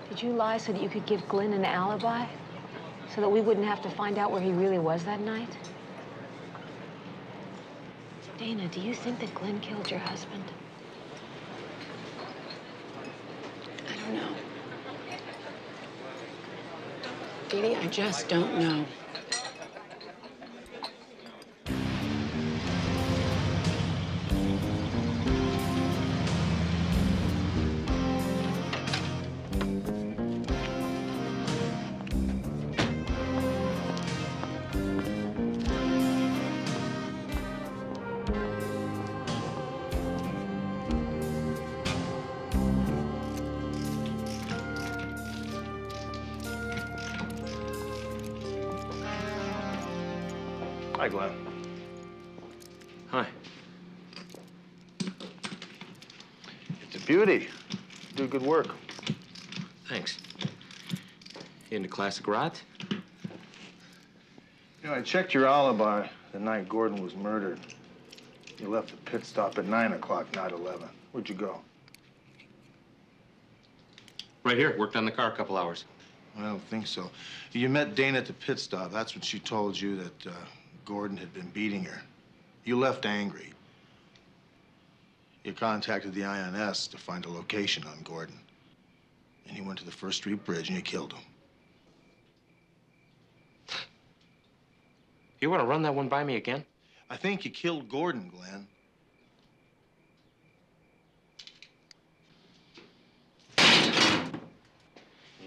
Speaker 15: Did you lie so that you could give Glenn an alibi? So that we wouldn't have to find out where he really was that night? Dana, do you think that Glenn killed your husband?
Speaker 11: I don't know. Dee Dee, I just don't know.
Speaker 23: Hi, Glenn.
Speaker 6: Hi.
Speaker 23: It's a beauty. You do good work.
Speaker 6: Thanks. You into classic rods?
Speaker 23: You know, I checked your alibi the night Gordon was murdered. You left the pit stop at 9 o'clock, not 11. Where'd you go?
Speaker 6: Right here. Worked on the car a couple hours.
Speaker 1: I don't think so. You met Dana at the pit stop. That's when she told you that Gordon had been beating her. You left angry. You contacted the INS to find a location on Gordon. And you went to the First Street Bridge and you killed him.
Speaker 6: You want to run that one by me again?
Speaker 1: I think you killed Gordon, Glenn.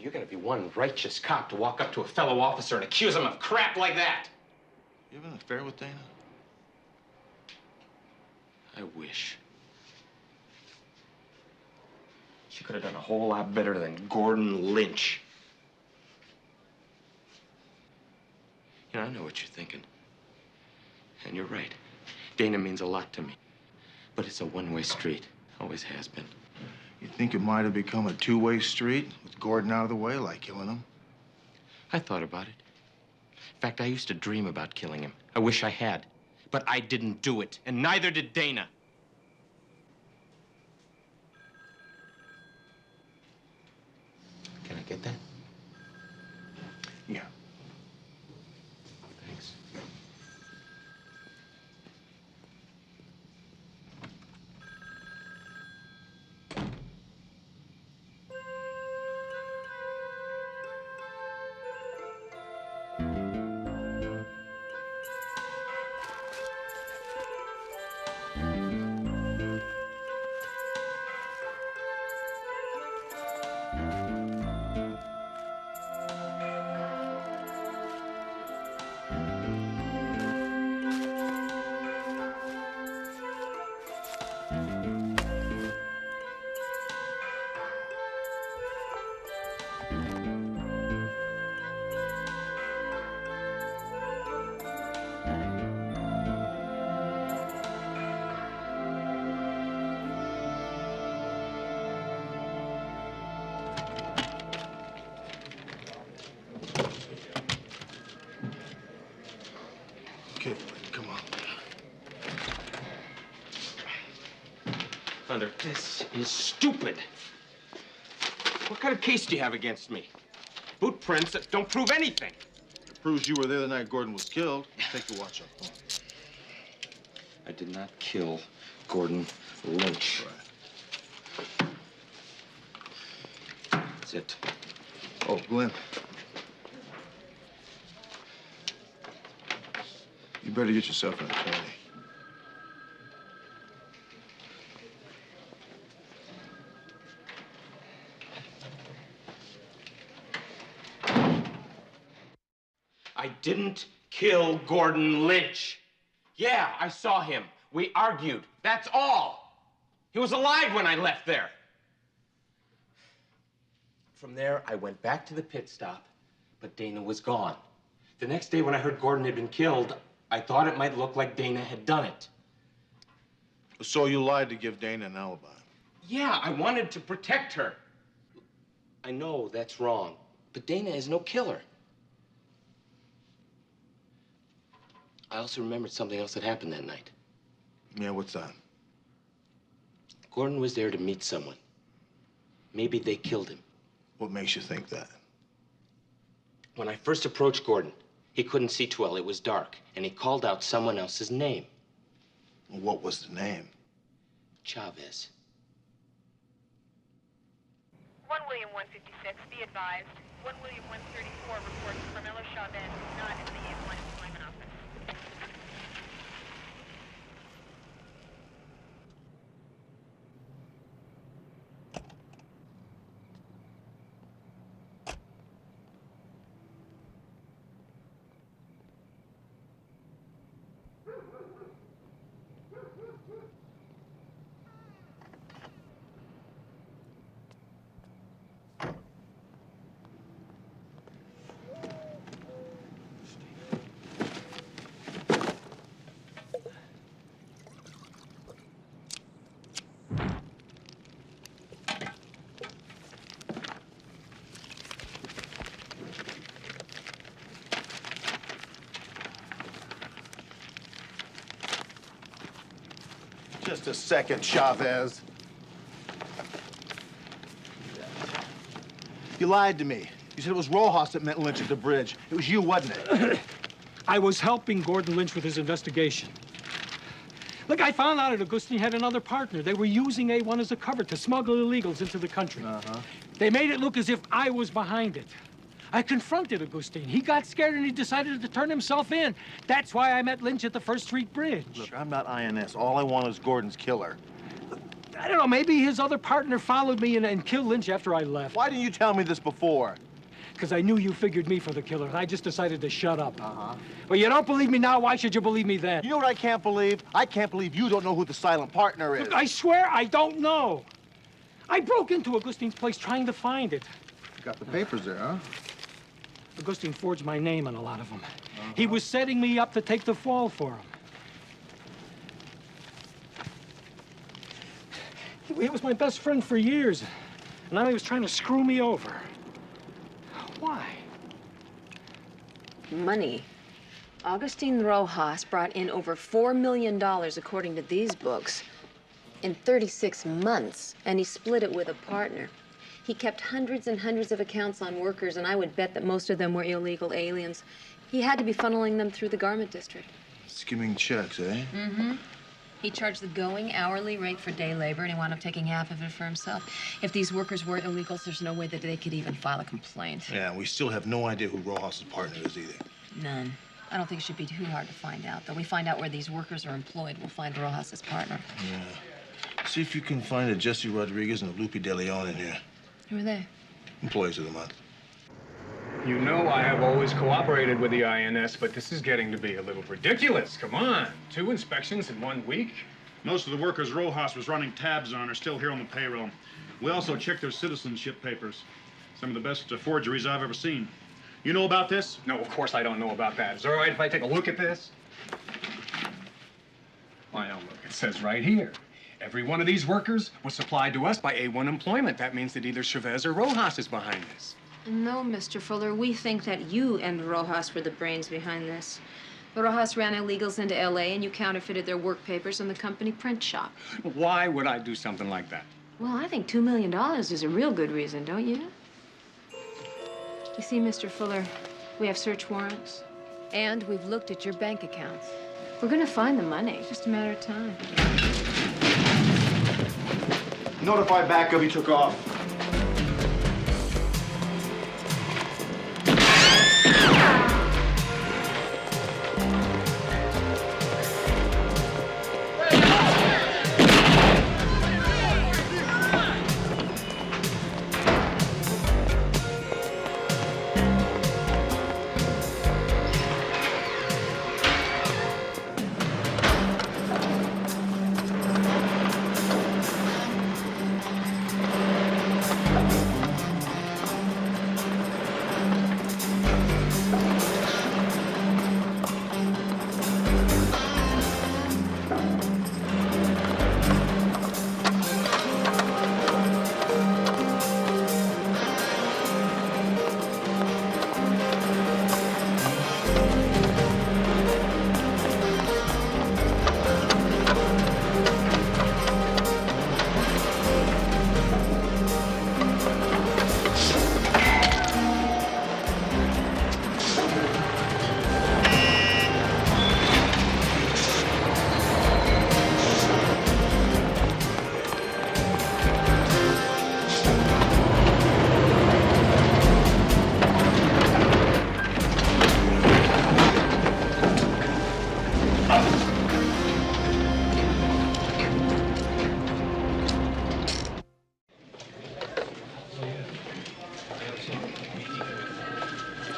Speaker 6: You're gonna be one righteous cop to walk up to a fellow officer and accuse him of crap like that.
Speaker 1: You having an affair with Dana?
Speaker 6: I wish. She could have done a whole lot better than Gordon Lynch. You know, I know what you're thinking. And you're right. Dana means a lot to me. But it's a one-way street. Always has been.
Speaker 1: You think it might have become a two-way street with Gordon out of the way, like killing him?
Speaker 6: I thought about it. In fact, I used to dream about killing him. I wish I had. But I didn't do it, and neither did Dana. Can I get that?
Speaker 1: Yeah.
Speaker 6: Thanks.
Speaker 1: Okay, come on.
Speaker 6: Thunder, this is stupid. What kind of case do you have against me? Boot prints that don't prove anything.
Speaker 1: It proves you were there the night Gordon was killed. Take the watch off. Come on.
Speaker 6: I did not kill Gordon Lynch. That's it.
Speaker 1: Oh, Glenn. You better get yourself an attorney.
Speaker 6: I didn't kill Gordon Lynch. Yeah, I saw him. We argued. That's all. He was alive when I left there. From there, I went back to the pit stop, but Dana was gone. The next day when I heard Gordon had been killed, I thought it might look like Dana had done it.
Speaker 1: So you lied to give Dana an alibi?
Speaker 6: Yeah, I wanted to protect her. I know that's wrong, but Dana is no killer. I also remembered something else that happened that night.
Speaker 1: Yeah, what's that?
Speaker 6: Gordon was there to meet someone. Maybe they killed him.
Speaker 1: What makes you think that?
Speaker 6: When I first approached Gordon, he couldn't see too well. It was dark, and he called out someone else's name.
Speaker 1: What was the name?
Speaker 6: Chavez.
Speaker 16: 1 William 156, be advised. 1 William 134 reports Carmelo Chavez not in the A1 employment office.
Speaker 23: Just a second, Chavez. You lied to me. You said it was Rojas that met Lynch at the bridge. It was you, wasn't it?
Speaker 12: I was helping Gordon Lynch with his investigation. Look, I found out that Augustine had another partner. They were using A1 as a cover to smuggle illegals into the country. They made it look as if I was behind it. I confronted Augustine. He got scared and he decided to turn himself in. That's why I met Lynch at the First Street Bridge.
Speaker 23: Look, I'm not INS. All I want is Gordon's killer.
Speaker 12: I don't know, maybe his other partner followed me and killed Lynch after I left.
Speaker 23: Why didn't you tell me this before?
Speaker 12: Because I knew you figured me for the killer. I just decided to shut up. Well, you don't believe me now, why should you believe me then?
Speaker 23: You know what I can't believe? I can't believe you don't know who the silent partner is.
Speaker 12: Look, I swear I don't know. I broke into Augustine's place trying to find it.
Speaker 23: You got the papers there, huh?
Speaker 12: Augustine forged my name on a lot of them. He was setting me up to take the fall for him. He was my best friend for years, and now he was trying to screw me over. Why?
Speaker 18: Money. Augustine Rojas brought in over $4 million, according to these books, in 36 months, and he split it with a partner. He kept hundreds and hundreds of accounts on workers, and I would bet that most of them were illegal aliens. He had to be funneling them through the garment district.
Speaker 23: Skimming checks, eh?
Speaker 18: Mm-hmm. He charged the going hourly rate for day labor, and he wound up taking half of it for himself. If these workers were illegals, there's no way that they could even file a complaint.
Speaker 1: Yeah, we still have no idea who Rojas' partner is either.
Speaker 18: None. I don't think it should be too hard to find out. Though we find out where these workers are employed, we'll find Rojas' partner.
Speaker 1: Yeah. See if you can find a Jesse Rodriguez and a Lupe De Leon in here.
Speaker 18: Who are they?
Speaker 1: Employees of the month.
Speaker 2: You know I have always cooperated with the INS, but this is getting to be a little ridiculous. Come on. 2 inspections in 1 week?
Speaker 19: Most of the workers Rojas was running tabs on are still here on the payroll. We also checked their citizenship papers. Some of the best forgeries I've ever seen. You know about this?
Speaker 2: No, of course I don't know about that. Is it all right if I take a look at this? Why, now look, it says right here. Every one of these workers was supplied to us by A1 Employment. That means that either Chavez or Rojas is behind this.
Speaker 18: No, Mr. Fuller. We think that you and Rojas were the brains behind this. Rojas ran illegals into L.A., and you counterfeited their work papers in the company print shop.
Speaker 2: Why would I do something like that?
Speaker 18: Well, I think $2 million is a real good reason, don't you? You see, Mr. Fuller, we have search warrants, and we've looked at your bank accounts. We're gonna find the money. It's just a matter of time.
Speaker 23: Notify backup he took off.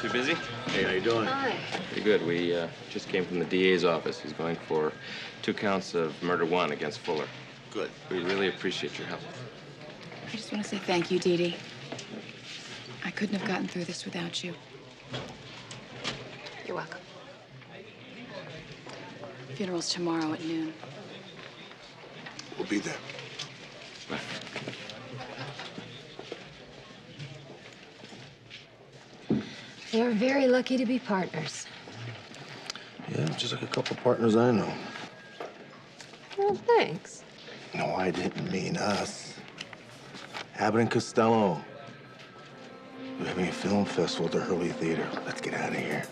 Speaker 3: You busy?
Speaker 10: Hey, how you doing?
Speaker 18: Hi.
Speaker 3: Pretty good. We just came from the DA's office. He's going for 2 counts of murder 1 against Fuller.
Speaker 10: Good.
Speaker 3: We really appreciate your help.
Speaker 20: I just want to say thank you, Dee Dee. I couldn't have gotten through this without you.
Speaker 18: You're welcome.
Speaker 20: Funeral's tomorrow at noon.
Speaker 10: We'll be there.
Speaker 18: You're very lucky to be partners.
Speaker 1: Yeah, just like a couple partners I know.
Speaker 18: Well, thanks.
Speaker 1: No, I didn't mean us. Abbott and Costello. We're having a film festival at the Hurley Theater. Let's get out of here.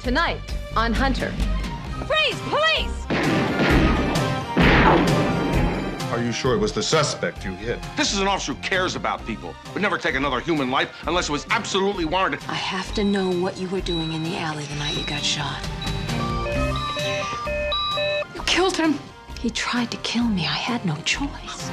Speaker 11: Tonight on Hunter.
Speaker 7: Freeze! Police!
Speaker 4: Are you sure it was the suspect you hit?
Speaker 14: This is an officer who cares about people. Would never take another human life unless it was absolutely warranted.
Speaker 18: I have to know what you were doing in the alley the night you got shot. You killed him. He tried to kill me. I had no choice.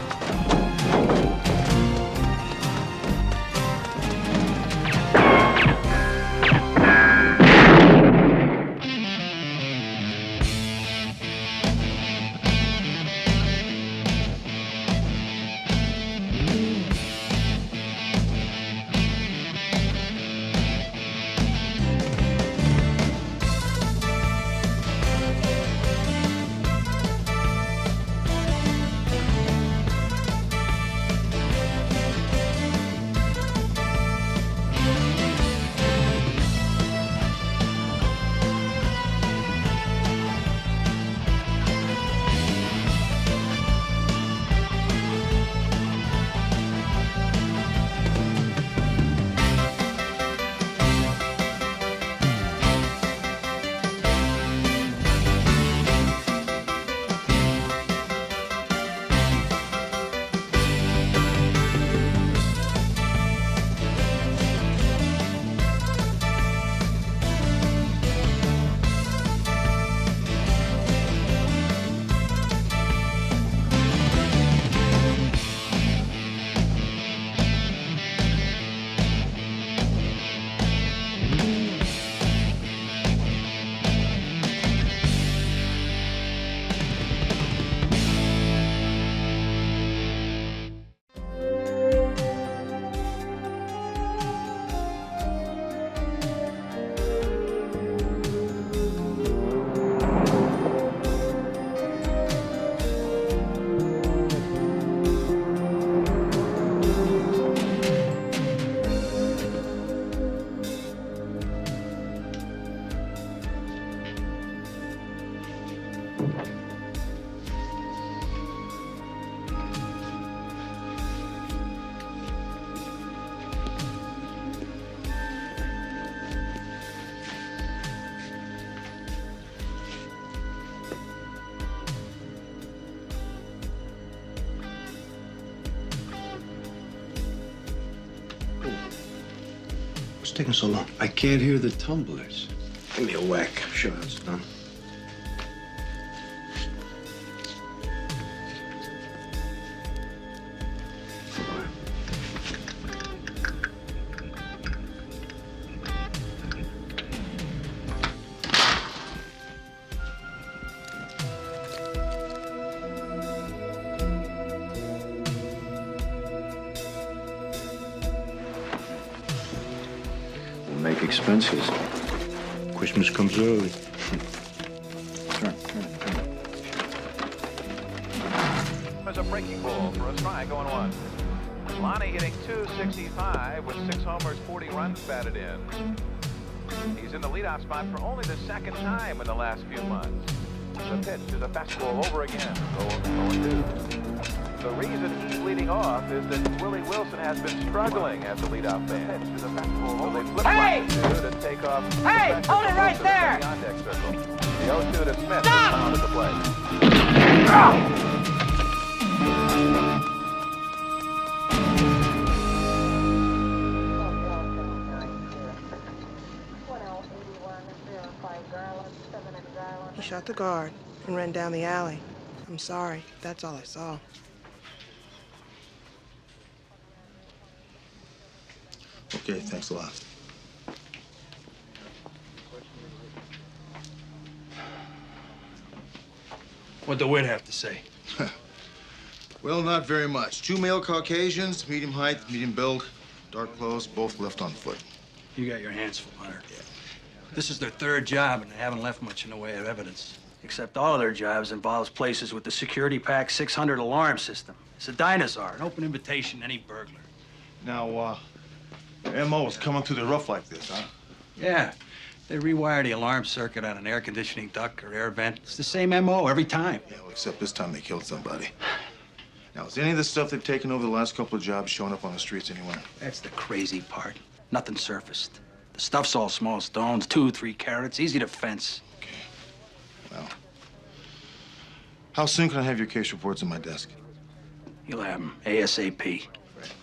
Speaker 4: What's taking so long? I can't hear the tumblers. Give me a whack. Sure, it's done. Make expenses. Christmas comes early. Turn.
Speaker 5: There's a breaking ball for a strike on one. Lonnie hitting .265 with 6 homers, 40 runs batted in. He's in the leadoff spot for only the second time in the last few months. The pitch is a fastball over again. 0-2. The reason he's leading off is that Willie Wilson has been struggling as the leadoff man. The pitch is a fastball over. Hey! To take off. Hey! Hold it right there! The on-deck circle. The 0-2 to Smith. Stop! At the plate.
Speaker 8: He shot the guard and ran down the alley. I'm sorry. That's all I saw.
Speaker 1: Okay, thanks a lot.
Speaker 9: What'd the wit have to say?
Speaker 1: Well, not very much. 2 male Caucasians, medium height, medium build, dark clothes, both left on foot.
Speaker 9: You got your hands full, Hunter. Yeah. This is their third job, and they haven't left much in the way of evidence. Except all of their jobs involves places with the Security Pack 600 alarm system. It's a dinosaur, an open invitation to any burglar.
Speaker 1: Now, M.O. is coming through the roof like this, huh?
Speaker 9: Yeah. They rewire the alarm circuit on an air conditioning duct or air vent. It's the same M.O. every time.
Speaker 1: Yeah, well, except this time they killed somebody. Now, is any of the stuff they've taken over the last couple of jobs showing up on the streets anywhere?
Speaker 9: That's the crazy part. Nothing surfaced. The stuff's all small stones, 2 or 3 carats, easy to fence.
Speaker 1: Okay. Well, how soon can I have your case reports on my desk?
Speaker 9: You'll have them ASAP.
Speaker 1: Right.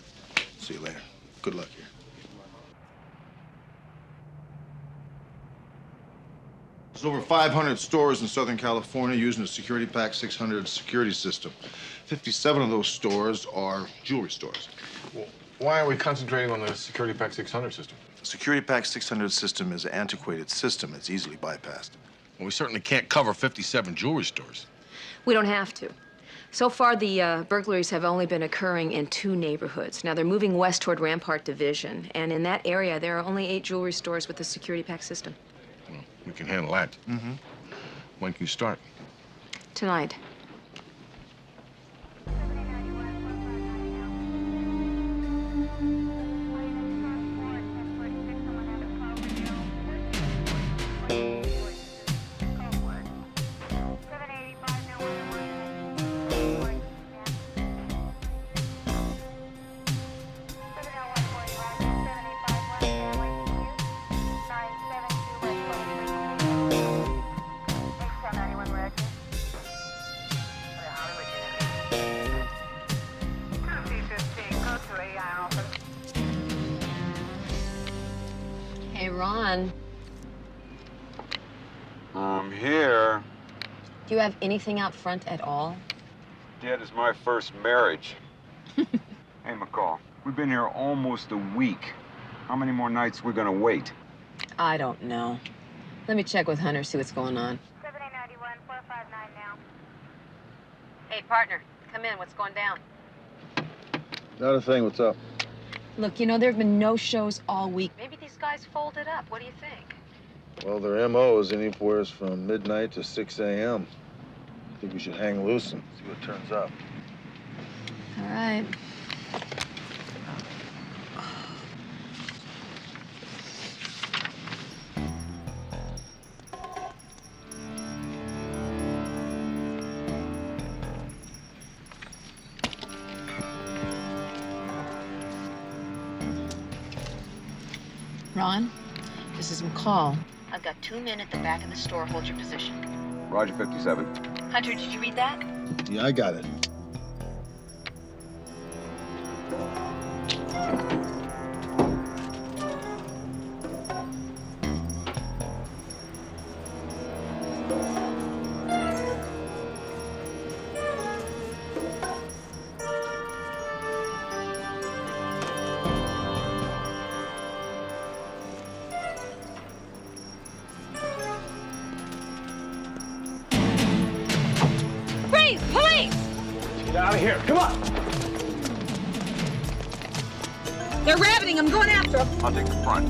Speaker 1: See you later. Good luck here. There's over 500 stores in Southern California using the Security Pack 600 security system. 57 of those stores are jewelry stores.
Speaker 21: Well, why are we concentrating on the Security Pack 600 system?
Speaker 1: The Security Pack 600 system is an antiquated system. It's easily bypassed.
Speaker 21: Well, we certainly can't cover 57 jewelry stores.
Speaker 18: We don't have to. So far, the burglaries have only been occurring in 2 neighborhoods. Now, they're moving west toward Rampart Division, and in that area, there are only 8 jewelry stores with the Security Pack system.
Speaker 21: Well, we can handle that.
Speaker 1: Mm-hmm.
Speaker 21: When can you start?
Speaker 18: Tonight. Hey, Ron.
Speaker 22: I'm here.
Speaker 18: Do you have anything out front at all?
Speaker 22: Dad is my first marriage. Hey, McCall, we've been here almost a week. How many more nights we gonna wait?
Speaker 18: I don't know. Let me check with Hunter, see what's going on.
Speaker 16: 7891, 459 now.
Speaker 18: Hey, partner, come in. What's going down?
Speaker 23: Not a thing. What's up?
Speaker 18: Look, you know, there have been no shows all week. Maybe these guys folded up. What do you think?
Speaker 23: Well, their M.O. is anywhere from midnight to 6 a.m. I think we should hang loose and see what turns up.
Speaker 18: All right. Ron, this is McCall. I've got 2 men at the back of the store. Hold your position.
Speaker 22: Roger, 57.
Speaker 18: Hunter, did you read that?
Speaker 23: Yeah, I got it.
Speaker 16: Freeze! Police!
Speaker 5: Get out of here. Come on.
Speaker 16: They're rabbiting. I'm going after them.
Speaker 22: I'll take the front.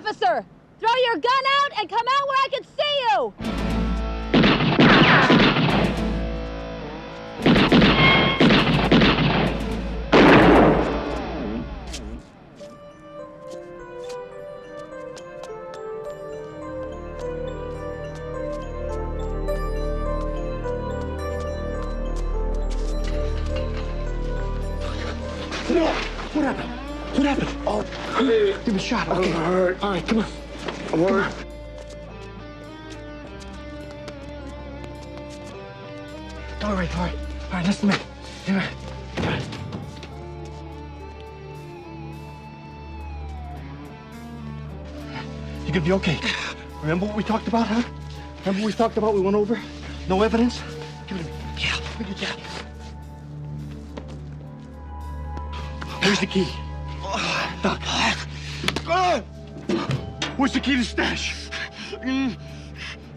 Speaker 13: Officer! Throw your gun out and come out where I can see you!
Speaker 4: What happened? What happened? Oh, give me a shot. Okay. I'm hurt. All right, come on. I'm hurt. All right, listen to me. Yeah. You're gonna be okay. Remember what we talked about, huh? Remember what we talked about? We went over? No evidence? Give it to me. Yeah. Where's the key? Doc. Where's the key to the stash? In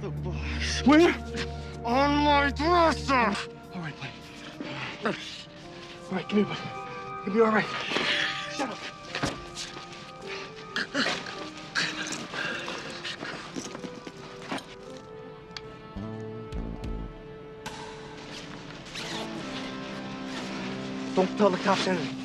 Speaker 4: the box. Where? On my dresser. All right, buddy. All right, come here, buddy. You'll be all right. Shut up. Don't tell the cops anything.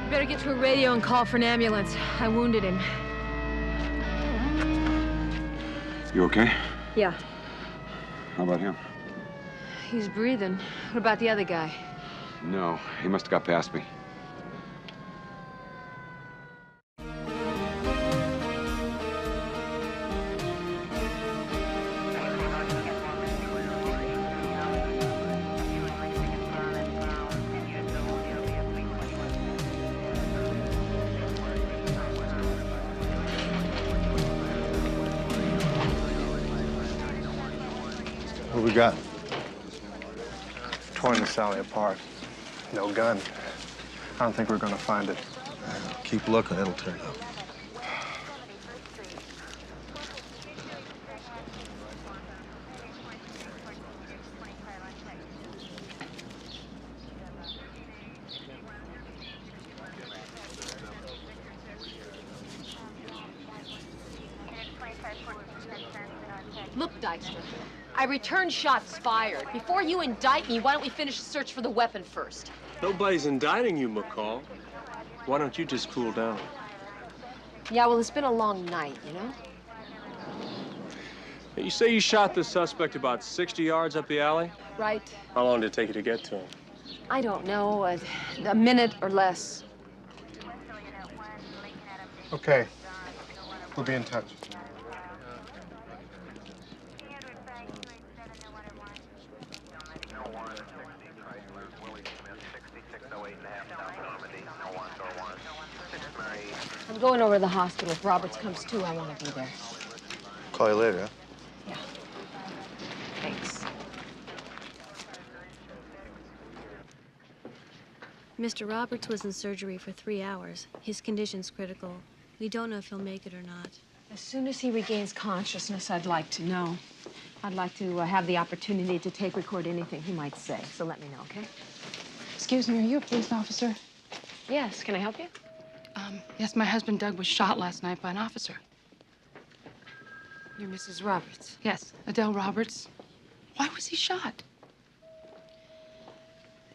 Speaker 11: Better get to a radio and call for an ambulance. I wounded him.
Speaker 22: You okay?
Speaker 11: Yeah,
Speaker 22: How about him?
Speaker 11: he's breathing. What about the other guy?
Speaker 22: No, he must have got past me.
Speaker 23: What we got? Torn this alley apart. No gun. I don't think we're gonna find it.
Speaker 1: Keep looking, it'll turn up.
Speaker 11: Look, Dykstra, I returned shots fired. Before you indict me, why don't we finish the search for the weapon first?
Speaker 15: Nobody's indicting you, McCall. Why don't you just cool down?
Speaker 11: Yeah, well, it's been a long night, you know?
Speaker 15: You say you shot the suspect about 60 yards up the alley?
Speaker 11: Right.
Speaker 15: How long did it take you to get to him?
Speaker 11: I don't know, a minute or less.
Speaker 23: Okay. We'll be in touch.
Speaker 11: I'm going over to the hospital. If Roberts comes too, I want to be there.
Speaker 23: Call you later, huh?
Speaker 11: Yeah. Thanks.
Speaker 17: Mr. Roberts was in surgery for 3 hours. His condition's critical. We don't know if he'll make it or not.
Speaker 11: As soon as he regains consciousness, I'd like to know. I'd like to have the opportunity to tape record anything he might say. So let me know, okay?
Speaker 20: Excuse me, are you a police officer?
Speaker 11: Yes. Can I help you?
Speaker 20: Yes, my husband Doug was shot last night by an officer.
Speaker 11: You're Mrs. Roberts?
Speaker 20: Yes, Adele Roberts. Why was he shot?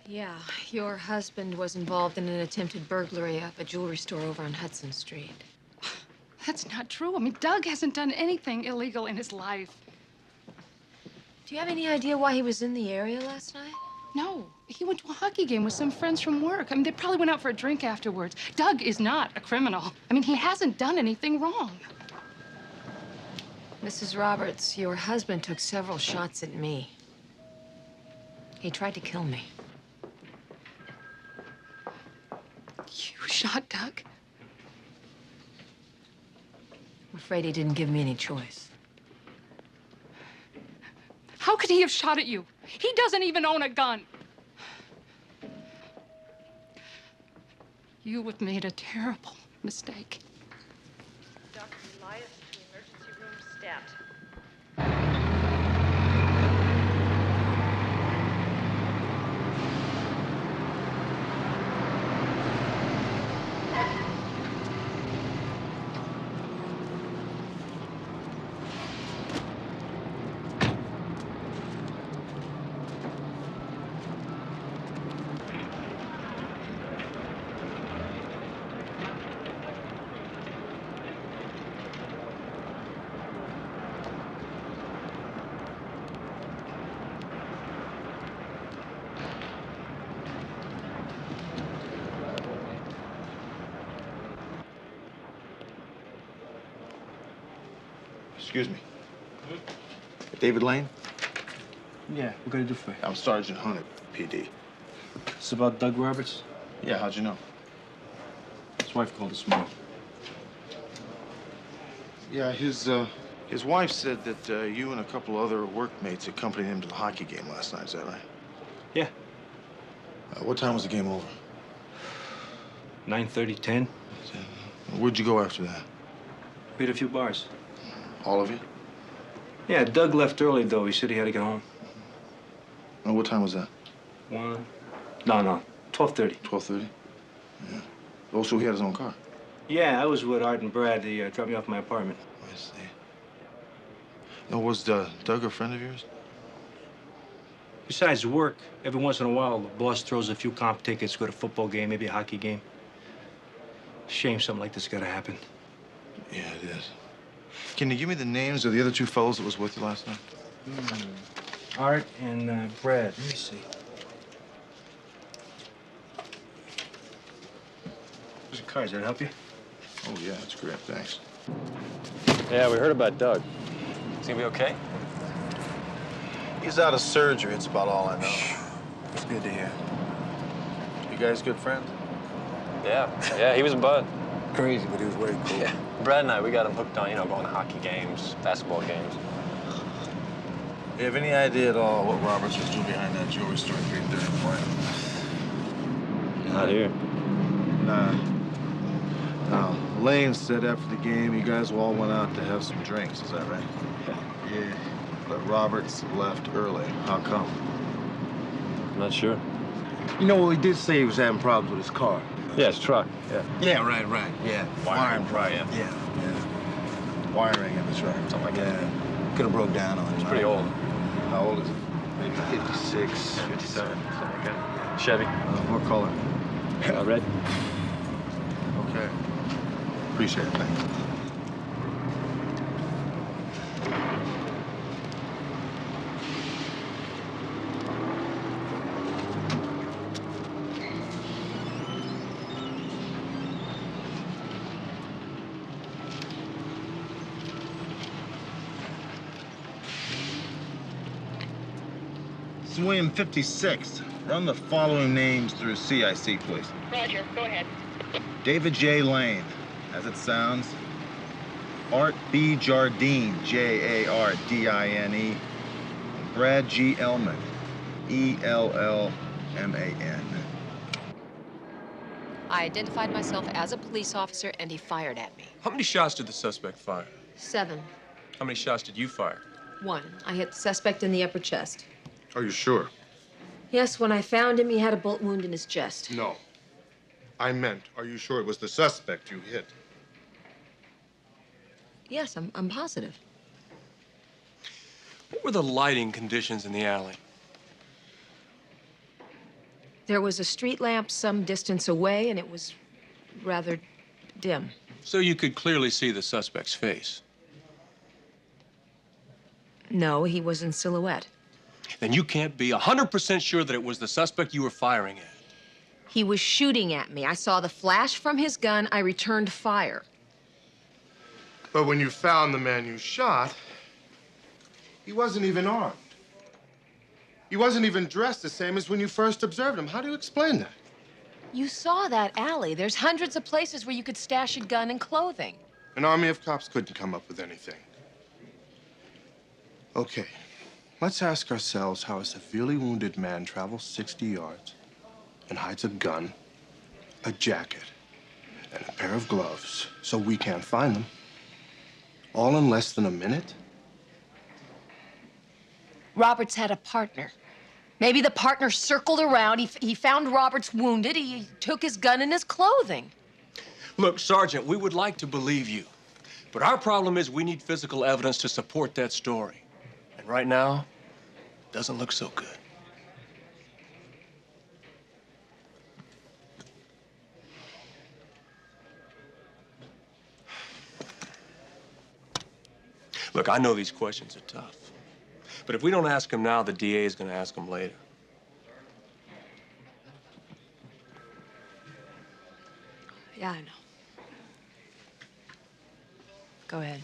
Speaker 11: Yeah, your husband was involved in an attempted burglary of a jewelry store over on Hudson Street.
Speaker 20: That's not true. I mean, Doug hasn't done anything illegal in his life.
Speaker 11: Do you have any idea why he was in the area last night?
Speaker 20: No, he went to a hockey game with some friends from work. I mean, they probably went out for a drink afterwards. Doug is not a criminal. I mean, he hasn't done anything wrong.
Speaker 11: Mrs. Roberts, your husband took several shots at me. He tried to kill me.
Speaker 20: You shot Doug?
Speaker 11: I'm afraid he didn't give me any choice.
Speaker 20: How could he have shot at you? He doesn't even own a gun. You have made a terrible mistake.
Speaker 16: Dr. Elias to emergency room stat.
Speaker 10: Excuse me. David Lane?
Speaker 9: Yeah, what can I do for you?
Speaker 10: I'm Sergeant Hunt at PD.
Speaker 9: It's about Doug Roberts?
Speaker 10: Yeah, how'd you know?
Speaker 9: His wife called this morning.
Speaker 10: Yeah, his wife said that you and a couple other workmates accompanied him to the hockey game last night. Is that right?
Speaker 9: Yeah.
Speaker 10: What time was the game over?
Speaker 9: 9:30, 10.
Speaker 10: Where'd you go after that?
Speaker 9: We had a few bars.
Speaker 10: All of you?
Speaker 9: Yeah, Doug left early, though. He said he had to get home.
Speaker 10: And what time was that?
Speaker 9: 1. No, 12:30.
Speaker 10: 12:30? Yeah. Also, he had his own car?
Speaker 9: Yeah, I was with Art and Brad. They dropped me off at my apartment.
Speaker 10: I see. Now, was Doug a friend of yours?
Speaker 9: Besides work, every once in a while, the boss throws a few comp tickets to go to a football game, maybe a hockey game. Shame something like this gotta happen.
Speaker 10: Yeah, it is. Can you give me the names of the other two fellows that was with you last night?
Speaker 9: Art and Brad. Let me see. There's a card. Does that help you?
Speaker 10: Oh, yeah, that's great. Thanks.
Speaker 15: Yeah, we heard about Doug. Is he gonna be okay?
Speaker 10: He's out of surgery. It's about all I know.
Speaker 9: That's good to hear.
Speaker 10: You guys good friends?
Speaker 15: Yeah, he was a bud.
Speaker 9: Crazy, but he was way cool.
Speaker 15: Yeah. Brad and I, we got him hooked on, going to hockey games, basketball games.
Speaker 10: You have any idea at all what Roberts was doing behind that jewelry store at 3:30 in the morning?
Speaker 15: Not here.
Speaker 10: Nah. Now, Lane said after the game, you guys all went out to have some drinks. Is that right? Yeah. But Roberts left early. How come?
Speaker 15: I'm not sure.
Speaker 6: You know, well, he did say he was having problems with his car.
Speaker 15: Yeah, his truck. Yeah.
Speaker 6: Yeah, right. Yeah.
Speaker 10: Wiring
Speaker 6: problem. Yeah.
Speaker 10: Wiring in the truck.
Speaker 15: Something like that.
Speaker 6: Could have broke down on him.
Speaker 15: It's pretty old.
Speaker 10: How old is it?
Speaker 6: Maybe 56,
Speaker 15: 57, something like that. Chevy.
Speaker 10: What color?
Speaker 15: Red.
Speaker 10: Okay. Appreciate it. Thanks. William 56. Run the following names through CIC, please.
Speaker 16: Roger, go ahead.
Speaker 10: David J. Lane, as it sounds. Art B. Jardine, Jardine. Brad G. Ellman, Ellman.
Speaker 11: I identified myself as a police officer, and he fired at me.
Speaker 15: How many shots did the suspect fire?
Speaker 11: 7.
Speaker 15: How many shots did you fire?
Speaker 11: 1. I hit the suspect in the upper chest.
Speaker 10: Are you sure?
Speaker 11: Yes, when I found him, he had a bullet wound in his chest.
Speaker 23: No. I meant, are you sure it was the suspect you hit?
Speaker 11: Yes, I'm positive.
Speaker 15: What were the lighting conditions in the alley?
Speaker 11: There was a street lamp some distance away, and it was rather dim.
Speaker 15: So you could clearly see the suspect's face.
Speaker 11: No, he was in silhouette.
Speaker 15: then you can't be 100% sure that it was the suspect you were firing at.
Speaker 11: He was shooting at me. I saw the flash from his gun. I returned fire.
Speaker 23: But when you found the man you shot, he wasn't even armed. He wasn't even dressed the same as when you first observed him. How do you explain that?
Speaker 11: You saw that alley. There's hundreds of places where you could stash a gun and clothing.
Speaker 23: An army of cops couldn't come up with anything. Okay, let's ask ourselves how a severely wounded man travels 60 yards and hides a gun, a jacket, and a pair of gloves so we can't find them, all in less than a minute?
Speaker 11: Roberts had a partner. Maybe the partner circled around. He found Roberts wounded. He took his gun and his clothing.
Speaker 15: Look, Sergeant, we would like to believe you. But our problem is we need physical evidence to support that story. And right now, it doesn't look so good. Look, I know these questions are tough. But if we don't ask him now, the DA is going to ask him later.
Speaker 11: Yeah, I know. Go ahead.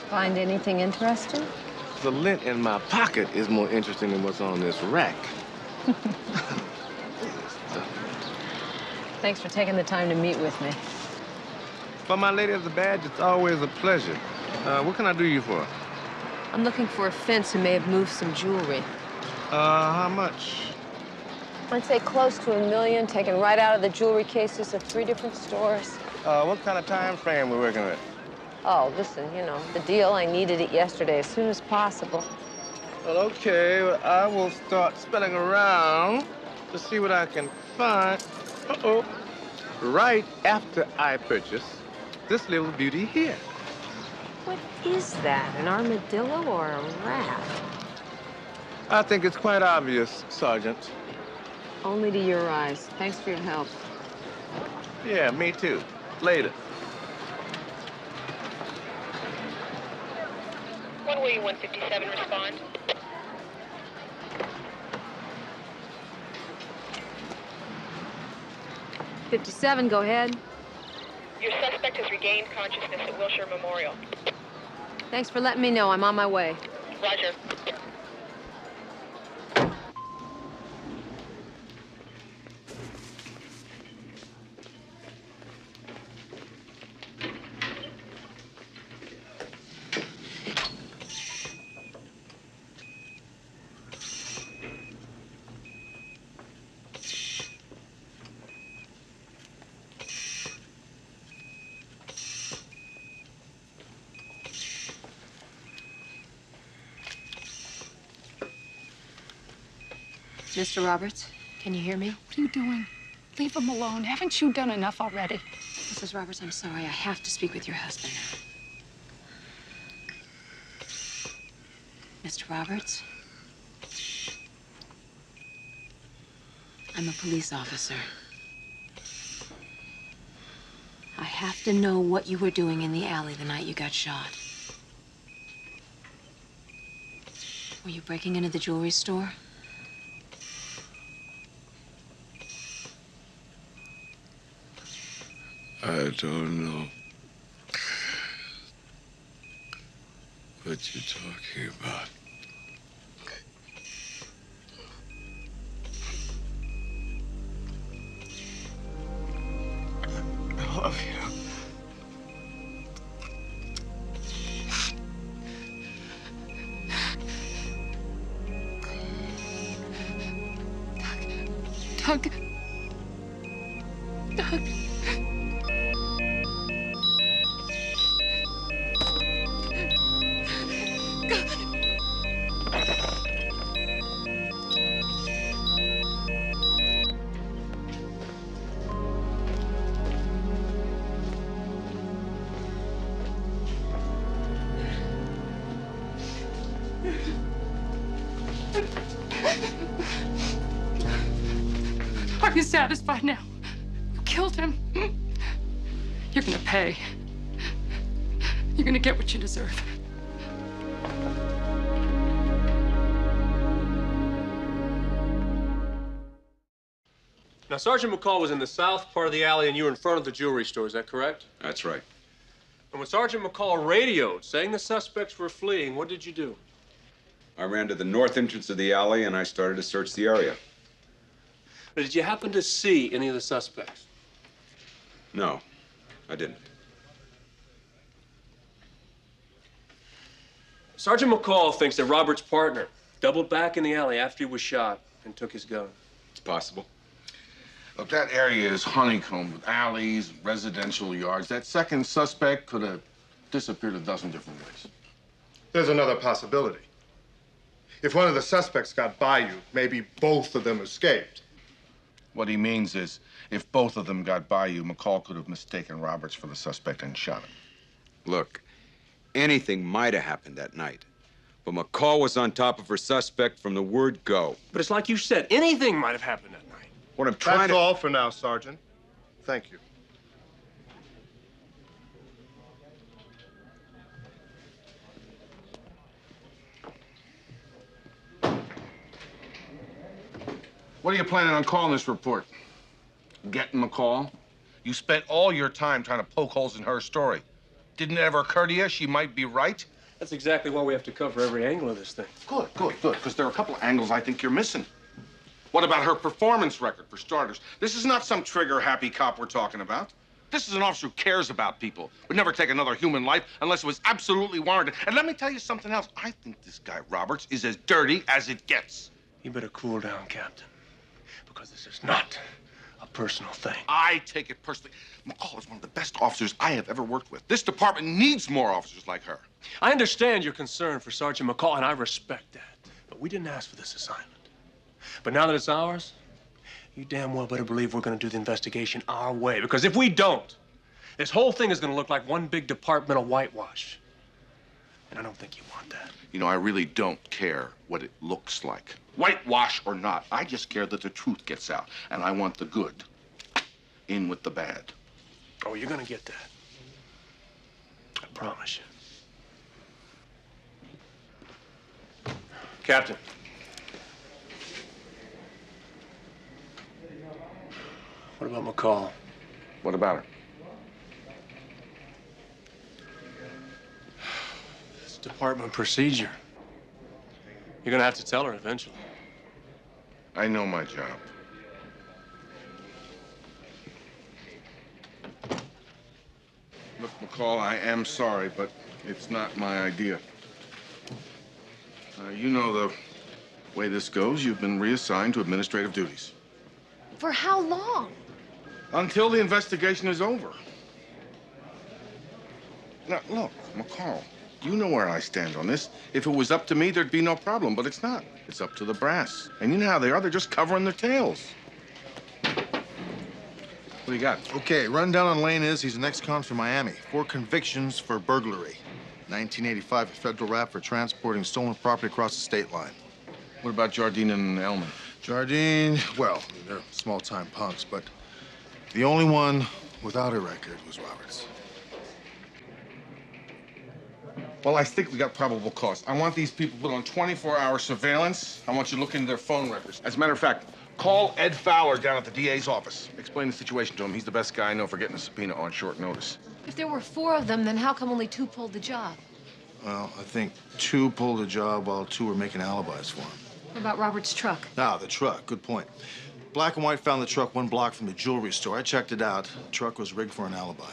Speaker 11: Find anything interesting?
Speaker 2: The lint in my pocket is more interesting than what's on this rack.
Speaker 11: Thanks for taking the time to meet with me.
Speaker 2: For my lady of the badge, it's always a pleasure. What can I do you for?
Speaker 11: I'm looking for a fence who may have moved some jewelry.
Speaker 2: How much?
Speaker 11: I'd say close to $1 million, taken right out of the jewelry cases of 3 different stores.
Speaker 2: What kind of time frame we're working with?
Speaker 11: Oh, listen, you know, the deal, I needed it yesterday, as soon as possible.
Speaker 2: Well, okay, well, I will start spinning around to see what I can find. Uh-oh. Right after I purchase this little beauty here.
Speaker 11: What is that, an armadillo or a rat?
Speaker 2: I think it's quite obvious, Sergeant.
Speaker 11: Only to your eyes. Thanks for your help.
Speaker 2: Yeah, me too. Later.
Speaker 16: 1 William 157, respond.
Speaker 11: '57, go ahead.
Speaker 16: Your suspect has regained consciousness at Wilshire Memorial.
Speaker 11: Thanks for letting me know. I'm on my way.
Speaker 16: Roger.
Speaker 11: Mr. Roberts, can you hear me?
Speaker 20: What are you doing? Leave him alone. Haven't you done enough already?
Speaker 11: Mrs. Roberts, I'm sorry. I have to speak with your husband. Mr. Roberts? I'm a police officer. I have to know what you were doing in the alley the night you got shot. Were you breaking into the jewelry store?
Speaker 12: I don't know what you're talking about.
Speaker 20: Doug. Doug. Are you satisfied now? You killed him. You're gonna pay. You're gonna get what you deserve.
Speaker 15: Now, Sergeant McCall was in the south part of the alley and you were in front of the jewelry store, is that correct?
Speaker 22: That's right.
Speaker 15: And when Sergeant McCall radioed saying the suspects were fleeing, what did you do?
Speaker 22: I ran to the north entrance of the alley and I started to search the area.
Speaker 15: Did you happen to see any of the suspects?
Speaker 22: No, I didn't.
Speaker 15: Sergeant McCall thinks that Robert's partner doubled back in the alley after he was shot and took his gun.
Speaker 22: It's possible.
Speaker 3: Look, that area is honeycombed with alleys, residential yards. That second suspect could have disappeared a dozen different ways.
Speaker 23: There's another possibility. If one of the suspects got by you, maybe both of them escaped.
Speaker 3: What he means is, if both of them got by you, McCall could have mistaken Roberts for the suspect and shot him.
Speaker 22: Look, anything might have happened that night. But McCall was on top of her suspect from the word go.
Speaker 15: But it's like you said, anything might have happened that night.
Speaker 22: What I'm trying
Speaker 23: That's all for now, Sergeant. Thank you.
Speaker 3: What are you planning on calling this report? Getting McCall? You spent all your time trying to poke holes in her story. Didn't it ever occur to you she might be right?
Speaker 15: That's exactly why we have to cover every angle of this thing.
Speaker 3: Good, because there are a couple of angles I think you're missing. What about her performance record, for starters? This is not some trigger-happy cop we're talking about. This is an officer who cares about people, would never take another human life unless it was absolutely warranted. And let me tell you something else. I think this guy, Roberts, is as dirty as it gets.
Speaker 15: You better cool down, Captain, because this is not a personal thing.
Speaker 3: I take it personally. McCall is one of the best officers I have ever worked with. This department needs more officers like her.
Speaker 15: I understand your concern for Sergeant McCall, and I respect that. But we didn't ask for this assignment. But now that it's ours, you damn well better believe we're going to do the investigation our way. Because if we don't, this whole thing is going to look like one big departmental whitewash. And I don't think you want that.
Speaker 3: You know, I really don't care what it looks like. Whitewash or not, I just care that the truth gets out. And I want the good in with the bad.
Speaker 15: Oh, you're going to get that. I promise you. Captain. What about McCall?
Speaker 3: What about her?
Speaker 15: It's department procedure. You're gonna have to tell her eventually.
Speaker 3: I know my job. Look, McCall, I am sorry, but it's not my idea. You know the way this goes. You've been reassigned to administrative duties.
Speaker 11: For how long?
Speaker 3: Until the investigation is over. Now, look, McCall, you know where I stand on this. If it was up to me, there'd be no problem, but it's not. It's up to the brass. And you know how they are. They're just covering their tails. What do you got?
Speaker 10: Okay, rundown on Lane is he's an ex-con from Miami. 4 convictions for burglary. 1985, a federal rap for transporting stolen property across the state line.
Speaker 3: What about Jardine and Elman?
Speaker 10: Jardine, well, they're small-time punks, but the only one without a record was Roberts.
Speaker 3: Well, I think we got probable cause. I want these people put on 24-hour surveillance. I want you to look into their phone records. As a matter of fact, call Ed Fowler down at the DA's office. Explain the situation to him. He's the best guy I know for getting a subpoena on short notice.
Speaker 11: If there were 4 of them, then how come only 2 pulled the job?
Speaker 10: Well, I think 2 pulled a job while 2 were making alibis for him.
Speaker 11: What about Robert's truck?
Speaker 10: Ah, the truck. Good point. Black and White found the truck 1 block from the jewelry store. I checked it out. The truck was rigged for an alibi.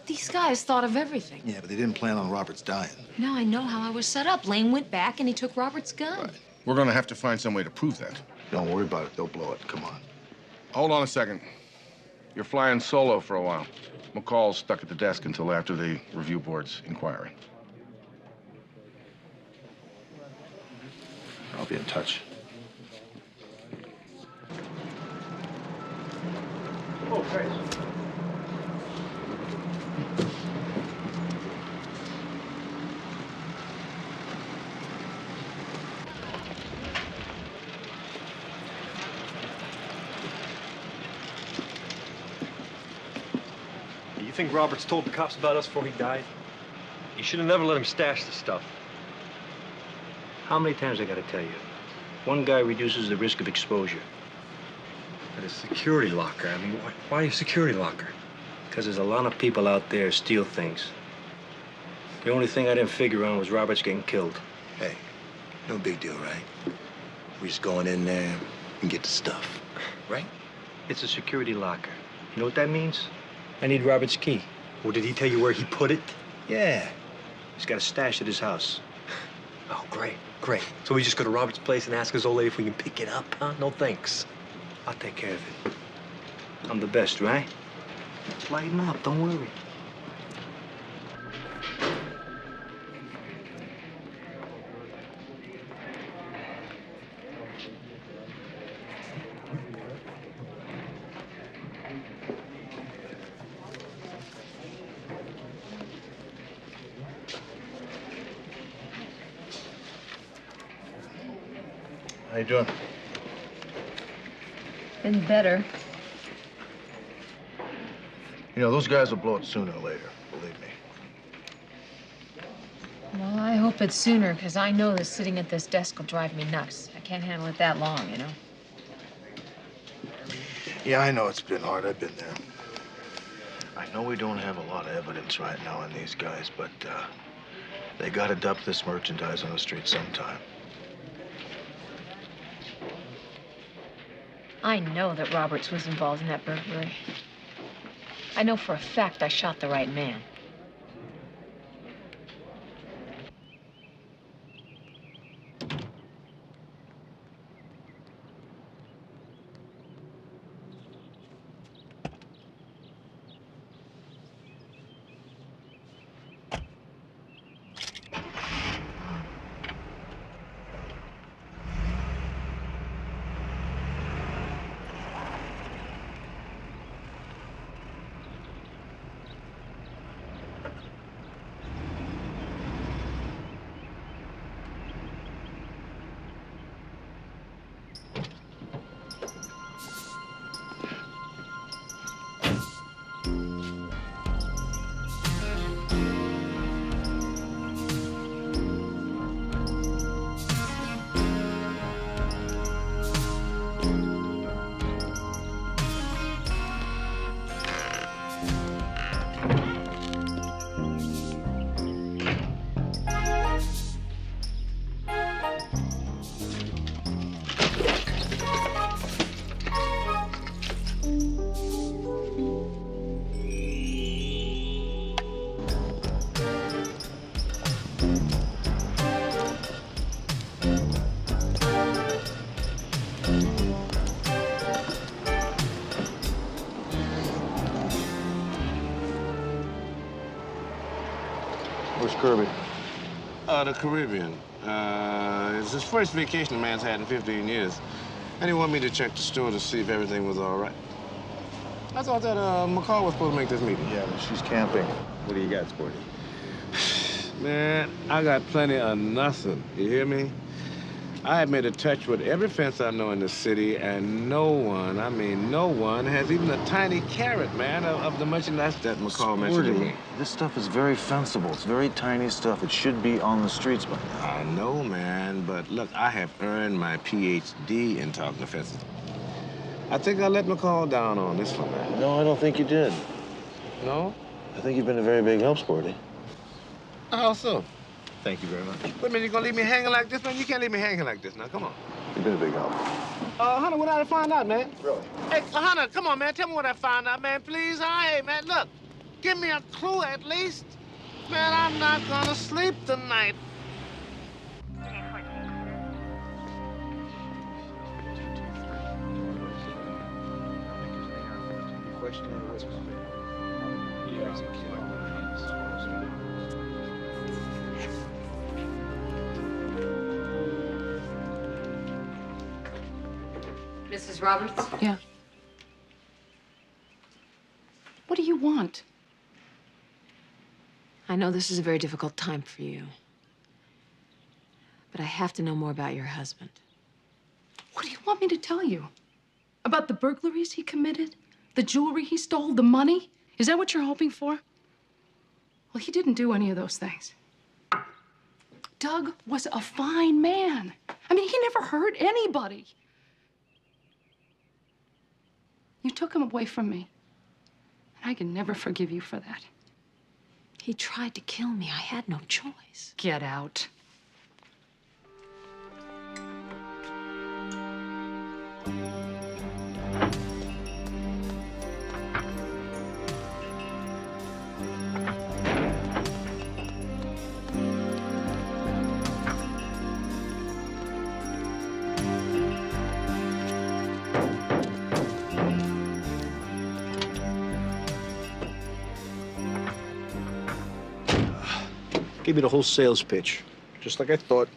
Speaker 11: These guys thought of everything.
Speaker 10: Yeah, but they didn't plan on Roberts dying.
Speaker 11: Now I know how I was set up. Lane went back and he took Robert's gun.
Speaker 10: Right.
Speaker 3: We're gonna have to find some way to prove that.
Speaker 10: Don't worry about it. They'll blow it. Come on.
Speaker 3: Hold on a second. You're flying solo for a while. McCall's stuck at the desk until after the review board's inquiry.
Speaker 10: I'll be in touch.
Speaker 9: Oh, great.
Speaker 7: You think Roberts told the cops about us before he died? You should have never let him stash the stuff.
Speaker 9: How many times I gotta tell you? One guy reduces the risk of exposure.
Speaker 7: But a security locker, I mean, why a security locker?
Speaker 9: Because there's a lot of people out there who steal things. The only thing I didn't figure on was Roberts getting killed.
Speaker 6: Hey, no big deal, right? We just going in there and get the stuff, right?
Speaker 9: It's a security locker. You know what that means? I need Robert's key.
Speaker 7: Well, did he tell you where he put it?
Speaker 9: Yeah. He's got a stash at his house.
Speaker 7: Oh, great, great. So we just go to Robert's place and ask his old lady if we can pick it up, huh? No thanks.
Speaker 9: I'll take care of it. I'm the best, right? Lighten up, don't worry.
Speaker 10: How you doing?
Speaker 11: Been better.
Speaker 10: You know, those guys will blow it sooner or later, believe me.
Speaker 11: Well, I hope it's sooner, because I know that sitting at this desk will drive me nuts. I can't handle it that long, you know?
Speaker 10: Yeah, I know it's been hard. I've been there. I know we don't have a lot of evidence right now on these guys, but they gotta dump this merchandise on the street sometime.
Speaker 11: I know that Roberts was involved in that burglary. I know for a fact I shot the right man.
Speaker 10: Where's Kirby?
Speaker 2: The Caribbean. It's his first vacation the man's had in 15 years. And he wanted me to check the store to see if everything was all right. I thought that McCall was supposed to make this meeting.
Speaker 10: Yeah, but she's camping. What do you got, Sporty?
Speaker 2: Man, I got plenty of nothing. You hear me? I have made a touch with every fence I know in the city, and no one, I mean no one, has even a tiny carrot, man, of the merchandise that McCall mentioned to me.
Speaker 10: This stuff is very fensible. It's very tiny stuff. It should be on the streets by now.
Speaker 2: I know, man, but look, I have earned my Ph.D. in talking to fences. I think I let McCall down on this one, man.
Speaker 10: No, I don't think you did.
Speaker 2: No?
Speaker 10: I think you've been a very big help, Sporty.
Speaker 2: How so?
Speaker 10: Thank you very much.
Speaker 2: Wait a minute, you gonna leave me hanging like this, man? You can't leave me hanging like this now, come on.
Speaker 10: You've been a big help.
Speaker 2: Hunter, what did I find out, man?
Speaker 10: Really?
Speaker 2: Hey, Hunter, come on, man. Tell me what I found out, man, please. Hey, man, look. Give me a clue at least. Man, I'm not gonna sleep tonight.
Speaker 18: Mrs. Roberts?
Speaker 20: Yeah. What do you want?
Speaker 18: I know this is a very difficult time for you, but I have to know more about your husband.
Speaker 20: What do you want me to tell you? About the burglaries he committed? The jewelry he stole? The money? Is that what you're hoping for? Well, he didn't do any of those things. Doug was a fine man. I mean, he never hurt anybody. You took him away from me. And I can never forgive you for that.
Speaker 18: He tried to kill me. I had no choice.
Speaker 20: Get out.
Speaker 8: Gave me the whole sales pitch, just like I thought.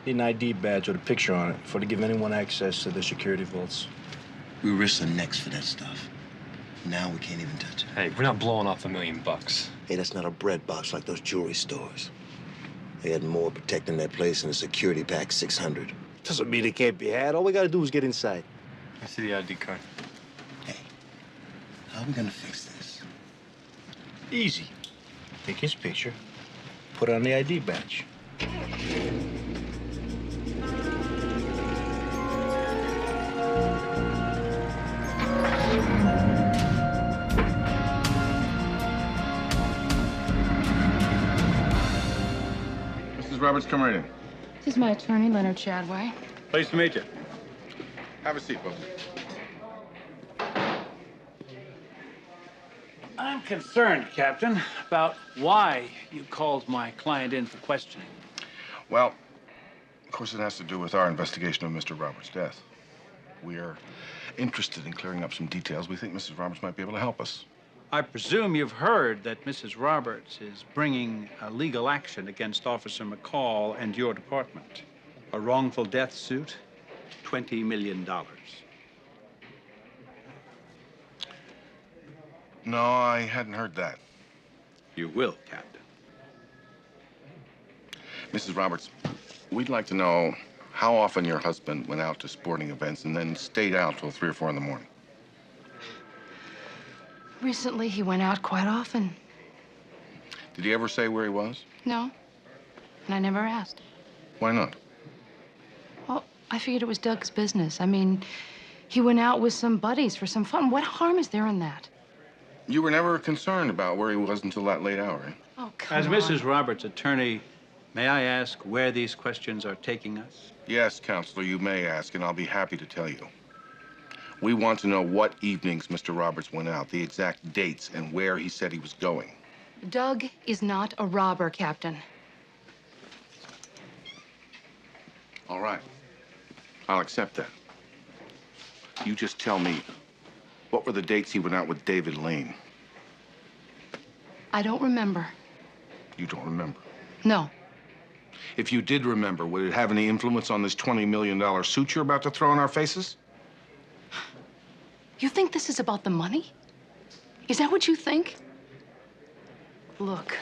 Speaker 8: Need an ID badge with a picture on it before they give anyone access to the security vaults.
Speaker 6: We risked our necks for that stuff. Now we can't even touch it.
Speaker 7: Hey, we're not blowing off $1 million.
Speaker 6: Hey, that's not a bread box like those jewelry stores. They had more protecting that place than a security pack 600.
Speaker 8: Doesn't mean it can't be had. All we gotta do is get inside.
Speaker 7: I see the ID card.
Speaker 6: Hey, how are we gonna fix this?
Speaker 8: Easy. Take his picture, put it on the ID badge.
Speaker 3: Mrs. Roberts, come right in.
Speaker 20: This is my attorney, Leonard Chadway.
Speaker 3: Pleased to meet you. Have a seat, both of you.
Speaker 9: I'm concerned, Captain, about why you called my client in for questioning.
Speaker 3: Well, of course, it has to do with our investigation of Mr. Roberts' death. We are interested in clearing up some details. We think Mrs. Roberts might be able to help us.
Speaker 9: I presume you've heard that Mrs. Roberts is bringing a legal action against Officer McCall and your department. A wrongful death suit, $20 million.
Speaker 3: No, I hadn't heard that.
Speaker 9: You will, Captain.
Speaker 3: Mrs. Roberts, we'd like to know how often your husband went out to sporting events and then stayed out till 3 or 4 in the morning.
Speaker 20: Recently, he went out quite often.
Speaker 3: Did he ever say where he was?
Speaker 20: No, and I never asked.
Speaker 3: Why not?
Speaker 20: Well, I figured it was Doug's business. I mean, he went out with some buddies for some fun. What harm is there in that?
Speaker 3: You were never concerned about where he was until that late hour, eh?
Speaker 20: Oh, come
Speaker 9: As
Speaker 20: on.
Speaker 9: Mrs. Roberts' attorney, may I ask where these questions are taking us?
Speaker 3: Yes, Counselor, you may ask, and I'll be happy to tell you. We want to know what evenings Mr. Roberts went out, the exact dates, and where he said he was going.
Speaker 20: Doug is not a robber, Captain.
Speaker 3: All right. I'll accept that. You just tell me, what were the dates he went out with David Lane?
Speaker 20: I don't remember.
Speaker 3: You don't remember.
Speaker 20: No.
Speaker 3: If you did remember, would it have any influence on this $20 million suit you're about to throw in our faces?
Speaker 20: You think this is about the money? Is that what you think? Look,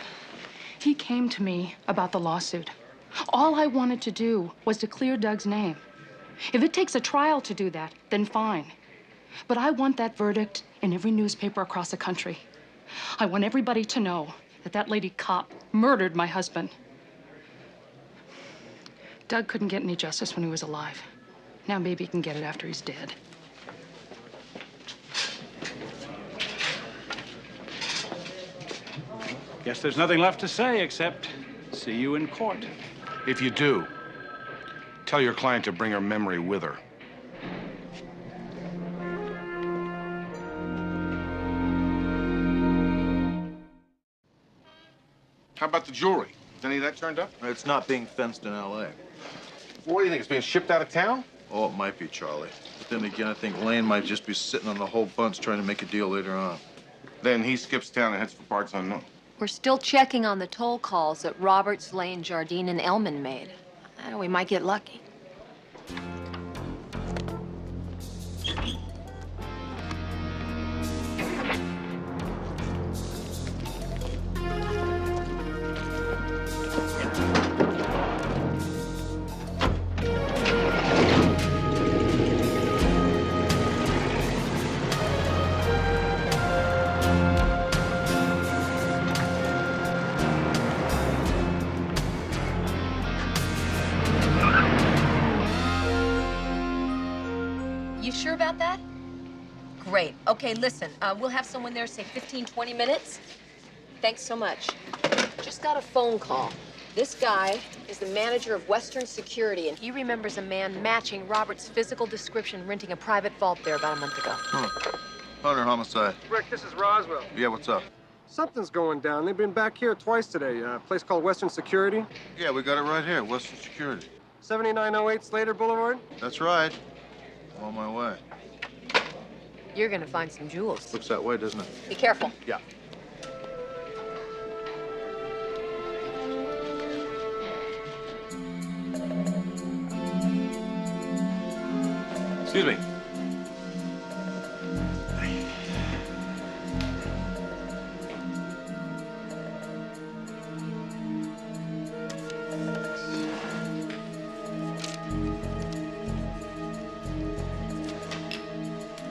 Speaker 20: he came to me about the lawsuit. All I wanted to do was to clear Doug's name. If it takes a trial to do that, then fine. But I want that verdict in every newspaper across the country. I want everybody to know that that lady cop murdered my husband. Doug couldn't get any justice when he was alive. Now maybe he can get it after he's dead.
Speaker 9: Guess there's nothing left to say except see you in court.
Speaker 3: If you do, tell your client to bring her memory with her. How about the jewelry? Is any of that turned up?
Speaker 10: It's not being fenced in L.A.
Speaker 3: What do you think? It's being shipped out of town?
Speaker 10: Oh, it might be, Charlie. But then again, I think Lane might just be sitting on the whole bunch trying to make a deal later on.
Speaker 3: Then he skips town and heads for parts unknown.
Speaker 18: We're still checking on the toll calls that Roberts, Lane, Jardine, and Ellman made. We might get lucky. You sure about that? Great. Okay, listen, we'll have someone there, say 15, 20 minutes. Thanks so much. Just got a phone call. This guy is the manager of Western Security, and he remembers a man matching Robert's physical description renting a private vault there about a month ago.
Speaker 10: Hunter homicide.
Speaker 15: Rick, this is Roswell.
Speaker 10: Yeah, what's up?
Speaker 15: Something's going down. They've been back here twice today. A place called Western Security.
Speaker 10: Yeah, we got it right here. Western Security.
Speaker 15: 7908 Slater Boulevard.
Speaker 10: That's right. I'm on my way.
Speaker 18: You're gonna find some jewels.
Speaker 10: Looks that way, doesn't it?
Speaker 18: Be careful.
Speaker 10: Yeah.
Speaker 15: Excuse me.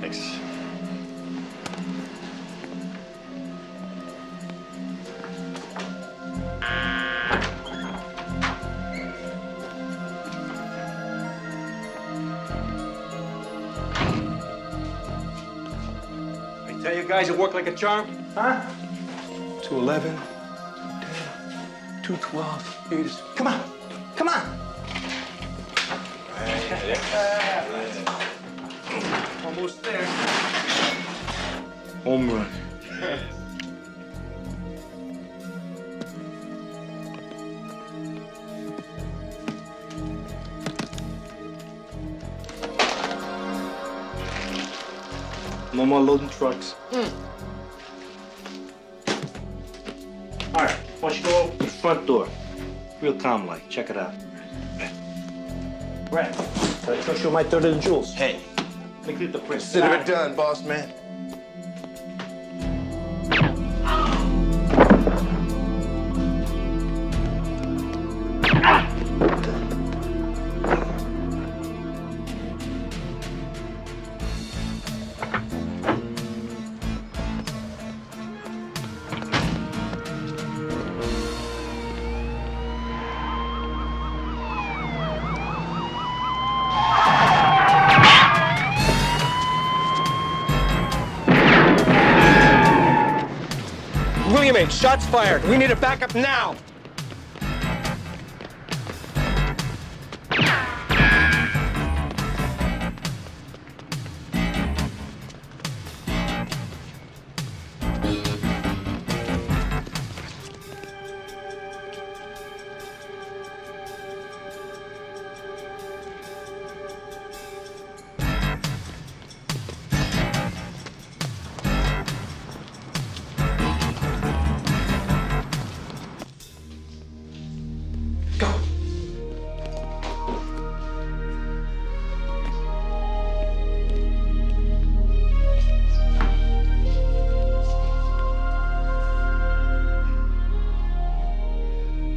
Speaker 15: Thanks.
Speaker 7: I tell you guys it worked like a charm, huh?
Speaker 23: 211, 212. Come on. Come on.
Speaker 7: Almost there.
Speaker 10: Home run.
Speaker 8: No more loading trucks. All right, why don't you go to the front door? Real calm like. Check it out. Brad, can I trust you my third of the jewels?
Speaker 10: Hey.
Speaker 8: Let me clear the print.
Speaker 10: Consider it done, boss man.
Speaker 15: William H., shots fired. We need a backup now.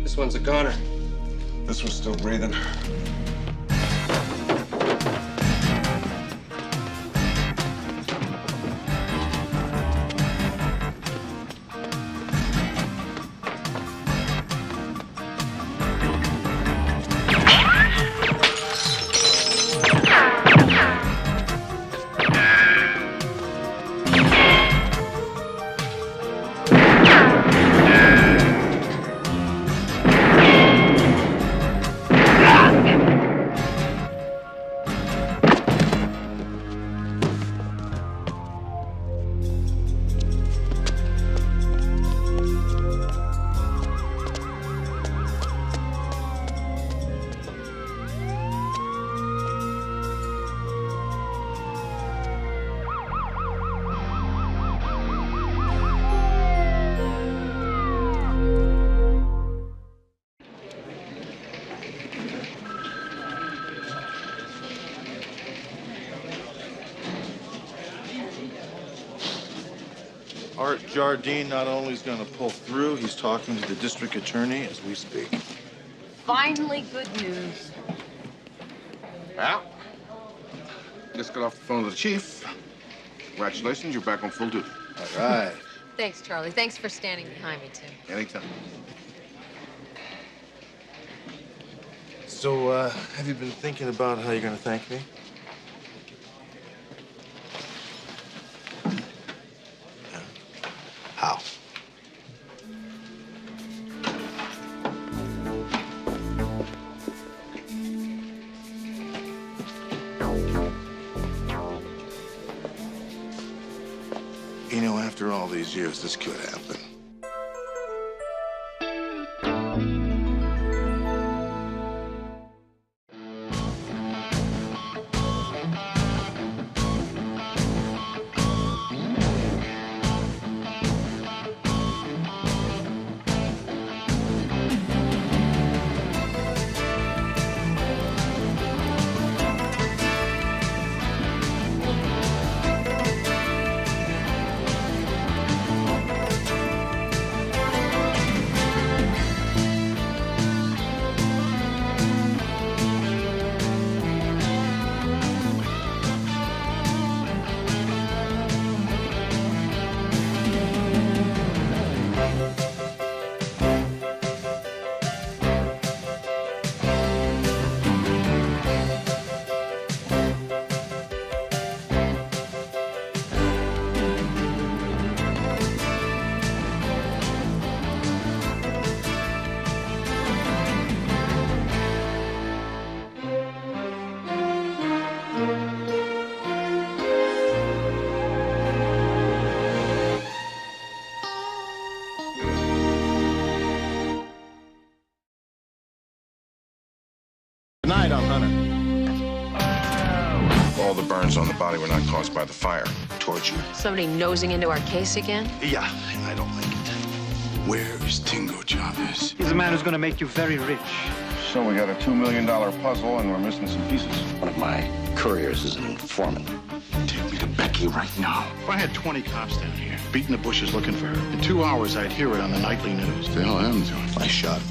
Speaker 15: This one's a goner.
Speaker 3: This one's still breathing.
Speaker 10: Art Jardine not only is going to pull through, he's talking to the district attorney as we speak.
Speaker 18: Finally, good news.
Speaker 3: Well, just got off the phone with the chief. Congratulations, you're back on full duty.
Speaker 10: All right.
Speaker 18: Thanks, Charlie. Thanks for standing behind me, too.
Speaker 3: Anytime.
Speaker 10: So, have you been thinking about how you're going to thank me? Yeah. How? You know, after all these years, this could happen.
Speaker 3: Tonight, I'm Hunter. All the burns on the body were not caused by the fire.
Speaker 10: Torture.
Speaker 18: Somebody nosing into our case again?
Speaker 10: Yeah, I don't like it.
Speaker 12: Where is Tingo Chavez?
Speaker 9: He's a man who's going to make you very rich.
Speaker 3: So we got a $2 million puzzle, and we're missing some pieces.
Speaker 14: One of my couriers is an informant.
Speaker 12: Take me to Becky right now.
Speaker 19: If I had 20 cops down here, beating the bushes looking for her, in 2 hours I'd hear it on the nightly news.
Speaker 12: What the hell I am doing?
Speaker 10: I shot him.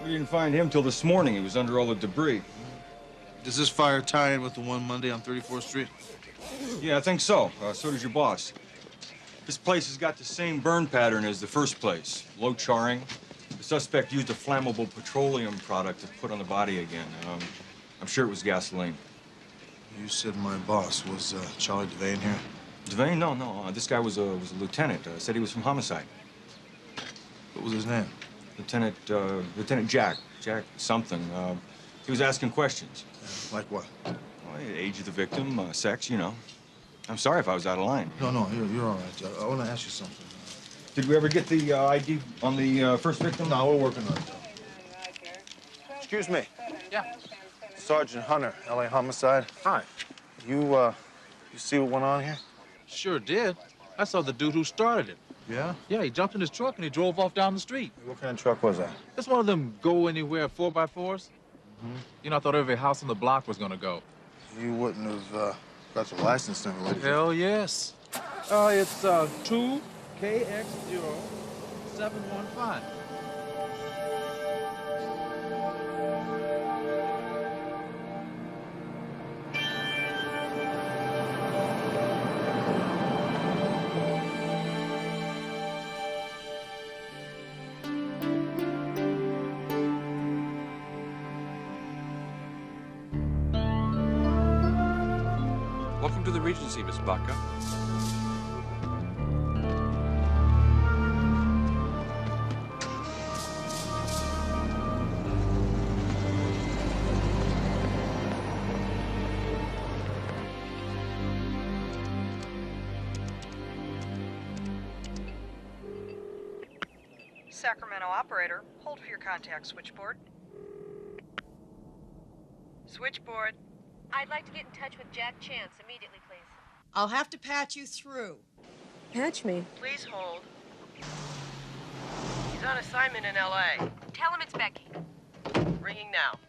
Speaker 5: We didn't find him till this morning. He was under all the debris.
Speaker 10: Does this fire tie in with the one Monday on 34th Street?
Speaker 5: Yeah, I think so. So does your boss. This place has got the same burn pattern as the first place. Low charring. The suspect used a flammable petroleum product to put on the body again. I'm sure it was gasoline.
Speaker 10: You said my boss was Charlie Devane here?
Speaker 5: Devane? No. This guy was a lieutenant. Said he was from homicide.
Speaker 10: What was his name?
Speaker 5: Lieutenant Jack. Jack something. He was asking questions.
Speaker 10: Like what?
Speaker 5: Well, age of the victim, sex, you know. I'm sorry if I was out of line.
Speaker 10: No, you're all right. I want to ask you something.
Speaker 5: Did we ever get the ID on the first victim?
Speaker 10: No, we're working on it. Excuse me.
Speaker 2: Yeah.
Speaker 10: Sergeant Hunter, LA Homicide.
Speaker 2: Hi.
Speaker 10: You see what went on here?
Speaker 2: Sure did. I saw the dude who started it.
Speaker 10: Yeah?
Speaker 2: Yeah, he jumped in his truck and he drove off down the street.
Speaker 10: What kind of truck was that?
Speaker 2: It's one of them go-anywhere 4x4s. You know, I thought every house on the block was gonna go.
Speaker 10: You wouldn't have got the license number, would you?
Speaker 2: Hell yes. It's 2KX0715.
Speaker 13: Welcome to the Regency, Miss Baca.
Speaker 21: Sacramento operator, hold for your contact switchboard. Switchboard.
Speaker 18: I'd like to get in touch with Jack Chance immediately, please.
Speaker 21: I'll have to patch you through.
Speaker 18: Patch me.
Speaker 21: Please hold. He's on assignment in L.A.
Speaker 18: Tell him it's Becky.
Speaker 21: Ringing now.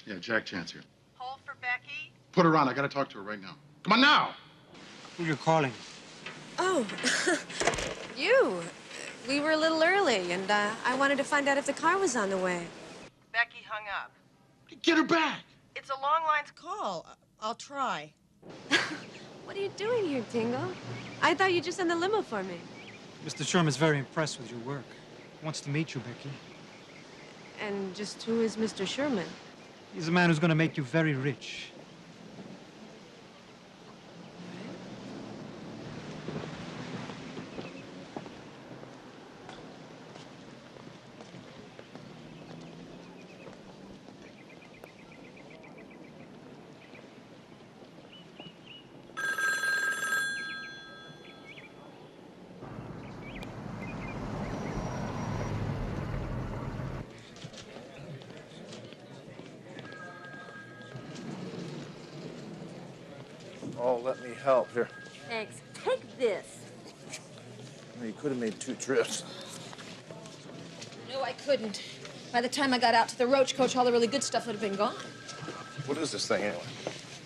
Speaker 19: Yeah, Jack Chance here.
Speaker 21: Hold for Becky.
Speaker 19: Put her on. I gotta talk to her right now. Come on now!
Speaker 9: Who you're calling?
Speaker 17: Oh, you. We were a little early, and I wanted to find out if the car was on the way.
Speaker 21: Becky hung up.
Speaker 19: Get her back!
Speaker 21: It's a long lines call. I'll try.
Speaker 17: What are you doing here, Tingo? I thought you'd just send the limo for me.
Speaker 9: Mr. Sherman's very impressed with your work. He wants to meet you, Becky.
Speaker 17: And just who is Mr. Sherman?
Speaker 9: He's a man who's going to make you very rich.
Speaker 10: Oh, let me help. Here.
Speaker 18: Thanks. Take this.
Speaker 10: You could have made 2 trips.
Speaker 18: No, I couldn't. By the time I got out to the Roach Coach, all the really good stuff would have been gone.
Speaker 10: What is this thing, anyway?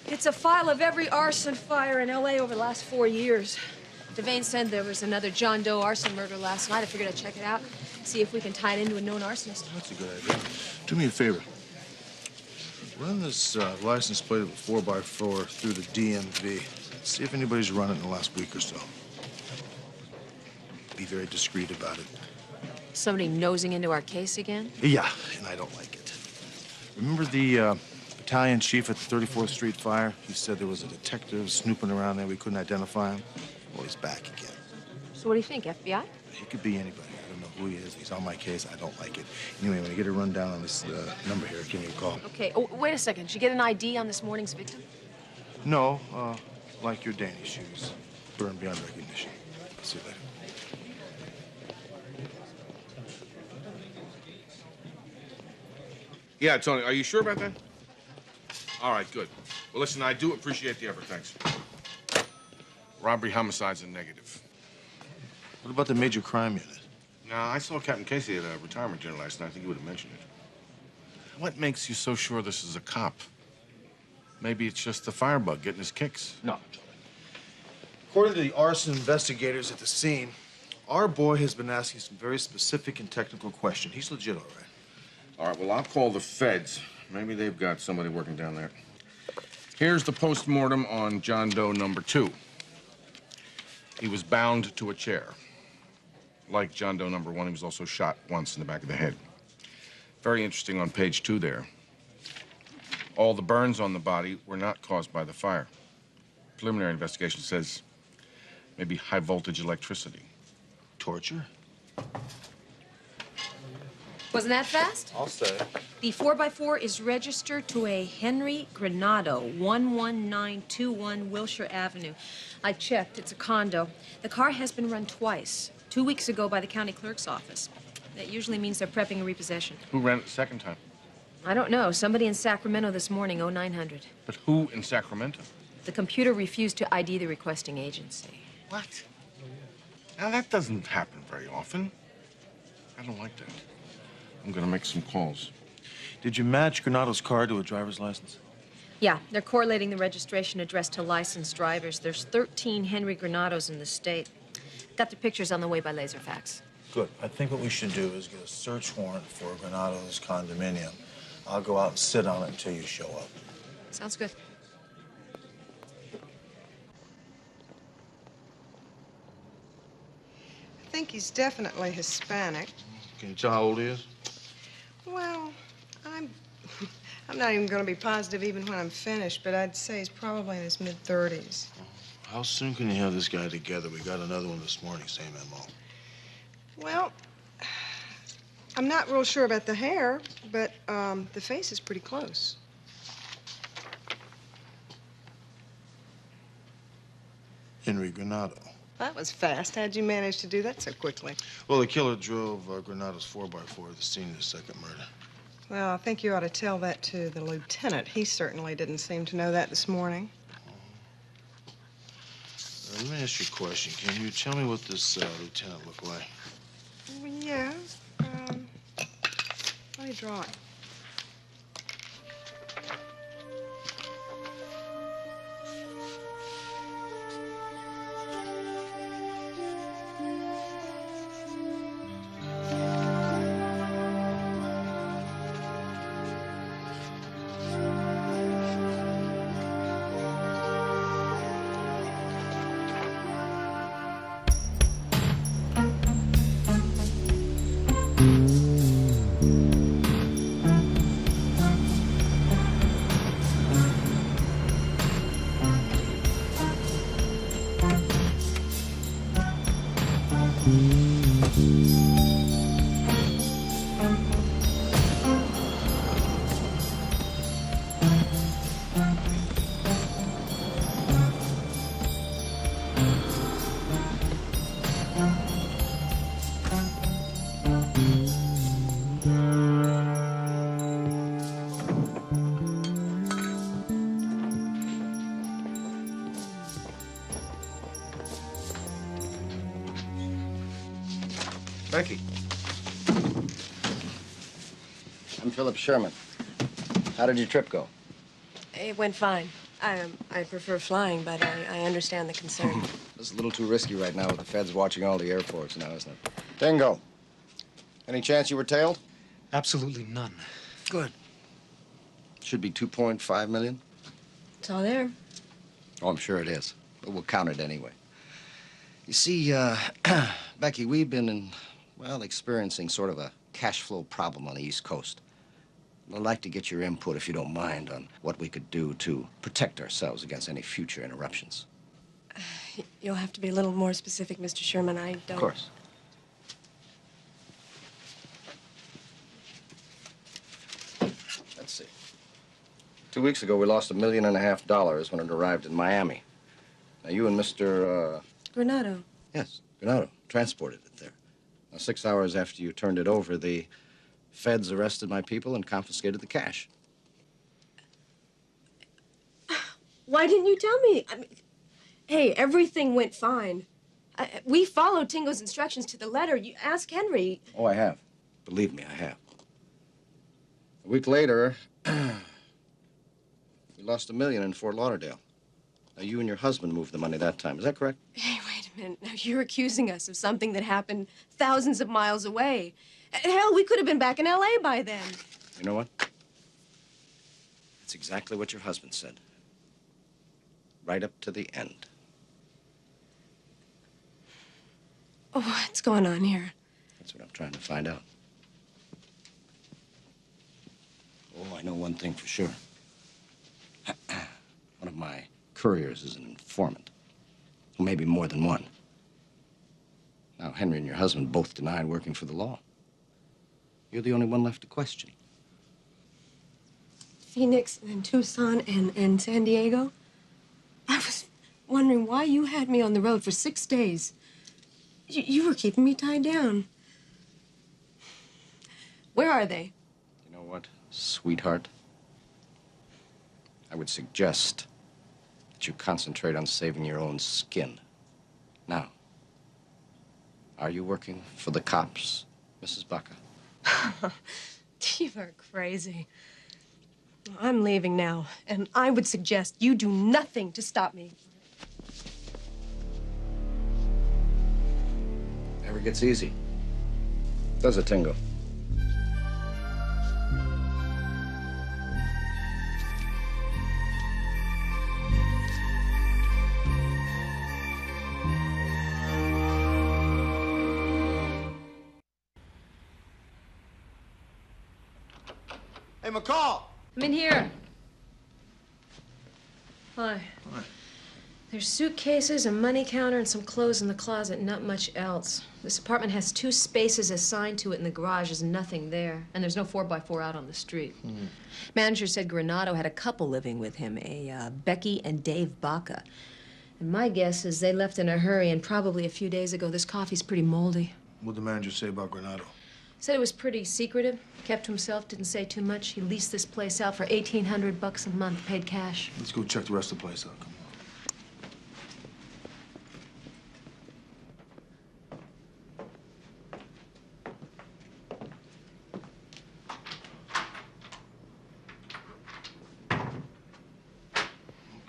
Speaker 18: It's a file of every arson fire in L.A. over the last 4 years. Devane said there was another John Doe arson murder last night. I figured I'd check it out, see if we can tie it into a known arsonist.
Speaker 10: That's a good idea. Do me a favor. Run this license plate of a 4x4 through the DMV. See if anybody's run it in the last week or so. Be very discreet about it.
Speaker 18: Somebody nosing into our case again?
Speaker 10: Yeah, and I don't like it. Remember the battalion chief at the 34th Street fire? He said there was a detective snooping around there. We couldn't identify him. Well, he's back again.
Speaker 18: So what do you think, FBI?
Speaker 10: He could be anybody. I don't know who he is. He's on my case. I don't like it. Anyway, when you get a rundown on this number here, give me a call.
Speaker 18: Okay. Oh, wait a second. Did you get an ID on this morning's victim?
Speaker 10: No, like your Danish shoes. Burned beyond recognition. See you later.
Speaker 3: Yeah, Tony, are you sure about that? All right, good. Well, listen, I do appreciate the effort, thanks. Robbery, homicide's a negative.
Speaker 10: What about the major crime unit?
Speaker 3: No, I saw Captain Casey at a retirement dinner last night. I think he would have mentioned it. What makes you so sure this is a cop? Maybe it's just the firebug getting his kicks.
Speaker 10: No. According to the arson investigators at the scene, Our boy has been asking some very specific and technical questions. He's legit, all right.
Speaker 3: All right, well, I'll call the feds. Maybe they've got somebody working down there. Here's the postmortem on John Doe number 2. He was bound to a chair. Like John Doe number 1, he was also shot once in the back of the head. Very interesting on page 2 there. All the burns on the body were not caused by the fire. Preliminary investigation says maybe high voltage electricity.
Speaker 10: Torture?
Speaker 1: Wasn't that fast?
Speaker 10: I'll say.
Speaker 1: The 4x4 is registered to a Henry Granado, 11921 Wilshire Avenue. I checked. It's a condo. The car has been run twice. 2 weeks ago by the county clerk's office. That usually means they're prepping a repossession.
Speaker 3: Who ran it the second time?
Speaker 1: I don't know. Somebody in Sacramento this morning, 0900.
Speaker 3: But who in Sacramento?
Speaker 1: The computer refused to ID the requesting agency.
Speaker 3: What? Now, that doesn't happen very often. I don't like that. I'm gonna make some calls.
Speaker 10: Did you match Granado's car to a driver's license?
Speaker 1: Yeah, they're correlating the registration address to licensed drivers. There's 13 Henry Granados in the state. Got the pictures on the way by laser fax.
Speaker 10: Good. I think what we should do is get a search warrant for Granado's condominium. I'll go out and sit on it until you show up.
Speaker 1: Sounds good.
Speaker 21: I think he's definitely Hispanic.
Speaker 10: Can you tell how old he is?
Speaker 21: Well, I'm not even going to be positive even when I'm finished, but I'd say he's probably in his mid-30s.
Speaker 10: How soon can you have this guy together? We got another one this morning, same MO.
Speaker 21: Well, I'm not real sure about the hair, but the face is pretty close.
Speaker 10: Henry Granado.
Speaker 21: That was fast. How'd you manage to do that so quickly?
Speaker 10: Well, the killer drove Granado's 4x4 to the scene of the second murder.
Speaker 21: Well, I think you ought to tell that to the lieutenant. He certainly didn't seem to know that this morning.
Speaker 10: Let me ask you a question. Can you tell me what this lieutenant looked like?
Speaker 21: Yeah. Let me draw it.
Speaker 14: Becky. I'm Philip Sherman. How did your trip go?
Speaker 21: It went fine. I prefer flying, but I understand the concern.
Speaker 14: This is a little too risky right now with the feds watching all the airports now, isn't it? Dingo. Any chance you were tailed?
Speaker 7: Absolutely none.
Speaker 14: Good. Should be 2.5 million.
Speaker 21: It's all there.
Speaker 14: Oh, I'm sure it is. But we'll count it anyway. You see, Becky, we've been experiencing sort of a cash flow problem on the East Coast. I'd like to get your input, if you don't mind, on what we could do to protect ourselves against any future interruptions.
Speaker 21: You'll have to be a little more specific, Mr. Sherman. I don't...
Speaker 14: Of course. Let's see. 2 weeks ago, we lost $1.5 million when it arrived in Miami. Now, you and Mr.
Speaker 21: Granado.
Speaker 14: Yes, Granado transported it there. Now, 6 hours after you turned it over, the feds arrested my people and confiscated the cash.
Speaker 21: Why didn't you tell me? I mean, hey, everything went fine. We followed Tingo's instructions to the letter. You ask Henry.
Speaker 14: Oh, I have. Believe me, I have. A week later, we lost $1 million in Fort Lauderdale. Now, you and your husband moved the money that time. Is that correct?
Speaker 21: Hey, wait a minute. a minute. Now, you're accusing us of something that happened thousands of miles away. Hell, we could have been back in L.A. by then.
Speaker 14: You know what? That's exactly what your husband said. Right up to the end.
Speaker 21: Oh, what's going on here?
Speaker 14: That's what I'm trying to find out. Oh, I know one thing for sure. One of my couriers is an informant. Well, maybe more than one. Now, Henry and your husband both denied working for the law. You're the only one left to question.
Speaker 21: Phoenix and Tucson and San Diego? I was wondering why you had me on the road for 6 days. You were keeping me tied down. Where are they?
Speaker 14: You know what, sweetheart? I would suggest that you concentrate on saving your own skin. Now, are you working for the cops, Mrs. Baca?
Speaker 21: You are crazy. I'm leaving now, and I would suggest you do nothing to stop me.
Speaker 14: Never gets easy. Does it, Tingo?
Speaker 10: Hey, McCall!
Speaker 1: I'm in here. Hi. There's suitcases, a money counter, and some clothes in the closet, not much else. This apartment has 2 spaces assigned to it in the garage. There's nothing there. And there's no 4x4 out on the street. Manager said Granado had a couple living with him, Becky and Dave Baca. And my guess is they left in a hurry, and probably a few days ago. This coffee's pretty moldy.
Speaker 8: What'd the manager say about Granado?
Speaker 1: Said it was pretty secretive, kept to himself, didn't say too much. He leased this place out for $1,800 a month, paid cash.
Speaker 8: Let's go check the rest of the place out. Come on.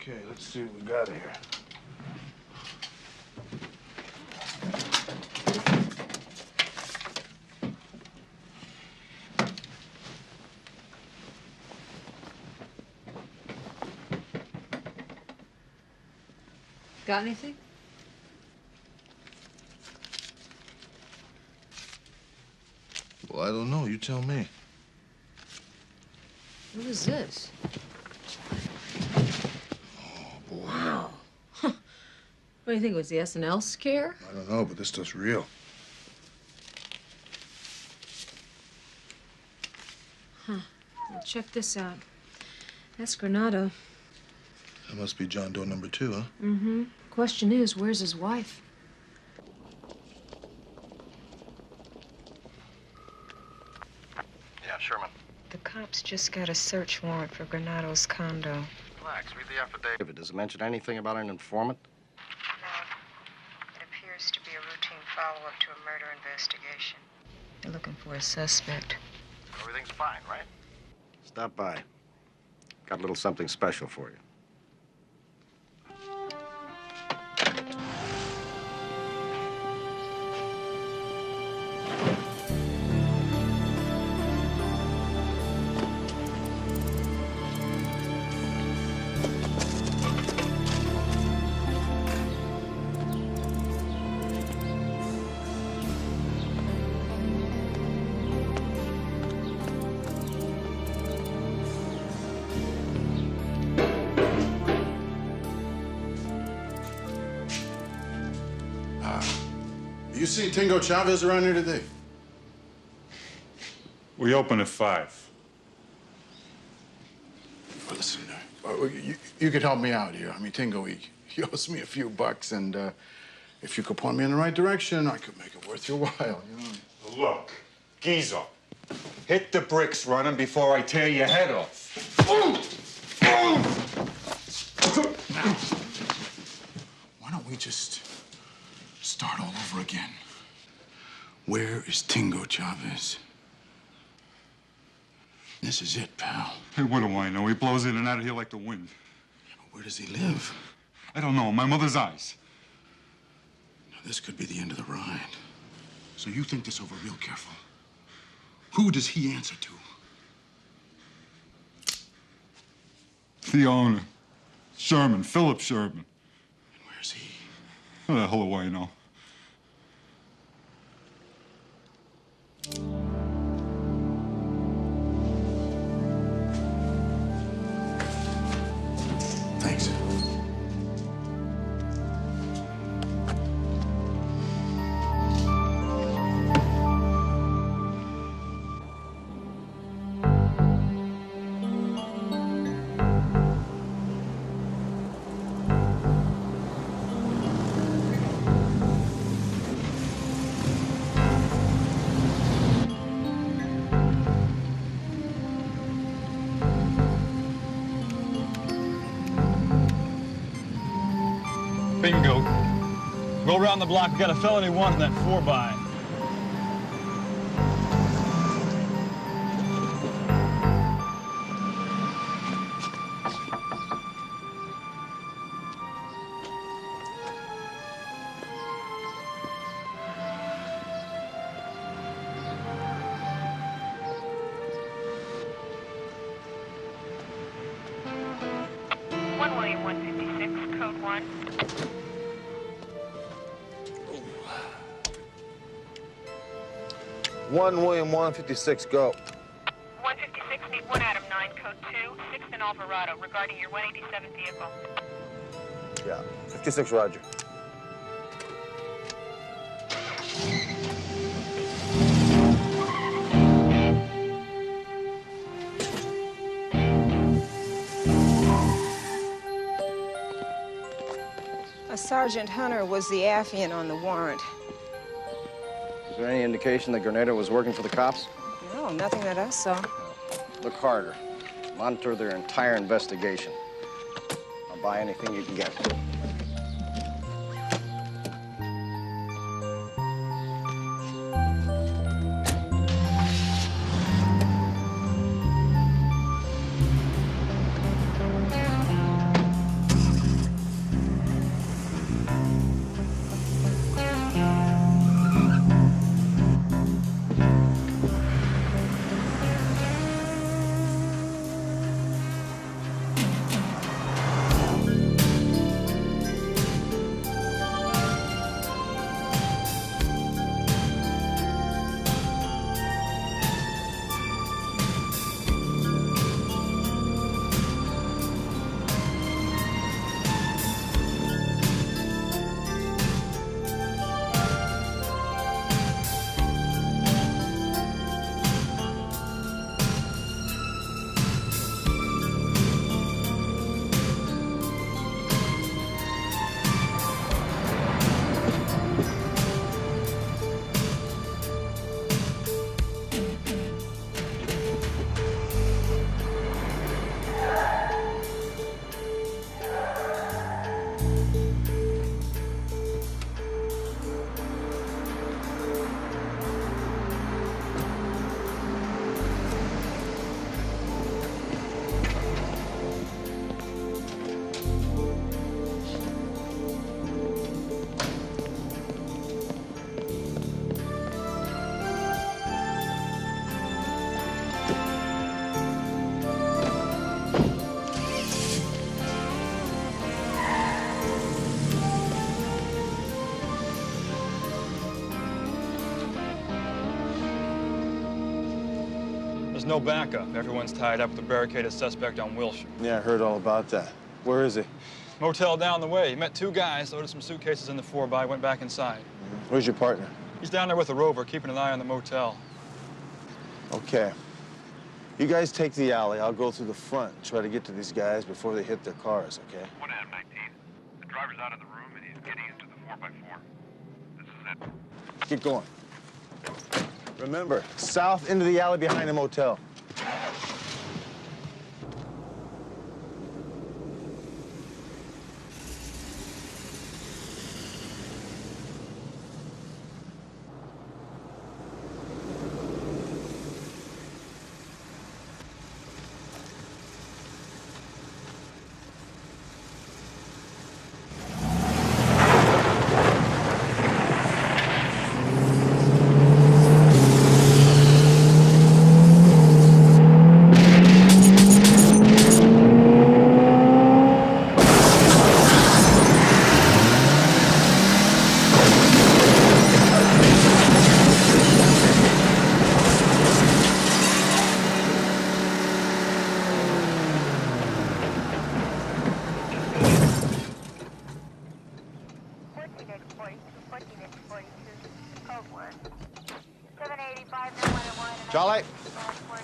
Speaker 8: Okay, let's see what we got here.
Speaker 1: Got anything?
Speaker 10: Well, I don't know. You tell me.
Speaker 1: What is this?
Speaker 10: Oh, boy.
Speaker 1: Wow. What do you think, it was the SNL scare?
Speaker 8: I don't know, but this stuff's real.
Speaker 1: Huh. Well, check this out. That's Granado.
Speaker 8: That must be John Doe number 2, huh?
Speaker 1: Mm-hmm. Question is, where's his wife?
Speaker 14: Yeah, Sherman.
Speaker 4: The cops just got a search warrant for Granado's condo.
Speaker 14: Relax, read the affidavit. Does it mention anything about an informant?
Speaker 4: No. It appears to be a routine follow-up to a murder investigation. They're looking for a suspect.
Speaker 14: Everything's fine, right? Stop by. Got a little something special for you.
Speaker 19: You seen Tingo Chavez around here today?
Speaker 12: We open at 5.
Speaker 19: Well, listen, you could help me out here. I mean, Tingo, he owes me a few bucks, and if you could point me in the right direction, I could make it worth your while, you know?
Speaker 12: Look, geezer, hit the bricks running before I tear your head off.
Speaker 19: Now, why don't we just start all over again? Where is Tingo Chavez? This is it, pal.
Speaker 12: Hey, what do I know? He blows in and out of here like the wind.
Speaker 19: Where does he live?
Speaker 12: I don't know. My mother's eyes.
Speaker 19: This could be the end of the ride. So you think this over real careful. Who does he answer to?
Speaker 12: The owner. Sherman, Philip Sherman.
Speaker 19: And where's he?
Speaker 12: How the hell do I know?
Speaker 19: Thanks.
Speaker 5: Bingo. Go around the block. We got a felony 1 in that 4x.
Speaker 11: William 156, code 1.
Speaker 10: William 156, go.
Speaker 11: 156, need 1 Adam 9, code 2, 6th and Alvarado, regarding your 187 vehicle.
Speaker 10: Yeah, 56, roger.
Speaker 4: Sergeant Hunter was the affiant on the warrant.
Speaker 14: Is there any indication that Grenada was working for the cops?
Speaker 4: No, nothing that I saw.
Speaker 14: Look harder. Monitor their entire investigation. I'll buy anything you can get.
Speaker 5: There's no backup. Everyone's tied up with a barricaded suspect on Wilshire.
Speaker 10: Yeah, I heard all about that. Where is he?
Speaker 5: Motel down the way. He met 2 guys, loaded some suitcases in the 4x, went back inside.
Speaker 10: Where's your partner?
Speaker 5: He's down there with a rover, keeping an eye on the motel.
Speaker 10: Okay. You guys take the alley. I'll go through the front and try to get to these guys before they hit their cars, okay?
Speaker 16: 1 Adam 19. The driver's out of the room and he's getting into the 4x4. This is it.
Speaker 10: Get going. Remember, south into the alley behind the motel.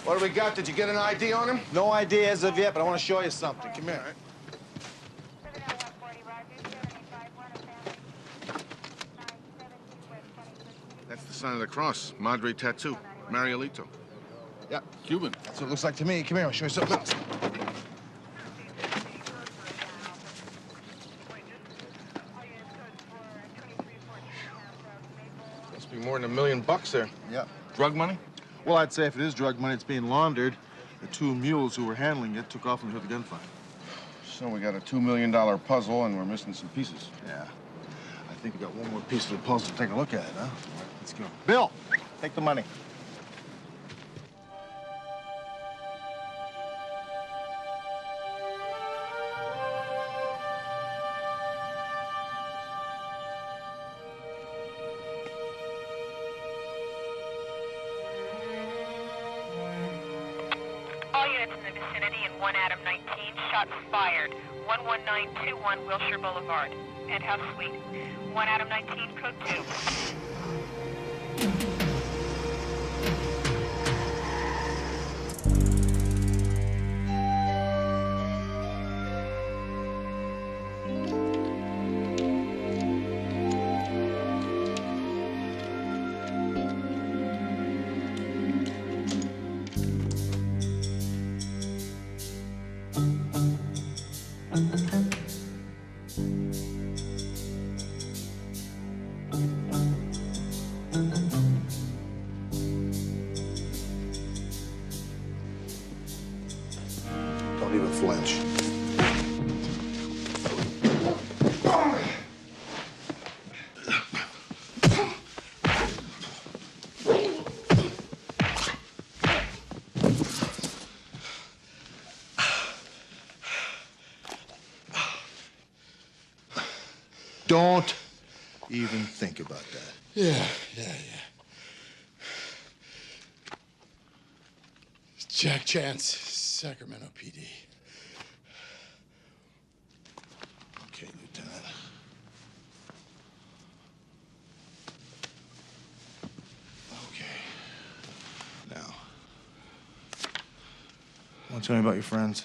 Speaker 3: What do we got? Did you get an ID on him?
Speaker 10: No idea as of yet, but I want to show you something. Come here.
Speaker 3: That's the sign of the cross. Madre tattoo. Marielito.
Speaker 10: Yeah, Cuban. That's what it looks like to me. Come here, I'll show you something else.
Speaker 3: Must be more than $1 million there.
Speaker 10: Yeah.
Speaker 3: Drug money?
Speaker 10: Well, I'd say if it is drug money, it's being laundered. The two mules who were handling it took off and heard the gunfire.
Speaker 3: So we got a $2 million puzzle, and we're missing some pieces.
Speaker 10: Yeah. I think we got one more piece of the puzzle to take a look at it, huh? Let's go. Bill, take the money.
Speaker 11: All units in the vicinity in 1 Adam 19, shots fired. 11921 Wilshire Boulevard, Penthouse Suite. 1 Adam 19, code 2.
Speaker 10: Don't even flinch. Don't even think about that.
Speaker 19: Yeah. Jack Chance, Sacramento PD.
Speaker 10: Okay, Lieutenant. Okay. Now, want to tell me about your friends?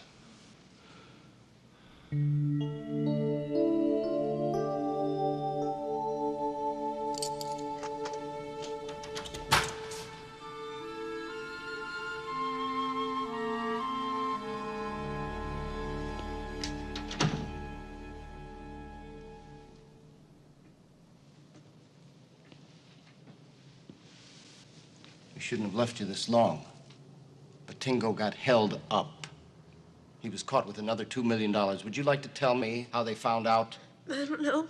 Speaker 14: We shouldn't have left you this long. But Tingo got held up. He was caught with another $2 million. Would you like to tell me how they found out?
Speaker 21: I don't know.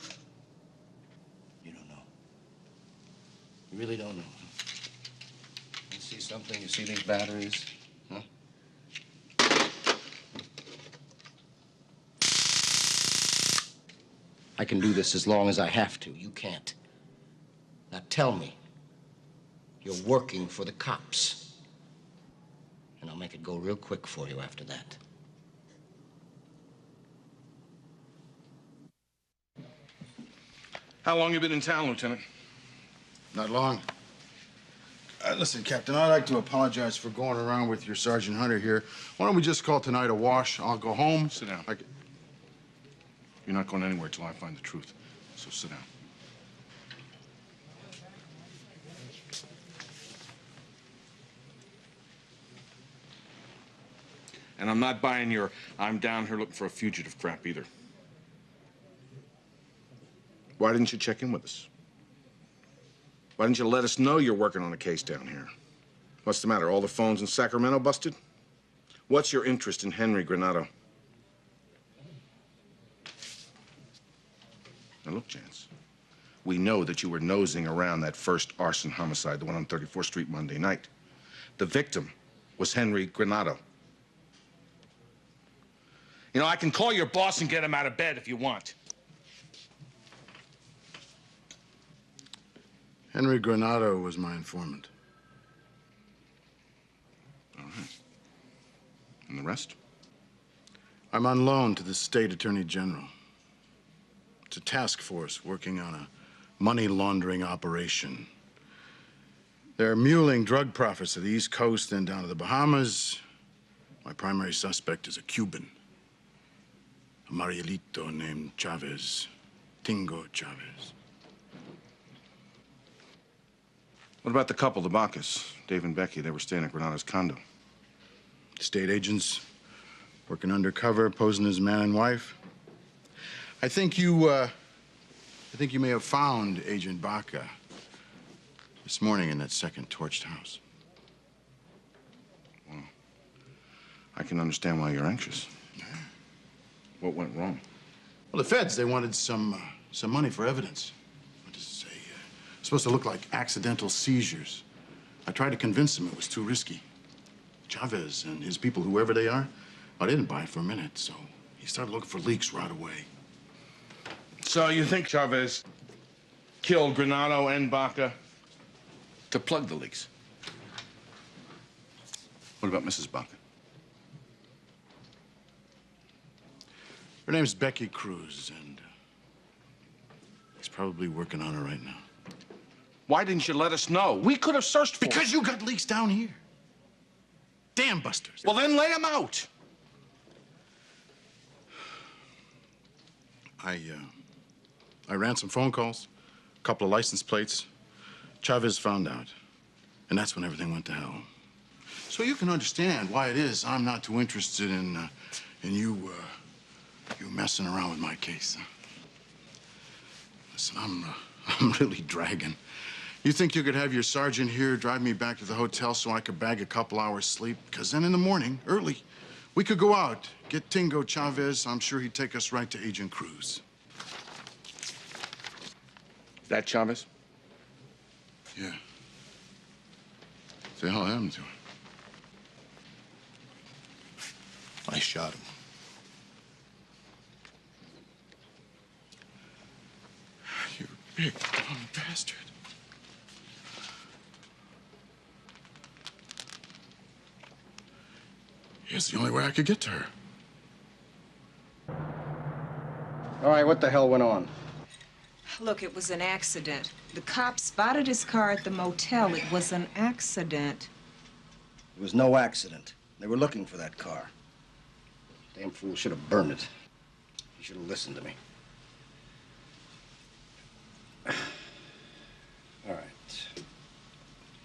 Speaker 14: You don't know. You really don't know. You see something? You see these batteries? Huh? I can do this as long as I have to. You can't. Now tell me. You're working for the cops. And I'll make it go real quick for you after that.
Speaker 3: How long you been in town, Lieutenant?
Speaker 19: Not long. Listen, Captain, I'd like to apologize for going around with your Sergeant Hunter here. Why don't we just call tonight a wash? I'll go home.
Speaker 3: Sit down. You're not going anywhere till I find the truth. So sit down. And I'm not buying your I'm down here looking for a fugitive crap either. Why didn't you check in with us? Why didn't you let us know you're working on a case down here? What's the matter? All the phones in Sacramento busted? What's your interest in Henry Granado? Now look, Chance, we know that you were nosing around that first arson homicide, the one on 34th Street Monday night. The victim was Henry Granado. You know, I can call your boss and get him out of bed if you want.
Speaker 19: Henry Granado was my informant.
Speaker 3: All right. And the rest?
Speaker 19: I'm on loan to the State Attorney General. It's a task force working on a money laundering operation. They're muling drug profits to the East Coast and down to the Bahamas. My primary suspect is a Cuban. A Marielito named Chavez. Tingo Chavez.
Speaker 3: What about the couple, the Bacchus? Dave and Becky, they were staying at Granada's condo.
Speaker 19: State agents working undercover, posing as man and wife. I think you may have found Agent Baca this morning in that second torched house.
Speaker 3: Well, I can understand why you're anxious. What went wrong?
Speaker 19: Well, the feds, they wanted some money for evidence. What does it say? It's supposed to look like accidental seizures. I tried to convince them it was too risky. Chavez and his people, whoever they are, I didn't buy it for a minute, so he started looking for leaks right away.
Speaker 3: So you think Chavez killed Granado and Baca to plug the leaks? What about Mrs. Baca?
Speaker 19: Her name's Becky Cruz, and he's probably working on her right now.
Speaker 3: Why didn't you let us know? We could have searched for
Speaker 19: Because you got leaks down here. Damn busters.
Speaker 3: Well, then lay them out.
Speaker 19: I ran some phone calls, a couple of license plates. Chavez found out, and that's when everything went to hell. So you can understand why it is I'm not too interested in you messing around with my case. Listen, I'm really dragging. You think you could have your sergeant here drive me back to the hotel so I could bag a couple hours sleep? Because then in the morning, early, we could go out, get Tingo Chavez. I'm sure he'd take us right to Agent Cruz.
Speaker 3: That Chavez?
Speaker 19: Yeah. What the hell happened to him? I shot him. You big dumb bastard. It's the only way I could get to her.
Speaker 14: All right, what the hell went on?
Speaker 6: Look, it was an accident. The cops spotted his car at the motel. It was an accident.
Speaker 14: It was no accident. They were looking for that car. Damn fool should have burned it. He should have listened to me. All right.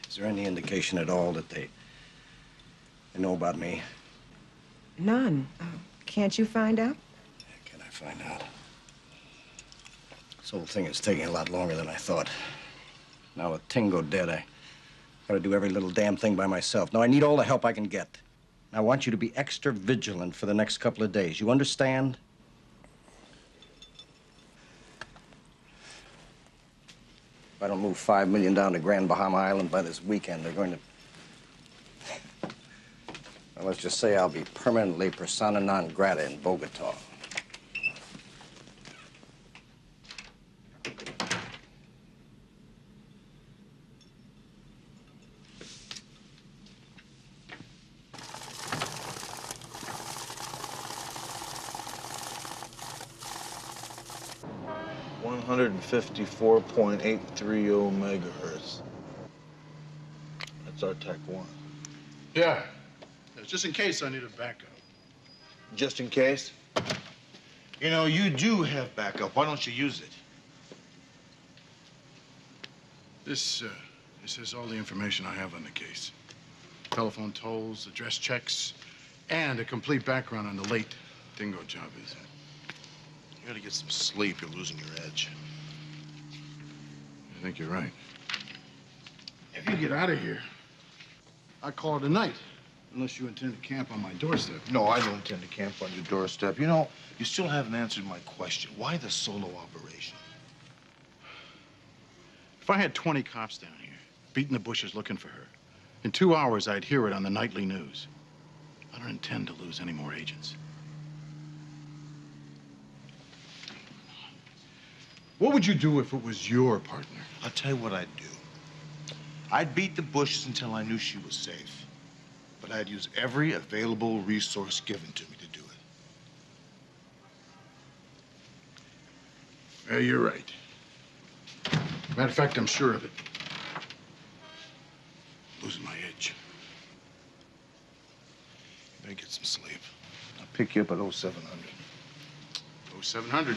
Speaker 14: Is there any indication at all that they know about me?
Speaker 6: None. Can't you find out?
Speaker 14: Can I find out? This whole thing is taking a lot longer than I thought. Now with Tingo dead, I gotta do every little damn thing by myself. Now I need all the help I can get. I want you to be extra vigilant for the next couple of days. You understand? If I don't move $5 million down to Grand Bahama Island by this weekend, they're going to... Well, let's just say I'll be permanently persona non grata in Bogota.
Speaker 8: $154.830 megahertz. That's our Tech 1.
Speaker 19: Yeah. Just in case I need a backup.
Speaker 8: Just in case? You know, you do have backup. Why don't you use it?
Speaker 19: This is all the information I have on the case. Telephone tolls, address checks, and a complete background on the late Tingo Chavez.
Speaker 8: You gotta get some sleep. You're losing your edge.
Speaker 19: I think you're right. If you get out of here, I'll call it a night. Unless you intend to camp on my doorstep.
Speaker 8: No, I don't intend to camp on your doorstep. You know, you still haven't answered my question. Why the solo operation?
Speaker 19: If I had 20 cops down here, beating the bushes looking for her, in 2 hours, I'd hear it on the nightly news. I don't intend to lose any more agents. What would you do if it was your partner?
Speaker 8: I'll tell you what I'd do. I'd beat the bushes until I knew she was safe. But I'd use every available resource given to me to do it.
Speaker 19: Yeah, you're right. Matter of fact, I'm sure of it. losing my edge.
Speaker 10: Better get some sleep. I'll pick you up at 0700.
Speaker 19: 0700.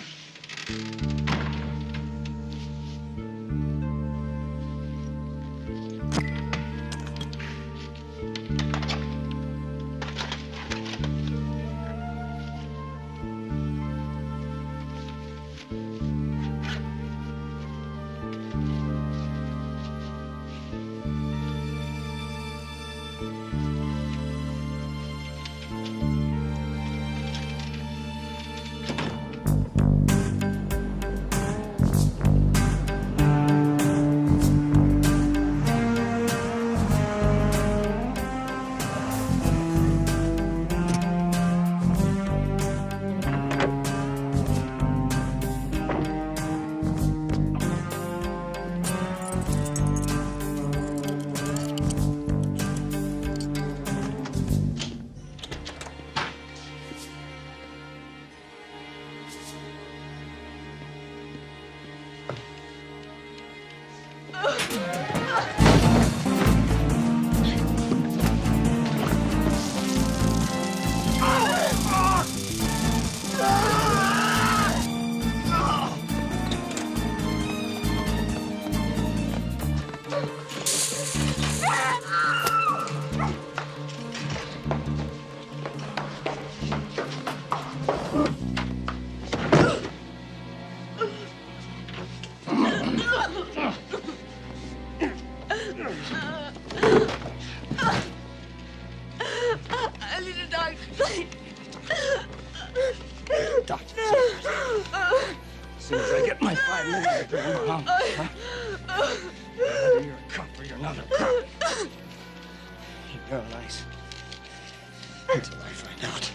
Speaker 21: I need a doctor, please.
Speaker 7: Doctor. As soon as I get my 5 minutes, I bring him home. Huh? Whether you're a cop or you're not a cop, you paralyze until I find out.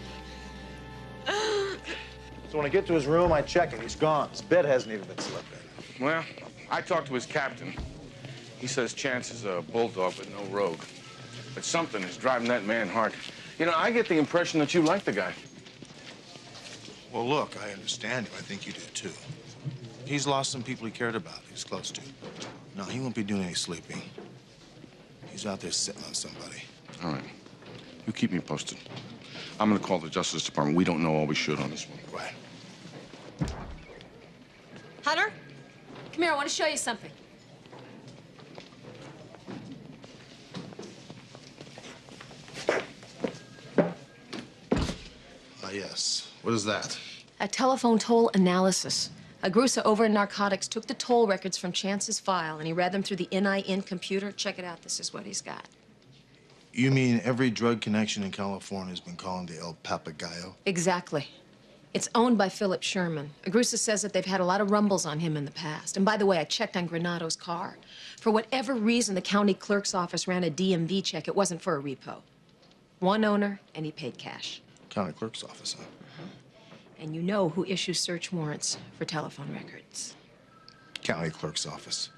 Speaker 10: So when I get to his room, I check him. He's gone. His bed hasn't even been slept in.
Speaker 3: Well, I talked to his captain. He says Chance is a bulldog, but no rogue. But something is driving that man hard. You know, I get the impression that you like the guy.
Speaker 10: Well, look, I understand him. I think you do, too. He's lost some people he cared about, he was close to. No, he won't be doing any sleeping. He's out there sitting on somebody.
Speaker 3: All right. You keep me posted. I'm gonna call the Justice Department. We don't know all we should on this one.
Speaker 10: Right.
Speaker 1: Hunter, come here. I want to show you something.
Speaker 10: Yes. What is that?
Speaker 1: A telephone toll analysis. Agrusa over in narcotics took the toll records from Chance's file and he read them through the NIN computer. Check it out. This is what he's got.
Speaker 10: You mean every drug connection in California has been calling the El Papagayo?
Speaker 1: Exactly. It's owned by Philip Sherman. Agrusa says that they've had a lot of rumbles on him in the past. And by the way, I checked on Granado's car. For whatever reason, the county clerk's office ran a DMV check. It wasn't for a repo. One owner, and he paid cash.
Speaker 10: County clerk's office, huh?
Speaker 1: And you know who issues search warrants for telephone records.
Speaker 10: County clerk's office.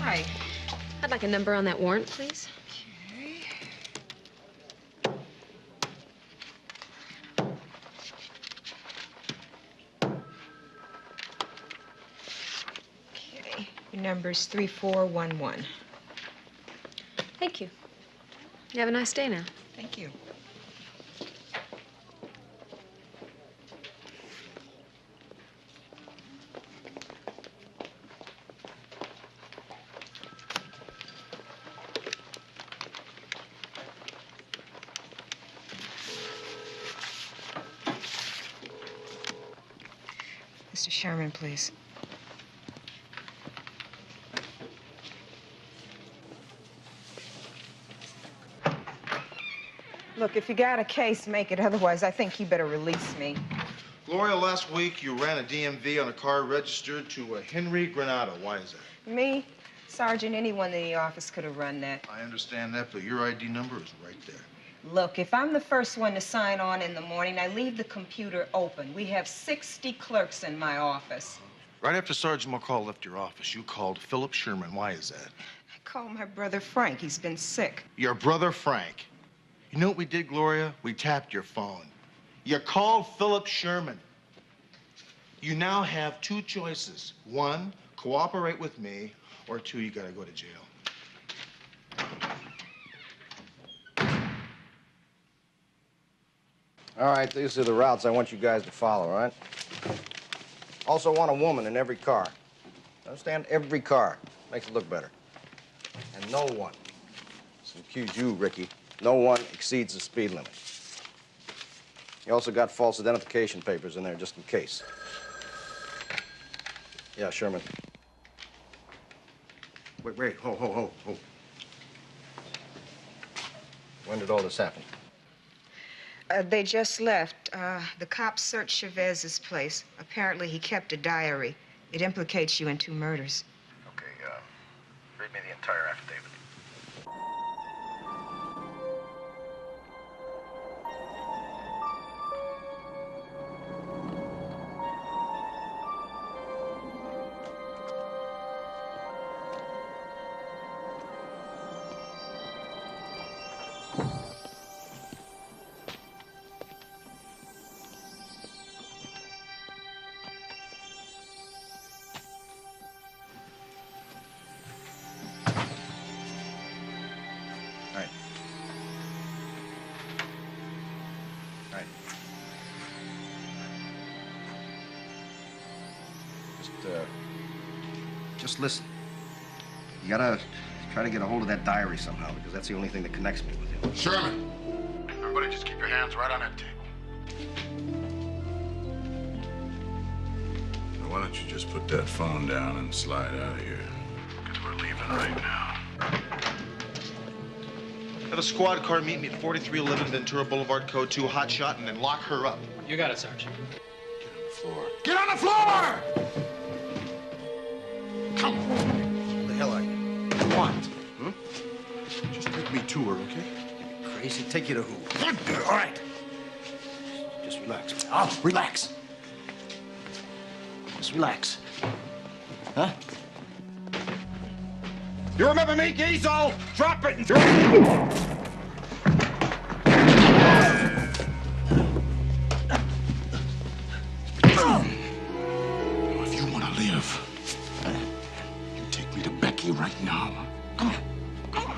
Speaker 1: Hi. I'd like a number on that warrant, please.
Speaker 6: Okay. Your number's 3411.
Speaker 1: Thank you. You have a nice day now.
Speaker 6: Thank you. Mr. Sherman, please. Look, if you got a case, make it. Otherwise, I think you better release me.
Speaker 10: Gloria, last week you ran a DMV on a car registered to a Henry Granado. Why is that?
Speaker 6: Me? Sergeant, anyone in the office could have run that.
Speaker 10: I understand that, but your ID number is right there.
Speaker 6: Look, if I'm the first one to sign on in the morning, I leave the computer open. We have 60 clerks in my office.
Speaker 10: Right after Sergeant McCall left your office, you called Philip Sherman. Why is that?
Speaker 6: I called my brother Frank. He's been sick.
Speaker 10: Your brother Frank. You know what we did, Gloria? We tapped your phone. You called Philip Sherman. You now have two choices. One, cooperate with me, or two, you gotta go to jail.
Speaker 14: All right, these are the routes I want you guys to follow, all right? Also want a woman in every car. Understand? Every car. Makes it look better. And no one, this includes you, Ricky, no one exceeds the speed limit. You also got false identification papers in there just in case. Yeah, Sherman. Wait, ho. When did all this happen?
Speaker 6: They just left. The cops searched Chavez's place. Apparently, he kept a diary. It implicates you in 2 murders.
Speaker 14: Okay, read me the entire affidavit. Just listen. You gotta try to get a hold of that diary somehow, because that's the only thing that connects me with him.
Speaker 19: Sherman, everybody just keep your hands right on that table.
Speaker 20: Now, why don't you just put that phone down and slide out of here? Because we're leaving right now.
Speaker 10: Have a squad car meet me at 4311 Ventura Boulevard, Code 2, hot shot, and then lock her up.
Speaker 15: You got it, Sergeant.
Speaker 19: Get on the floor! Come on.
Speaker 14: Who the hell are you?
Speaker 19: What? Just take me to her, okay?
Speaker 14: Crazy? Take you to who?
Speaker 19: All right.
Speaker 14: Just relax.
Speaker 19: Oh, relax. Just relax.
Speaker 14: Huh?
Speaker 3: You remember me, Geezo? Drop it and drop it!
Speaker 19: If you want to live, you take me to Becky right now. Come on. Come on.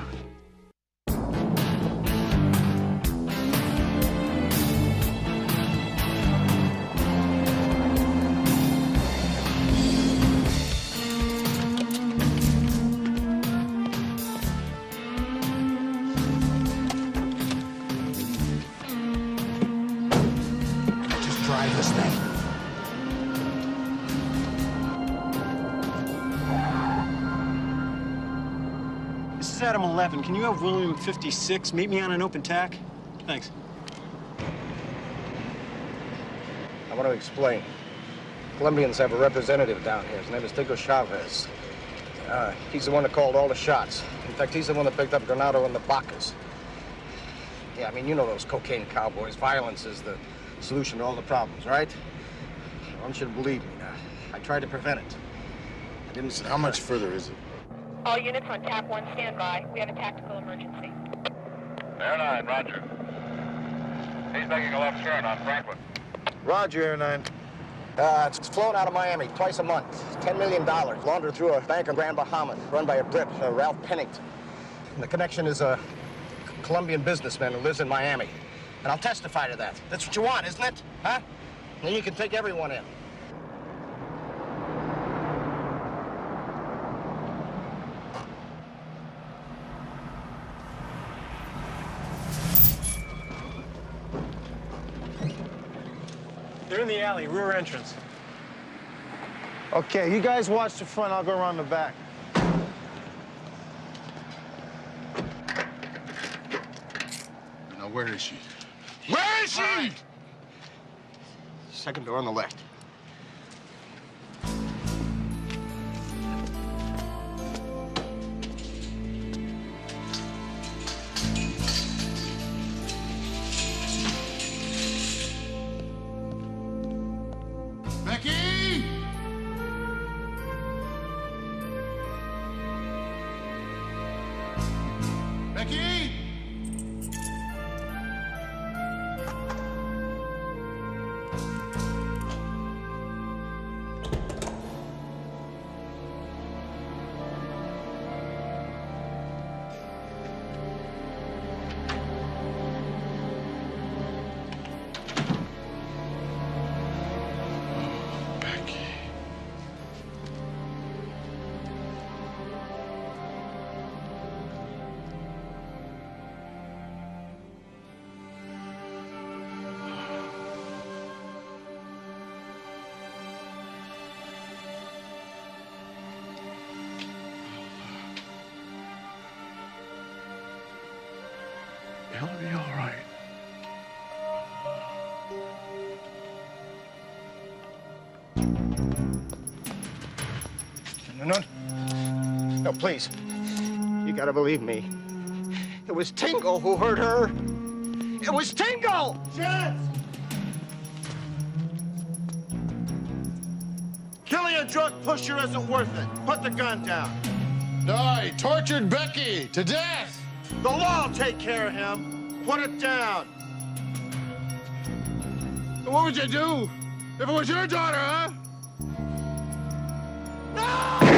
Speaker 19: Just drive this thing.
Speaker 9: This is Adam 11. Can you have William 56 meet me on an open tack? Thanks.
Speaker 14: I want to explain. Colombians have a representative down here. His name is Diego Chavez. He's the one that called all the shots. In fact, he's the one that picked up Granado and the Bacas. Yeah, I mean, you know those cocaine cowboys. Violence is the solution to all the problems, right? I want you to believe me. I tried to prevent it. I didn't...
Speaker 19: How much further is it?
Speaker 11: All units on TAP 1 standby. We have a tactical emergency.
Speaker 16: Air 9, roger. He's making a left turn on Franklin.
Speaker 10: Roger, Air 9.
Speaker 14: It's flown out of Miami twice a month. $10 million laundered through a bank in Grand Bahama, run by a Brit, Ralph Pennington. And the connection is a Colombian businessman who lives in Miami. And I'll testify to that. That's what you want, isn't it? Huh? Then you can take everyone in.
Speaker 9: They're in the alley, rear entrance.
Speaker 2: Okay, you guys watch the front. I'll go around the back.
Speaker 19: You know where is she? Where is she?
Speaker 14: Right. Second door on the left.
Speaker 19: Becky! Becky!
Speaker 2: It'll be all right.
Speaker 14: No, please. You gotta believe me. It was Tingle who hurt her. It was Tingle!
Speaker 19: Chance!
Speaker 10: Killing a drunk pusher isn't worth it. Put the gun down.
Speaker 19: No, he tortured Becky to death.
Speaker 10: The law will take care of him. Put it down.
Speaker 19: What would you do if it was your daughter, huh?
Speaker 10: No!